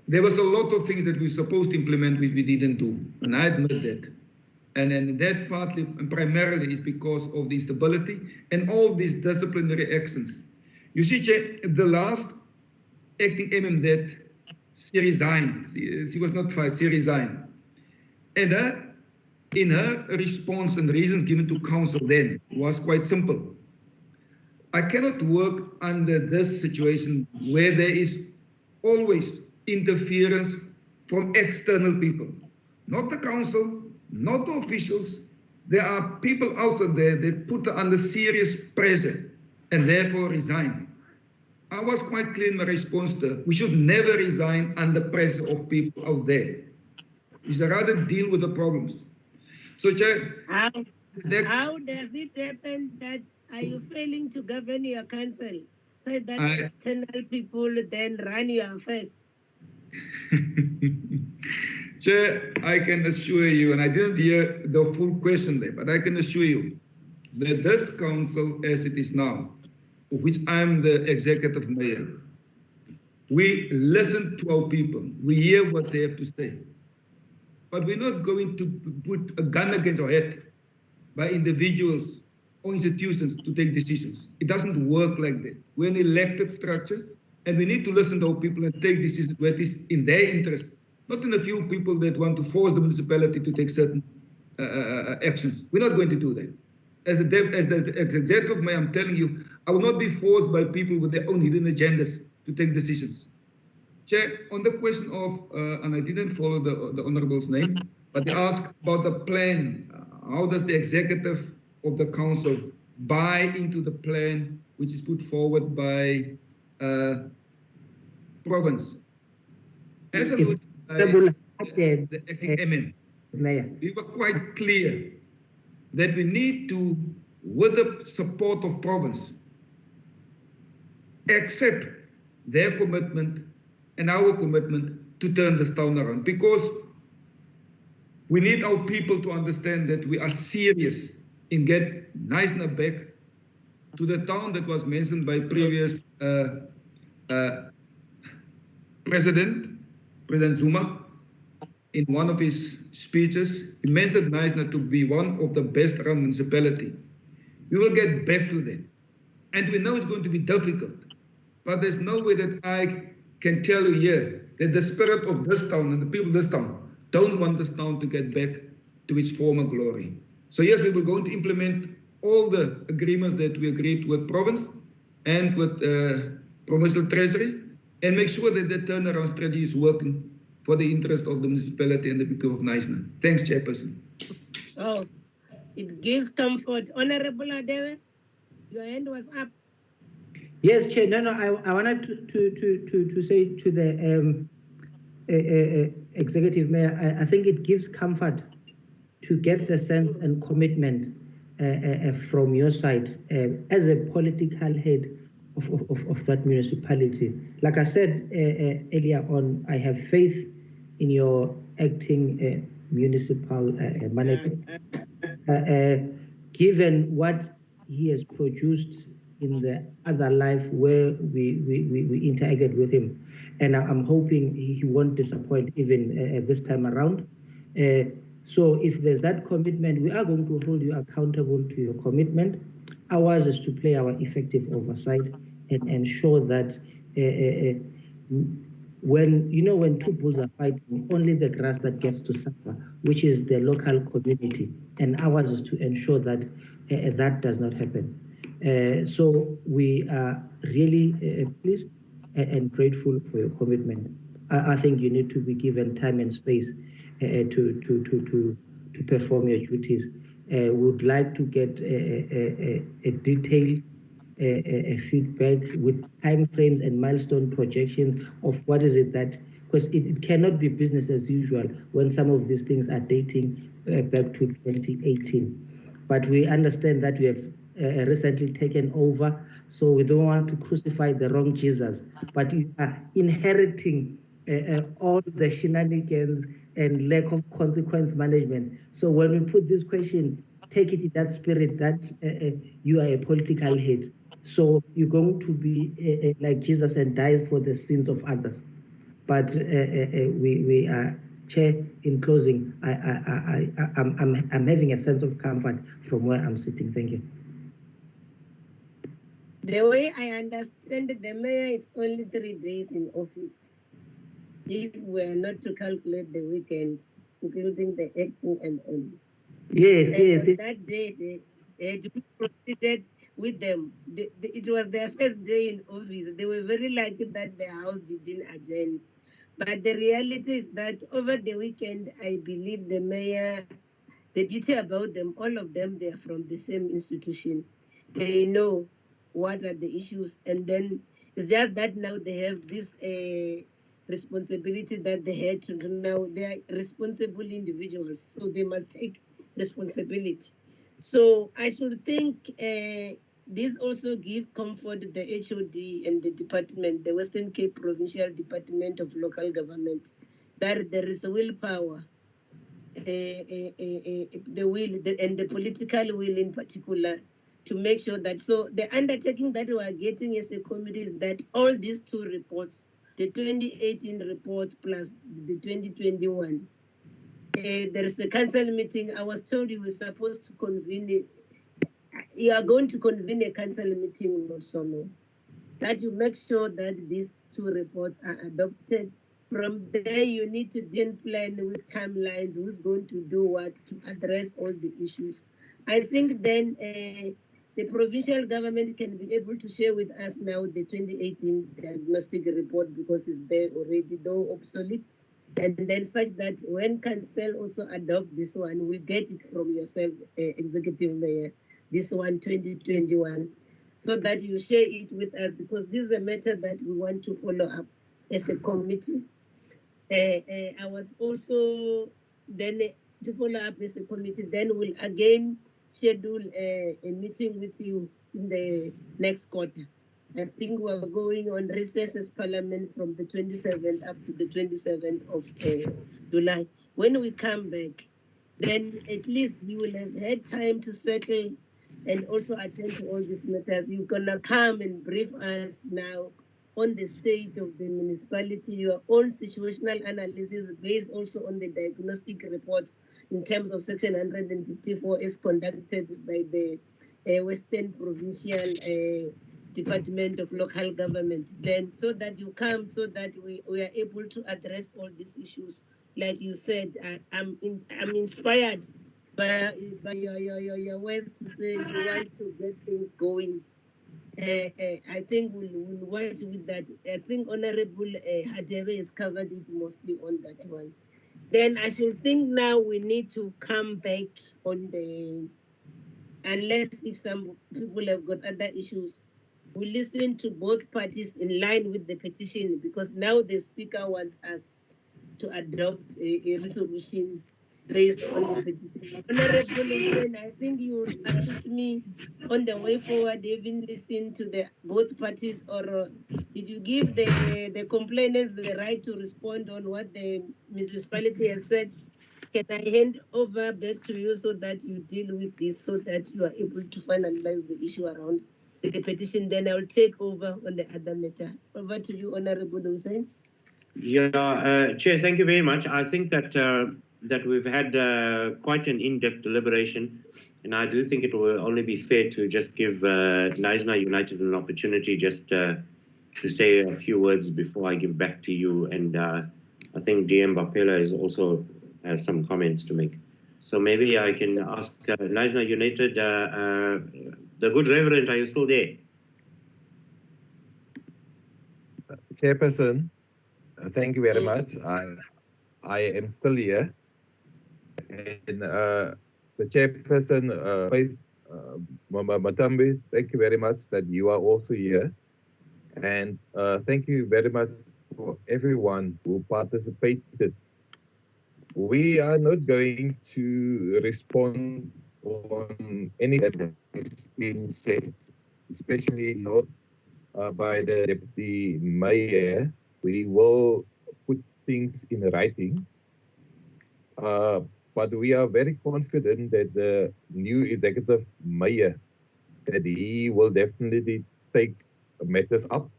Speaker 4: There was a lot of things that we were supposed to implement which we didn't do, and I admit that. And that partly and primarily is because of the instability and all these disciplinary actions. You see, Chair, the last acting MM that she resigned. She was not fired, she resigned. And in her response and reasons given to council then was quite simple. I cannot work under this situation where there is always interference from external people. Not the council, not the officials. There are people outside there that put her under serious pressure and therefore resign. I was quite clear in my response to her. We should never resign under pressure of people out there. We should rather deal with the problems. So, Chair,
Speaker 17: how does it happen that are you failing to govern your council so that external people then run your affairs?
Speaker 4: Chair, I can assure you, and I didn't hear the full question there, but I can assure you that this council as it is now, of which I'm the executive mayor, we listen to our people. We hear what they have to say. But we're not going to put a gun against our head by individuals or institutions to take decisions. It doesn't work like that. We're an elected structure, and we need to listen to our people and take decisions where it is in their interest, not in a few people that want to force the municipality to take certain actions. We're not going to do that. As the executive mayor, I'm telling you, I will not be forced by people with their own hidden agendas to take decisions. Chair, on the question of, and I didn't follow the Honorable's name, but they asked about the plan. How does the executive of the council buy into the plan which is put forward by province? As alluded by the acting MM, we were quite clear that we need to, with the support of province, accept their commitment and our commitment to turn this town around, because we need our people to understand that we are serious in getting Knysna back to the town that was mentioned by previous President Zuma. In one of his speeches, he mentioned Knysna to be one of the best run municipality. We will get back to that. And we know it's going to be difficult, but there's no way that I can tell you here that the spirit of this town and the people of this town don't want this town to get back to its former glory. So yes, we will go to implement all the agreements that we agreed with province and with provincial treasury and make sure that the turnaround strategy is working for the interest of the municipality and the people of Knysna. Thanks, Chairperson.
Speaker 17: Oh, it gives comfort. Honorable Adewe, your hand was up.
Speaker 6: Yes, Chair. No, I wanted to say to the executive mayor, I think it gives comfort to get the sense and commitment from your side as a political head of that municipality. Like I said earlier on, I have faith in your acting municipal manager, given what he has produced in the other life where we interacted with him. and I'm hoping he won't disappoint even this time around. So if there's that commitment, we are going to hold you accountable to your commitment. Ours is to play our effective oversight and ensure that when two bulls are fighting, only the grass that gets to suffer, which is the local community, and ours is to ensure that that does not happen. So we are really pleased and grateful for your commitment. I think you need to be given time and space to perform your duties. Would like to get a detailed feedback with timeframes and milestone projections of what is it that, because it cannot be business as usual when some of these things are dating back to 2018. But we understand that we have recently taken over, so we don't want to crucify the wrong Jesus, but we are inheriting all the shenanigans and lack of consequence management. So when we put this question, take it in that spirit that you are a political head. So you're going to be like Jesus and die for the sins of others. But we are, Chair, in closing, I'm having a sense of comfort from where I'm sitting. Thank you.
Speaker 17: The way I understand it, the mayor is only 3 days in office. If we're not to calculate the weekend, including the acting MM.
Speaker 6: Yes,
Speaker 17: and
Speaker 6: yes.
Speaker 17: On that day, they proceeded with them. It was their first day in office. They were very lucky that the house didn't adjourn. But the reality is that over the weekend, I believe the mayor, the beauty about them, all of them, they are from the same institution. They know what are the issues. And then it's just that now they have this responsibility that they had to do now. They are responsible individuals, so they must take responsibility. So I should think this also give comfort to the HOD and the department, the Western Cape Provincial Department of Local Government, that there is a willpower, the will, and the political will in particular, to make sure that, so the undertaking that we are getting as a committee is that all these two reports, the 2018 report plus the 2021, there is a council meeting. I was told you were supposed to convene you are going to convene a council meeting also, no? That you make sure that these two reports are adopted. From there, you need to then plan with timelines, who's going to do what to address all the issues. I think then the provincial government can be able to share with us now the 2018 diagnostic report, because it's there already, though obsolete. And then such that when council also adopt this one, we'll get it from yourself, Executive Mayor, this one, 2021, so that you share it with us, because this is a matter that we want to follow up as a committee. I was also then to follow up as a committee, then we'll again schedule a meeting with you in the next quarter. I think we're going on recess as Parliament from the 27th up to the 27th of July. When we come back, then at least you will have had time to settle and also attend to all these matters. You're going to come and brief us now on the state of the municipality, your own situational analysis based also on the diagnostic reports in terms of Section 154 as conducted by the Western Provincial Department of Local Government. Then so that you come, so that we are able to address all these issues. Like you said, I'm inspired by your words to say you want to get things going. I think we'll watch with that. I think Honorable Hadebe has covered it mostly on that one. Then I should think now we need to come back on the, unless if some people have got other issues, we listen to both parties in line with the petition, because now the speaker wants us to adopt a resolution based on the petition. Honorable Hussein, I think you will assist me on the way forward, even listen to the both parties, or did you give the complainants the right to respond on what the municipality has said? Can I hand over back to you so that you deal with this, so that you are able to finalize the issue around the petition? Then I'll take over on the other matter. Over to you, Honorable Hussein.
Speaker 2: Yeah, Chair, thank you very much. I think that that we've had quite an in-depth deliberation, and I do think it will only be fair to just give Naisna United an opportunity just to say a few words before I give back to you. And I think DM Bapela is also has some comments to make. So maybe I can ask Naisna United, the good Reverend, are you still there?
Speaker 18: Chairperson, thank you very much. I am still here. And the chairperson, Matambi, thank you very much that you are also here. And thank you very much for everyone who participated. We are not going to respond on anything that has been said, especially not by the Deputy Mayor. We will put things in writing. But we are very confident that the new executive mayor, that he will definitely take matters up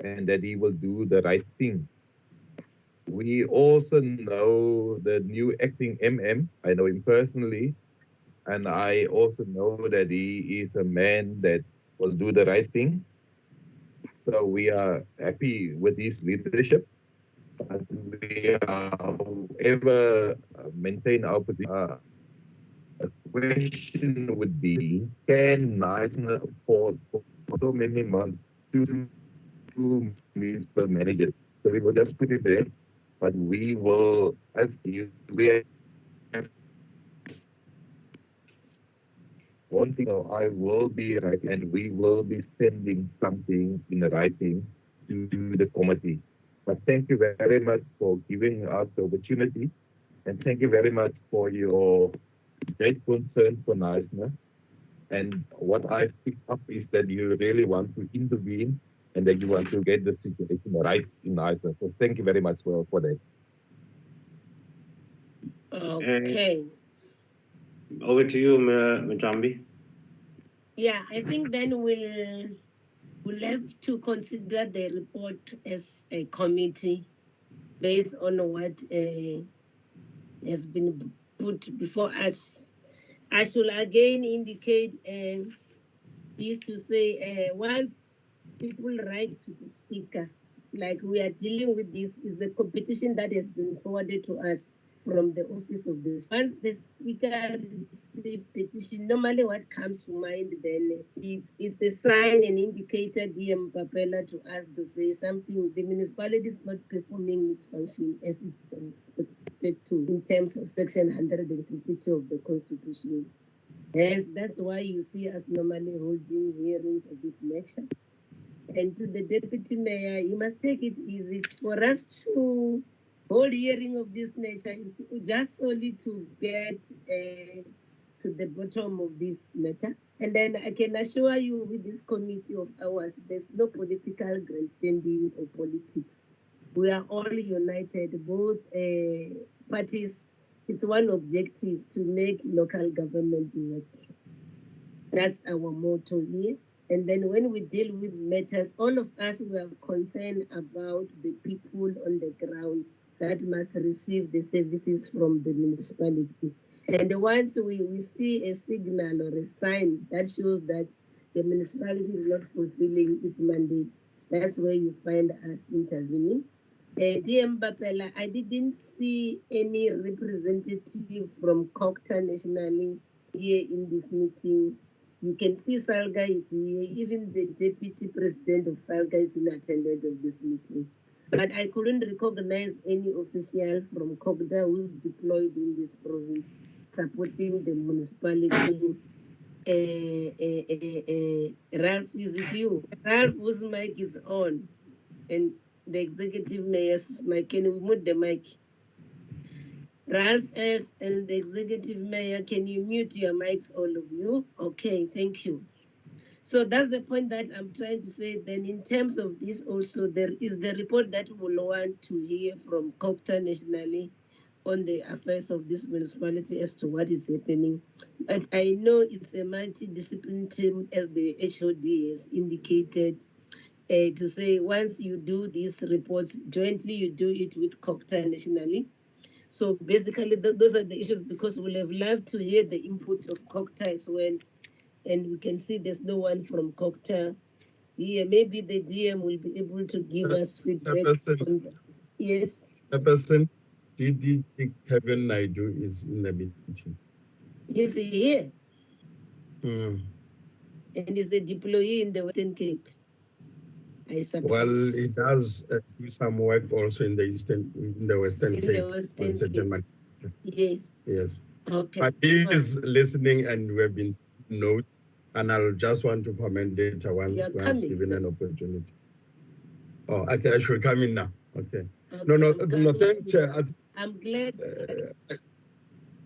Speaker 18: and that he will do the right thing. We also know the new acting MM. I know him personally, and I also know that he is a man that will do the right thing. So we are happy with his leadership. But we however maintain our position. The question would be, can Naisna afford for so many months two municipal managers? So we will just put it there, but we will, as you, we have one thing, I will be right, and we will be sending something in writing to the committee. But thank you very much for giving us the opportunity, and thank you very much for your great concern for Naisna. And what I picked up is that you really want to intervene and that you want to get the situation right in Naisna. So thank you very much for that.
Speaker 17: Okay.
Speaker 2: Over to you, Mjambi.
Speaker 17: Yeah, I think then we'll have to consider the report as a committee based on what has been put before us. I should again indicate is to say once people write to the speaker, like we are dealing with this, is a competition that has been forwarded to us from the office of this. Once the speaker receives petition, normally what comes to mind then it's a sign, an indicator, DM Papela, to us to say something. The municipality is not performing its function as it's expected to in terms of Section 152 of the Constitution. Yes, that's why you see us normally holding hearings of this nature. And to the Deputy Mayor, you must take it easy. For us to hold hearing of this nature is to just solely to get to the bottom of this matter. And then I can assure you with this committee of ours, there's no political grandstanding or politics. We are all united, both parties. It's one objective to make local government work. That's our motto here. And then when we deal with matters, all of us were concerned about the people on the ground that must receive the services from the municipality. And once we see a signal or a sign that shows that the municipality is not fulfilling its mandate, that's where you find us intervening. DM Bapela, I didn't see any representative from COCTA nationally here in this meeting. You can see Salga is here, even the deputy president of Salga is in attendance of this meeting. But I couldn't recognize any official from COCTA who's deployed in this province supporting the municipality. Ralph, is it you? Ralph, whose mic is on? And the executive mayor's mic, can we mute the mic? Ralph S. and the executive mayor, can you mute your mics, all of you? Okay, thank you. So that's the point that I'm trying to say. Then in terms of this also, there is the report that we'll want to hear from COCTA nationally on the affairs of this municipality as to what is happening. But I know it's a multidisciplinary team, as the HOD has indicated. to say once you do these reports jointly, you do it with COCTA nationally. So basically, those are the issues, because we'll have loved to hear the input of COCTA as well. And we can see there's no one from COCTA here. Maybe the DM will be able to give us feedback. Yes.
Speaker 15: Chairperson, DD Kevin Naidu is in the meeting.
Speaker 17: Is he here?
Speaker 15: Mm.
Speaker 17: And is a deployee in the Western Cape, I suppose.
Speaker 15: Well, he does do some work also in the Western Cape.
Speaker 17: The Western Cape. Yes.
Speaker 15: Yes.
Speaker 17: Okay.
Speaker 15: But he is listening, and we have been taking notes, and I'll just want to comment later once given an opportunity. Oh, okay, I should come in now. Okay. No, thanks, Chair.
Speaker 17: I'm glad.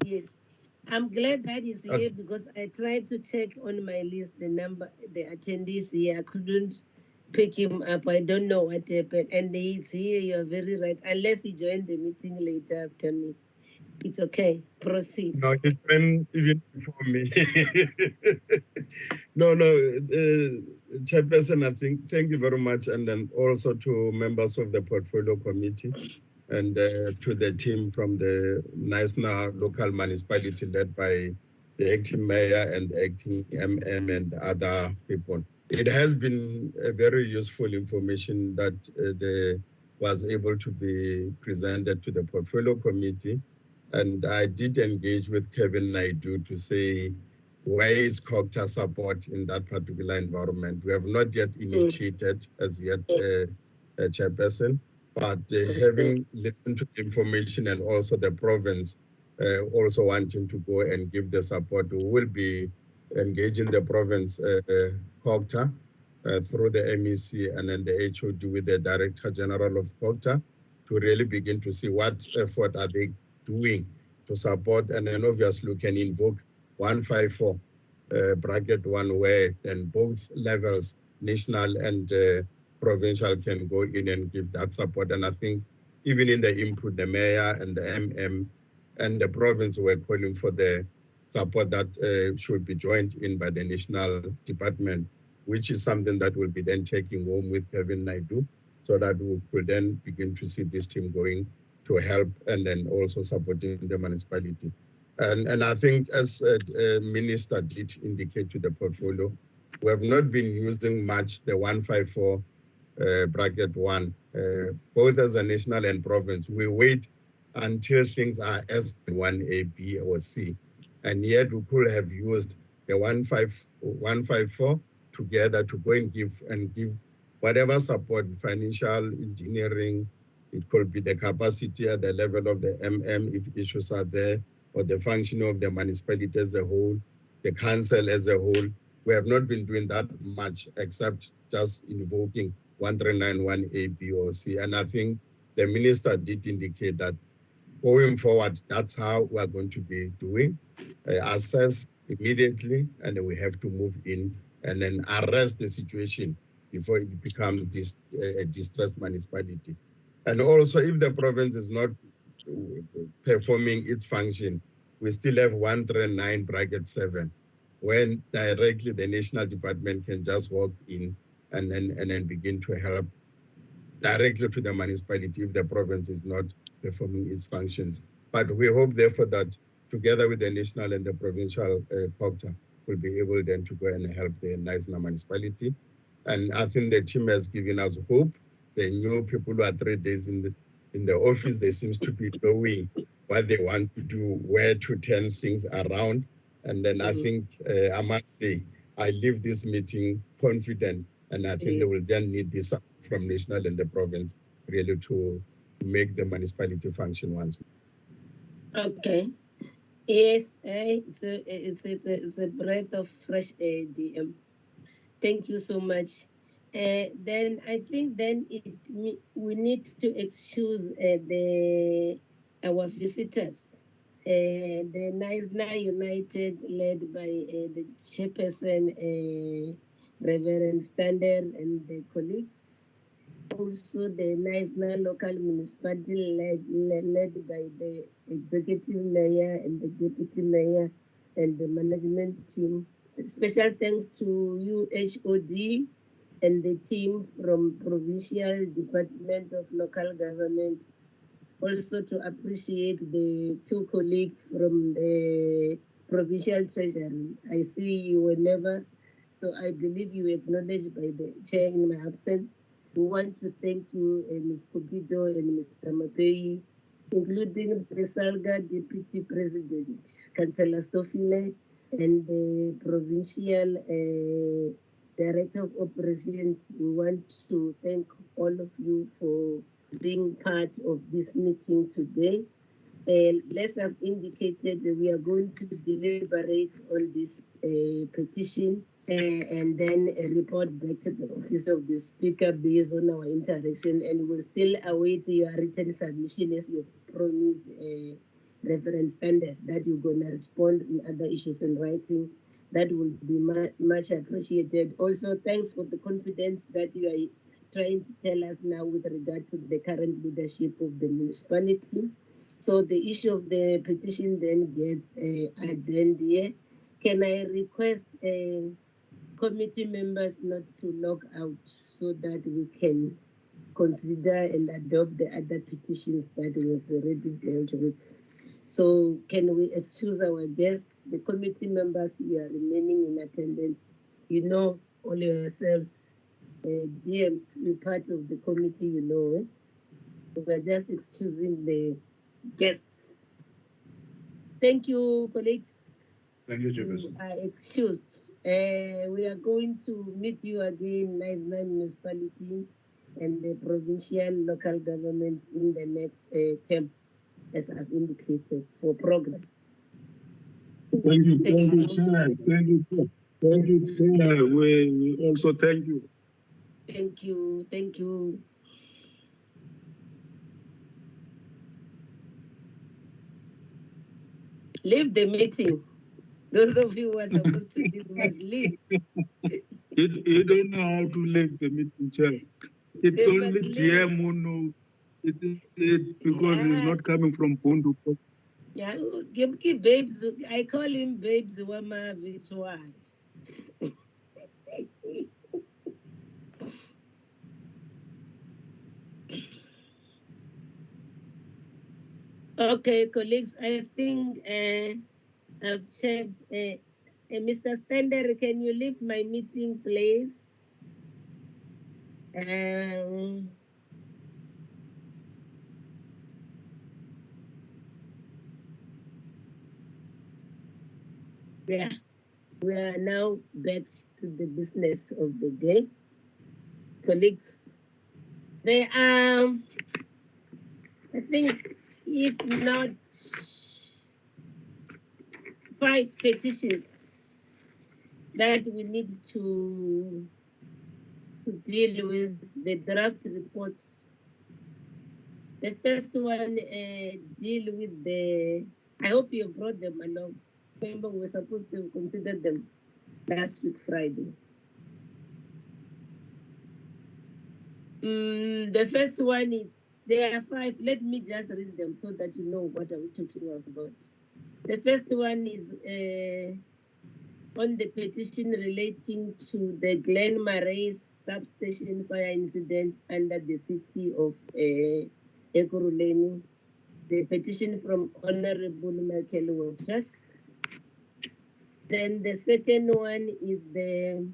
Speaker 17: Yes. I'm glad that he's here, because I tried to check on my list the attendees here. I couldn't pick him up. I don't know what happened. And he's here, you're very right. Unless he joined the meeting later after me. It's okay. Proceed.
Speaker 15: No, he joined even before me. No, Chairperson, thank you very much. And then also to members of the Portfolio Committee and to the team from the National Local Municipality led by the acting mayor and the acting MM and other people. It has been a very useful information that was able to be presented to the Portfolio Committee. And I did engage with Kevin Naidu to say, where is COCTA support in that particular environment? We have not yet initiated as yet a chairperson, but having listened to the information and also the province also wanting to go and give the support, we will be engaging the province COCTA through the MEC and then the HOD with the Director General of COCTA to really begin to see what effort are they doing to support, and then obviously we can invoke 154 bracket 1 where then both levels, national and provincial, can go in and give that support. And I think even in the input, the mayor and the MM and the province were calling for the support that should be joined in by the national department, which is something that will be then taking home with Kevin Naidu, so that we could then begin to see this team going to help and then also supporting the municipality. And I think, as Minister did indicate to the portfolio, we have not been using much the 154 bracket 1, both as a national and province. We wait until things are as 1A, B, or C. And yet we could have used the 154 together to go and give whatever support, financial, engineering. It could be the capacity at the level of the MM if issues are there, or the functioning of the municipality as a whole, the council as a whole. We have not been doing that much except just invoking 1391A, B, or C. And I think the minister did indicate that going forward, that's how we are going to be doing, assess immediately, and then we have to move in and then arrest the situation before it becomes a distressed municipality. And also, if the province is not performing its function, we still have 139 bracket 7, when directly the national department can just walk in and then begin to help directly to the municipality if the province is not performing its functions. But we hope, therefore, that together with the national and the provincial COCTA, we'll be able then to go and help the Naisna municipality. And I think the team has given us hope. The new people who are 3 days in the office, they seem to be knowing what they want to do, where to turn things around. And then I think, I must say, I leave this meeting confident, and I think they will then need this from national and the province really to make the municipality function once more.
Speaker 17: Okay. Yes, it's a breath of fresh air, DM. Thank you so much. Then I think then we need to excuse our visitors. The Naisna United, led by the chairperson, Reverend Stander, and the colleagues. Also, the Naisna local municipality led by the executive mayor and the deputy mayor and the management team. Special thanks to you, HOD, and the team from Provincial Department of Local Government. Also to appreciate the two colleagues from the Provincial Treasury. I see you were never, so I believe you were acknowledged by the chair in my absence. We want to thank you, Ms. Cupido and Mr. Mapei, including the Salga Deputy President, Councillor Stofile, and the Provincial Director of Operations. We want to thank all of you for being part of this meeting today. Let's have indicated that we are going to deliberate on this petition and then report back to the Office of the Speaker based on our interaction, and we'll still await your written submission as you've promised, Reverend Standard, that you're going to respond in other issues in writing. That will be much appreciated. Also, thanks for the confidence that you are trying to tell us now with regard to the current leadership of the municipality. So the issue of the petition then gets agenda. Can I request committee members not to log out so that we can consider and adopt the other petitions that we have already dealt with? So can we excuse our guests, the committee members who are remaining in attendance? You know all yourselves, dear, you're part of the committee, you know. We're just excusing the guests. Thank you, colleagues.
Speaker 13: Thank you, Chairperson.
Speaker 17: You are excused. We are going to meet you again, Naisna Municipality and the provincial local government in the next term, as I've indicated, for progress.
Speaker 19: Thank you, Chair. Thank you, Chair. We also thank you.
Speaker 17: Thank you, thank you. Leave the meeting. Those of you who are supposed to leave must leave.
Speaker 19: You don't know how to leave the meeting, Chair. It's
Speaker 17: They
Speaker 19: only
Speaker 17: must
Speaker 19: dear
Speaker 17: leave.
Speaker 19: Muno. It's because he's not coming from Pundu.
Speaker 17: Yeah, give babes. I call him babes Wama Vichwa. Okay, colleagues, I think I've checked. Mr. Stender, can you leave my meeting, please? Yeah, we are now back to the business of the day. Colleagues, there are, I think, if not 5 petitions that we need to deal with the draft reports. The first one deal with the, I hope you brought them along. Remember, we were supposed to consider them last week, Friday. The first one is, there are 5. Let me just read them so that you know what are we talking about. The first one is on the petition relating to the Glen Marais substation fire incident under the city of Ekurhuleni. The petition from Honorable Michael Waters. Then the second one is the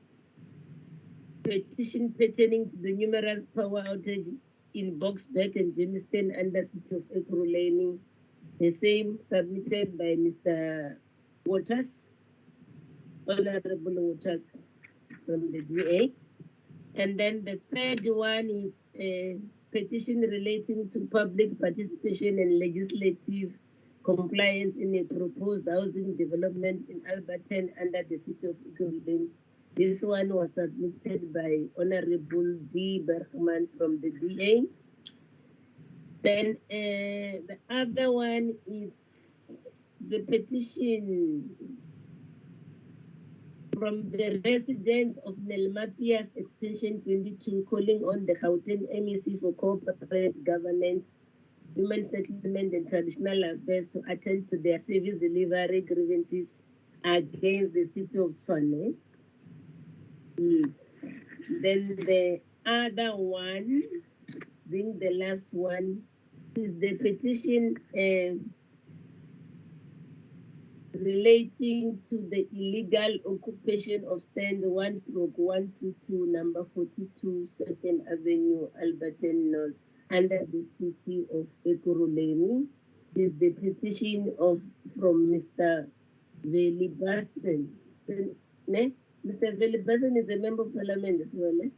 Speaker 17: petition pertaining to the numerous power outage in Boksburg and Jamestown under city of Ekurhuleni. The same submitted by Mr. Waters, Honorable Waters from the DA. And then the third one is a petition relating to public participation and legislative compliance in a proposed housing development in Alberton under the city of Ekurhuleni. This one was submitted by Honorable D. Bergman from the DA. Then the other one is the petition from the residents of Nelmapias Extension 22 calling on the Gauteng MEC for corporate governance, human settlement and traditional affairs to attend to their service delivery grievances against the city of Tshwane. Yes. Then the other one, being the last one, is the petition relating to the illegal occupation of stand 1/122, number 42, 2nd Avenue, Alberton North, under the city of Ekurhuleni. Is the petition from Mr. Velibasen. Mr. Velibasen is a member of parliament as well, eh?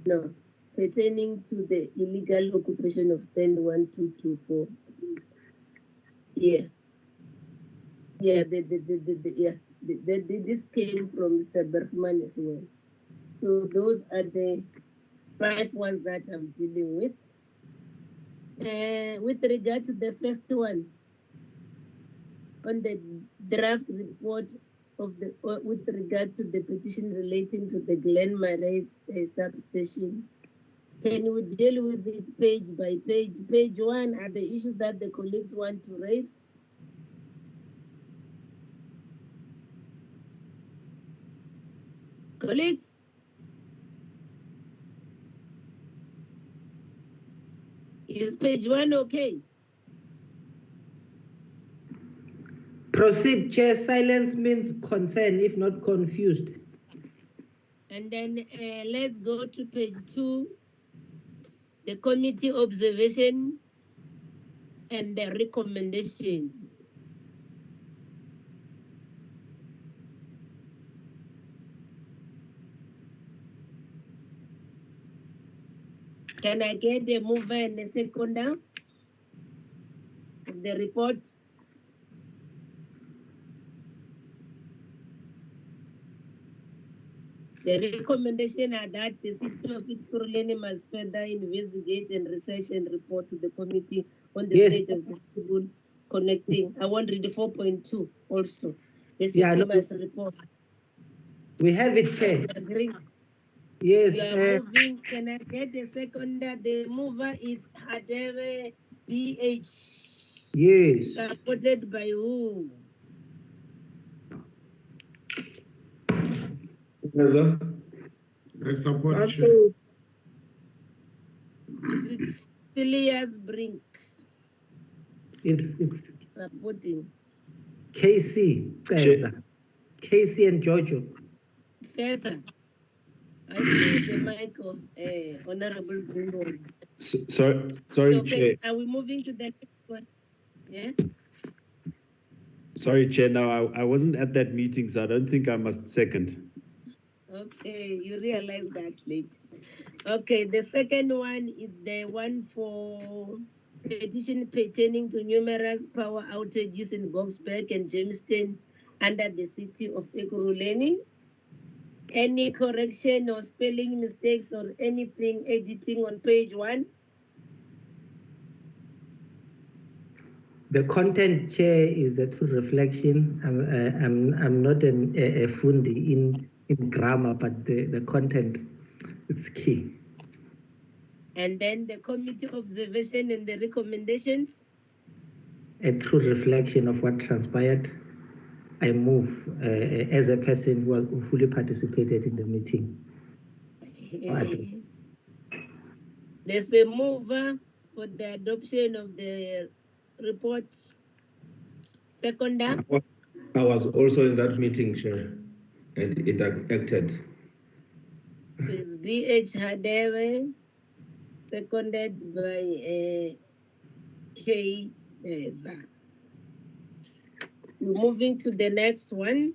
Speaker 17: No, pertaining to the illegal occupation of stand 1224. Yeah. Yeah, this came from Mr. Bergman as well. So those are the 5 ones that I'm dealing with. With regard to the first one, on the draft report of the with regard to the petition relating to the Glen Marais substation, can we deal with it page by page? Page 1 are the issues that the colleagues want to raise. Colleagues, is page 1 okay?
Speaker 6: Proceed, Chair. Silence means concern, if not confused.
Speaker 17: And then let's go to page 2, the committee observation and the recommendation. Can I get the mover and the seconder of the report? The recommendation are that the city of Ekurhuleni must further investigate and research and report to the committee on the state of the civil connecting. I want to read 4.2 also. The city must report.
Speaker 6: We have it, Chair.
Speaker 17: Agree?
Speaker 6: Yes.
Speaker 17: You are moving. Can I get the seconder? The mover is Hadere DH.
Speaker 6: Yes.
Speaker 17: Supported by who?
Speaker 9: I support
Speaker 17: you. Is it Celia's Brink? Supporting.
Speaker 6: KC. KC and Giorgio.
Speaker 17: Further. I see the mic of Honorable Greenwald.
Speaker 20: Sorry,
Speaker 17: So,
Speaker 20: Chair.
Speaker 17: are we moving to the next one? Yeah?
Speaker 20: Sorry, Chair. Now, I wasn't at that meeting, so I don't think I must second.
Speaker 17: Okay, you realize that late. Okay, the second one is the one for petition pertaining to numerous power outages in Boksburg and Jamestown under the city of Ekurhuleni. Any correction or spelling mistakes or anything editing on page 1?
Speaker 6: The content, Chair, is a true reflection. I'm not a fundi in grammar, but the content is key.
Speaker 17: And then the committee observation and the recommendations?
Speaker 6: A true reflection of what transpired. I move as a person who fully participated in the meeting.
Speaker 17: There's a mover for the adoption of the report. Seconder?
Speaker 1: I was also in that meeting, Chair, and it acted.
Speaker 17: So it's BH Hadere, seconded by K. We're moving to the next one.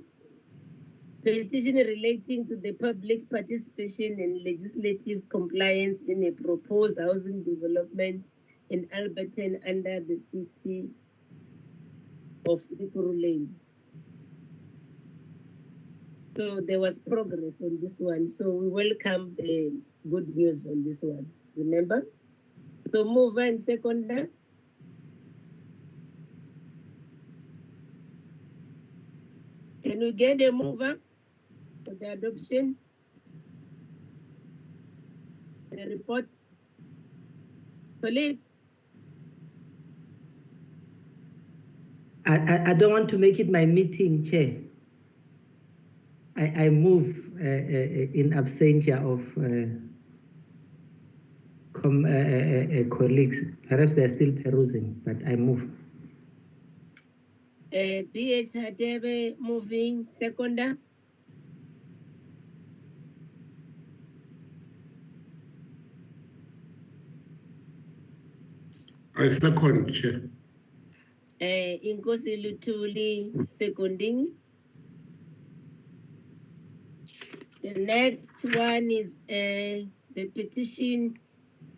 Speaker 17: Petition relating to the public participation in legislative compliance in a proposed housing development in Alberton under the city of Ekurhuleni. So there was progress on this one. So we welcome the good news on this one. Remember? So mover and seconder. Can we get a mover for the adoption? The report. Colleagues.
Speaker 6: I don't want to make it my meeting, Chair. I move in absentia of colleagues. Perhaps they're still perusing, but I move.
Speaker 17: BH Hadebe moving, seconder.
Speaker 9: I second, Chair.
Speaker 17: Inkosi Lutuli seconding. The next one is the petition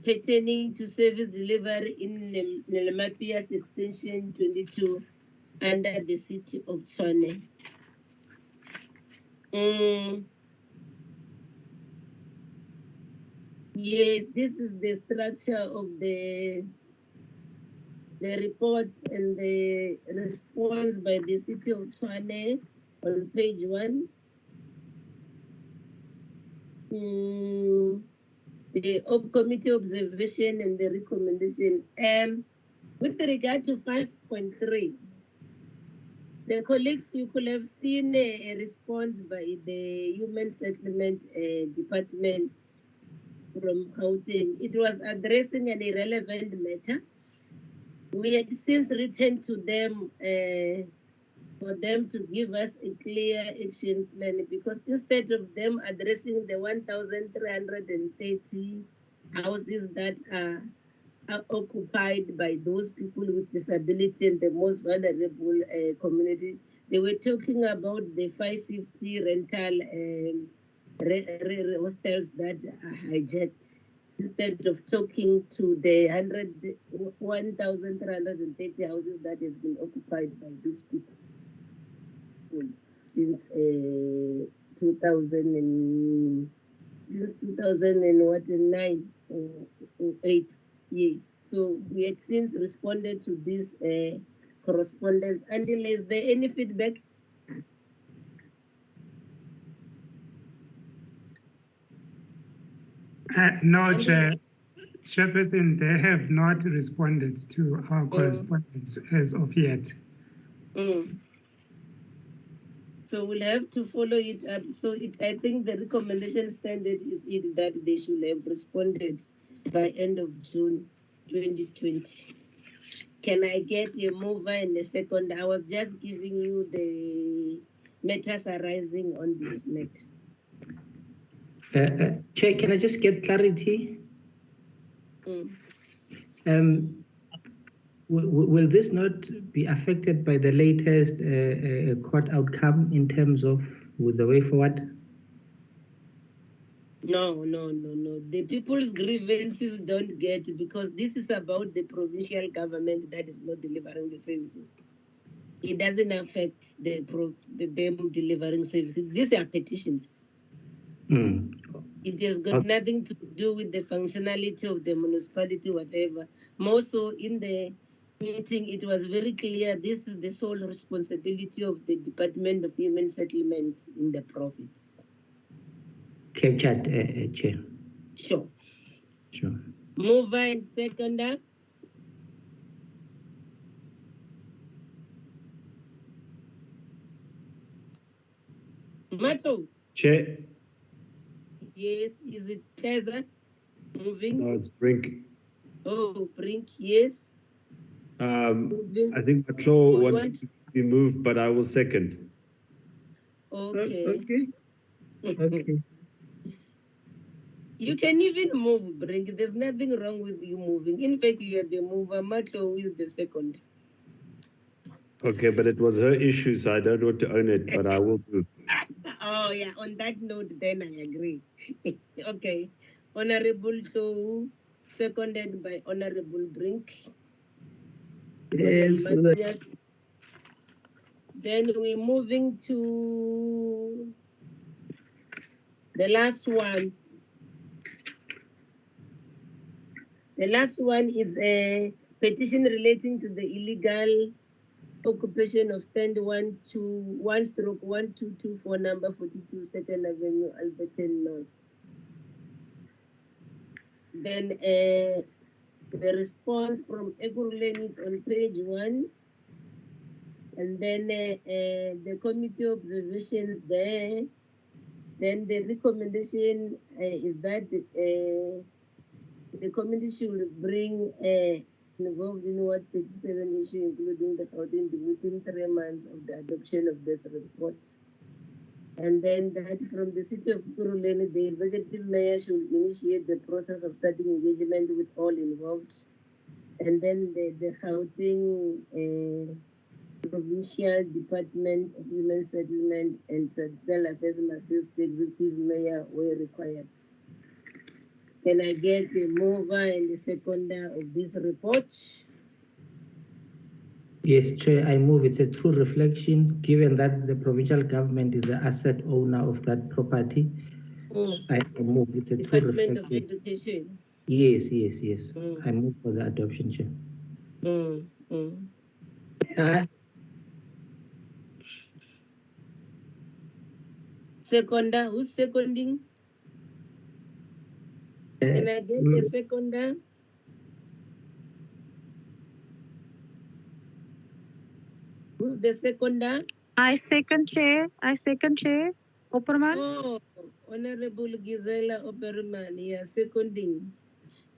Speaker 17: pertaining to service delivery in Nelmapias Extension 22 under the city of Tshwane. Yes, this is the structure of the report and the response by the city of Tshwane on page 1. The committee observation and the recommendation. With regard to 5.3, the colleagues, you could have seen a response by the Human Settlement Department from Gauteng. It was addressing an irrelevant matter. We had since written to them for them to give us a clear action plan, because instead of them addressing the 1,330 houses that are occupied by those people with disability and the most vulnerable community, they were talking about the 550 rental hostels that are hijacked, instead of talking to the 1,330 houses that has been occupied by these people since 2009 or 8 years. So we had since responded to this correspondence. Until is there any feedback?
Speaker 21: No, Chairperson, they have not responded to our correspondence as of yet.
Speaker 17: So we'll have to follow it up. So I think the recommendation standard is that they should have responded by end of June 2020. Can I get a mover and a second? I was just giving you the matters arising on this matter.
Speaker 6: Chair, can I just get clarity? Will this not be affected by the latest court outcome in terms of with the way forward?
Speaker 17: No. The people's grievances don't get, because this is about the provincial government that is not delivering the services. It doesn't affect them delivering services. These are petitions. It has got nothing to do with the functionality of the municipality, whatever. More so in the meeting, it was very clear this is the sole responsibility of the Department of Human Settlement in the province.
Speaker 6: Captured, Chair.
Speaker 17: Sure.
Speaker 6: Sure.
Speaker 17: Mover and seconder. Mato.
Speaker 20: Chair.
Speaker 17: Yes, is it Teza moving?
Speaker 20: No, it's Brink.
Speaker 17: Oh, Brink, yes.
Speaker 20: I think Matlo wants to be moved, but I will second.
Speaker 17: Okay. Okay. You can even move, Brink. There's nothing wrong with you moving. In fact, you are the mover. Matlo is the second.
Speaker 20: Okay, but it was her issue, so I don't want to own it, but I will move.
Speaker 17: Oh, yeah. On that note, then I agree. Okay. Honorable Tlo, seconded by Honorable Brink.
Speaker 8: Yes.
Speaker 17: Yes. Then we're moving to the last one. The last one is a petition relating to the illegal occupation of stand 1/1224 number 42 2nd Avenue, Alberton North. Then the response from Ekurhuleni is on page 1. And then the committee observations there then the recommendation is that the committee should bring involved in what 37 issue, including the holding within 3 months of the adoption of this report. And then that from the city of Kuruleni, the executive mayor should initiate the process of starting engagement with all involved. And then the housing provincial department of human settlement and traditional affairs must assist the executive mayor where required. Can I get a mover and a seconder of this report?
Speaker 6: Yes, Chair, I move it's a true reflection, given that the provincial government is the asset owner of that property. I move it's a true
Speaker 17: Department of
Speaker 6: reflection.
Speaker 17: Education.
Speaker 6: Yes. I move for the adoption, Chair.
Speaker 17: Seconder, who's seconding? Can I get a seconder? Who's the seconder?
Speaker 12: I second, Chair. Opperman.
Speaker 17: Oh, Honorable Gisela Opperman, you are seconding.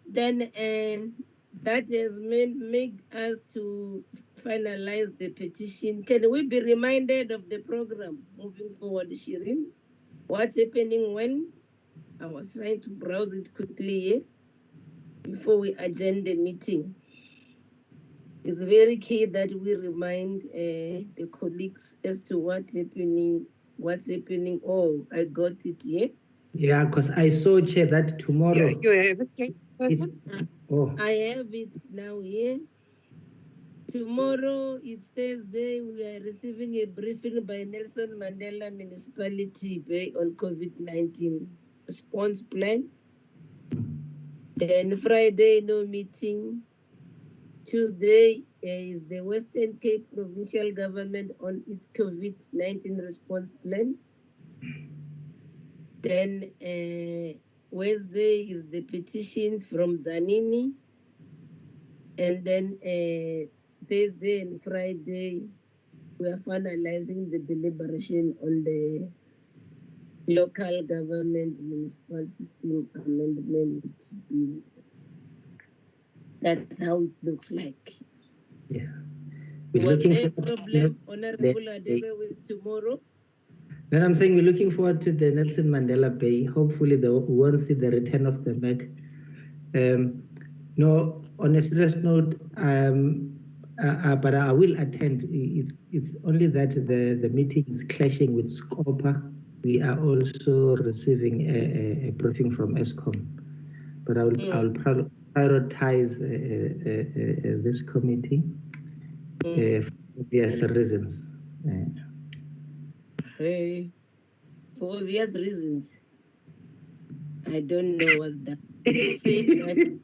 Speaker 17: Then that has made us to finalize the petition. Can we be reminded of the program moving forward, Shirin? What's happening when? I was trying to browse it quickly before we adjourn the meeting. It's very key that we remind the colleagues as to what's happening. Oh, I got it here.
Speaker 6: Yeah, because I saw, Chair, that tomorrow.
Speaker 17: You have it,
Speaker 6: Oh.
Speaker 17: I have it now here. Tomorrow is Thursday. We are receiving a briefing by Nelson Mandela Municipality Bay on COVID-19 response plans. Then Friday, no meeting. Tuesday is the Western Cape Provincial Government on its COVID-19 response plan. Then Wednesday is the petitions from Zanini. And then Thursday and Friday, we are finalizing the deliberation on the local government municipal system amendment bill. That's how it looks like.
Speaker 6: Yeah.
Speaker 17: Was there a problem, Honorable Adebe, with tomorrow?
Speaker 6: Then I'm saying we're looking forward to the Nelson Mandela Bay. Hopefully, we won't see the return of the Mac. No, on a serious note, but I will attend. It's only that the meeting is clashing with SCOPA. We are also receiving a briefing from ESCOM, but I'll prioritize this committee for obvious reasons.
Speaker 17: For obvious reasons. I don't know what's that. You say that.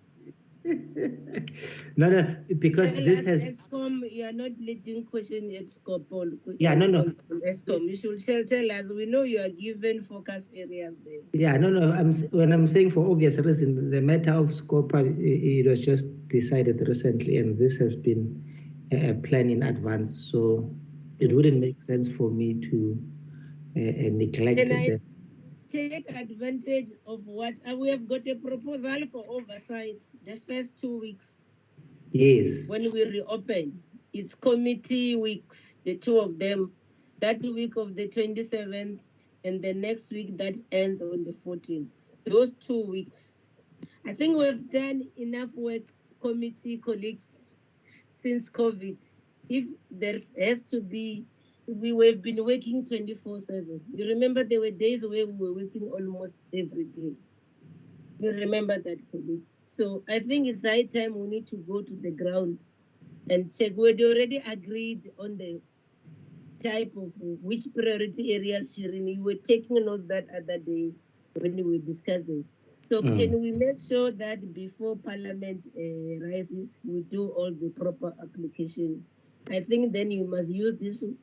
Speaker 6: No, because
Speaker 17: Tell
Speaker 6: this
Speaker 17: us,
Speaker 6: has.
Speaker 17: ESCOM, you are not letting question ESCOM.
Speaker 6: Yeah, no.
Speaker 17: ESCOM, you should tell us. We know you are given focus areas there.
Speaker 6: Yeah, no. When I'm saying for obvious reasons, the matter of SCOPA, it was just decided recently, and this has been a plan in advance. So it wouldn't make sense for me to neglect that.
Speaker 17: Take advantage of what we have got a proposal for oversight the first 2 weeks.
Speaker 6: Yes.
Speaker 17: When we reopen, it's committee weeks, the two of them, that week of the 27th and the next week that ends on the 14th. Those 2 weeks. I think we've done enough work, committee colleagues, since COVID. If there has to be, we've been working 24/7. You remember there were days where we were working almost every day. You remember that, colleagues. So I think it's high time we need to go to the ground and check. We'd already agreed on the type of which priority areas, Shirin. You were taking notes that other day when we were discussing. So can we make sure that before Parliament rises, we do all the proper application? I think then you must use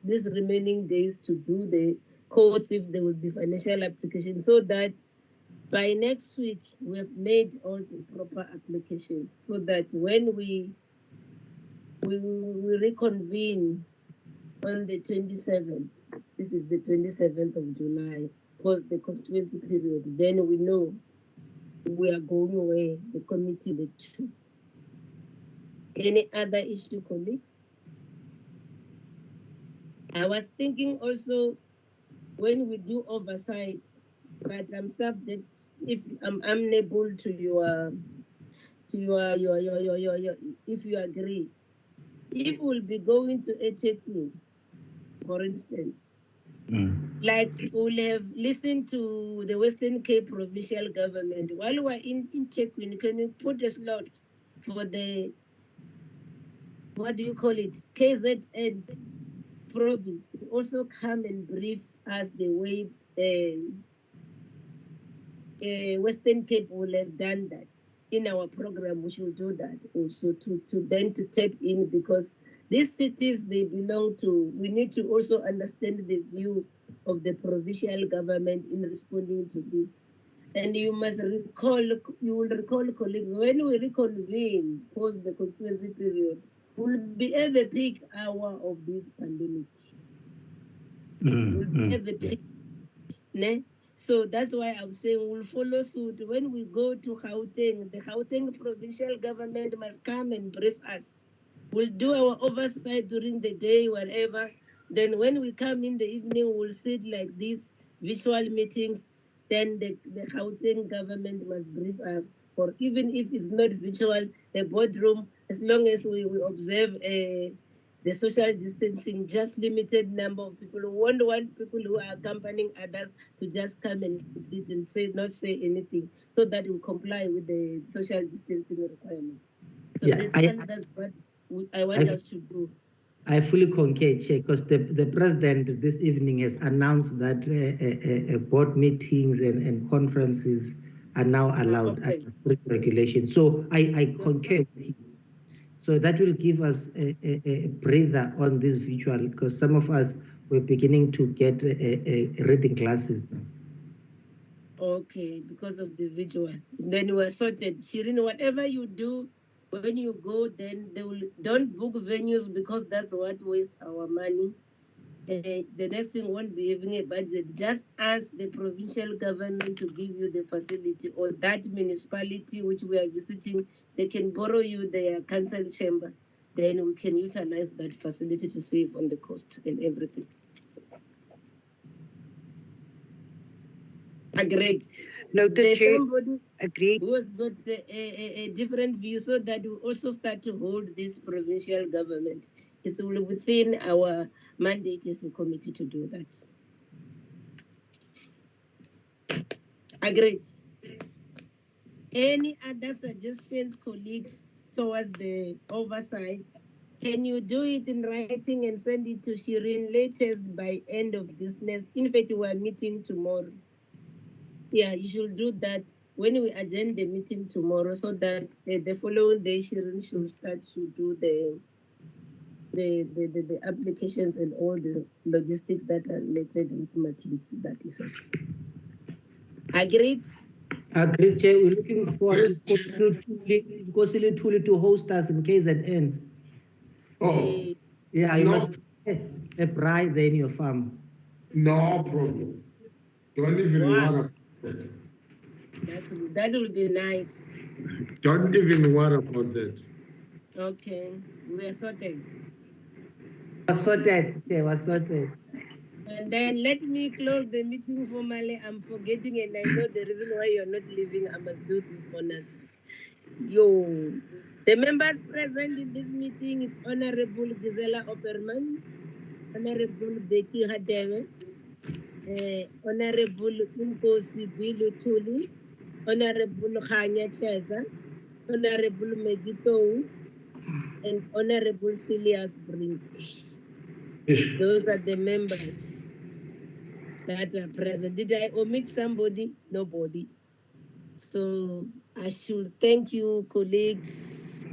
Speaker 17: these remaining days to do the codes if there will be financial application, so that by next week we have made all the proper applications, so that when we reconvene on the 27th, this is the 27th of July, post the constituency period. Then we know we are going where the committee led to. Any other issue, colleagues? I was thinking also when we do oversight, but I'm subject if I'm unable to your if you agree. If we'll be going to a technique, for instance, like we'll have listened to the Western Cape provincial government while we're in Tekwin, can you put a slot for the, what do you call it, KZN province to also come and brief us the way Western Cape will have done that. In our program, we should do that also to tap in, because these cities, they belong to, we need to also understand the view of the provincial government in responding to this. And you must recall, you will recall, colleagues, when we reconvene post the constituency period, we'll be at the peak hour of this pandemic. We'll be at the peak. Ne? So that's why I'm saying we'll follow suit. When we go to Gauteng, the Gauteng provincial government must come and brief us. We'll do our oversight during the day, whatever. Then when we come in the evening, we'll sit like these virtual meetings. Then the Gauteng government must brief us. Or even if it's not virtual, a boardroom, as long as we observe the social distancing, just limited number of people. We won't want people who are accompanying others to just come and sit and not say anything, so that we comply with the social distancing requirements. So that's what I want us to do.
Speaker 6: I fully concur, Chair, because the President this evening has announced that board meetings and conferences are now allowed under strict regulation. So I concur with you. So that will give us a breather on this virtual, because some of us were beginning to get reading classes.
Speaker 17: Okay, because of the visual. Then we're sorted. Shirin, whatever you do, when you go, then don't book venues, because that's what wastes our money. The next thing won't be having a budget. Just ask the provincial government to give you the facility, or that municipality which we are visiting, they can borrow you their council chamber. Then we can utilize that facility to save on the cost and everything. Agreed.
Speaker 3: Noted, Chair.
Speaker 17: Somebody
Speaker 3: agreed.
Speaker 17: Who has got a different view, so that we also start to hold this provincial government. It's within our mandate as a committee to do that. Agreed. Any other suggestions, colleagues, towards the oversight? Can you do it in writing and send it to Shirin latest by end of business? In fact, we are meeting tomorrow. Yeah, you should do that when we adjourn the meeting tomorrow, so that the following day Shirin should start to do the applications and all the logistics that are related with Martins to that effect. Agreed?
Speaker 6: Agreed, Chair. We're looking for Nkosili to host us in KZN.
Speaker 9: Oh,
Speaker 6: yeah, you must pay a bride there in your farm.
Speaker 9: No problem. Don't even worry about that.
Speaker 17: That will be nice.
Speaker 9: Don't even worry about that.
Speaker 17: Okay, we are sorted.
Speaker 6: We're sorted, Chair, we're sorted.
Speaker 17: And then let me close the meeting formally. I'm forgetting, and I know the reason why you're not leaving. I must do this honors. The members present in this meeting is Honorable Gisela Opperman, Honorable Becky Hadebe, Honorable Inkosi Bilu Tuli, Honorable Khanya Teza, Honorable Megito, and Honorable Silias Brink. Those are the members that are present. Did I omit somebody? Nobody. So I should thank you, colleagues,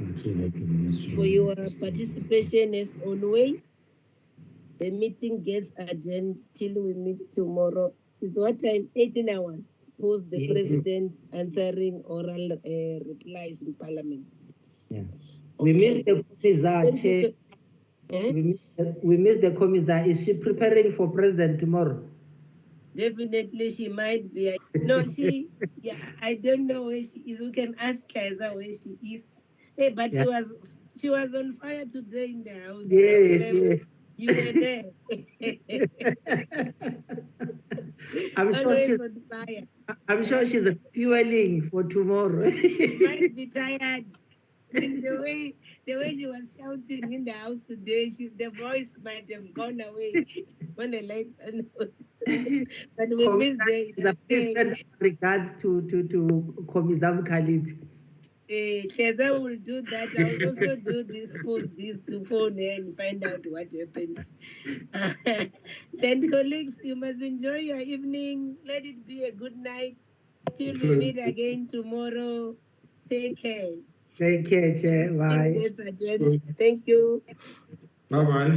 Speaker 17: for your participation as always. The meeting gets adjourned till we meet tomorrow. It's what time? 18 hours. Post the president answering oral replies in Parliament.
Speaker 6: Yeah. We missed the commissar. We missed the commissar. Is she preparing for president tomorrow?
Speaker 17: Definitely, she might be. No, yeah, I don't know where she is. We can ask Kaiser where she is. Hey, but
Speaker 6: Yeah.
Speaker 17: she was on fire today in the house.
Speaker 6: Yes,
Speaker 17: Remember?
Speaker 6: yes.
Speaker 17: You were there.
Speaker 6: I'm sure
Speaker 17: Always
Speaker 6: she's.
Speaker 17: on fire.
Speaker 6: I'm sure she's fueling for tomorrow.
Speaker 17: She might be tired. The way she was shouting in the house today, the voice might have gone away when the lights are out. But we missed the
Speaker 6: Please send regards to Komizam Khalid.
Speaker 17: Keza will do that. I'll also do this, post this to phone her and find out what happened. Then, colleagues, you must enjoy your evening. Let it be a good night. Till we meet again tomorrow. Take care.
Speaker 6: Take care, Chair. Bye.
Speaker 17: Thank you.
Speaker 15: Bye-bye.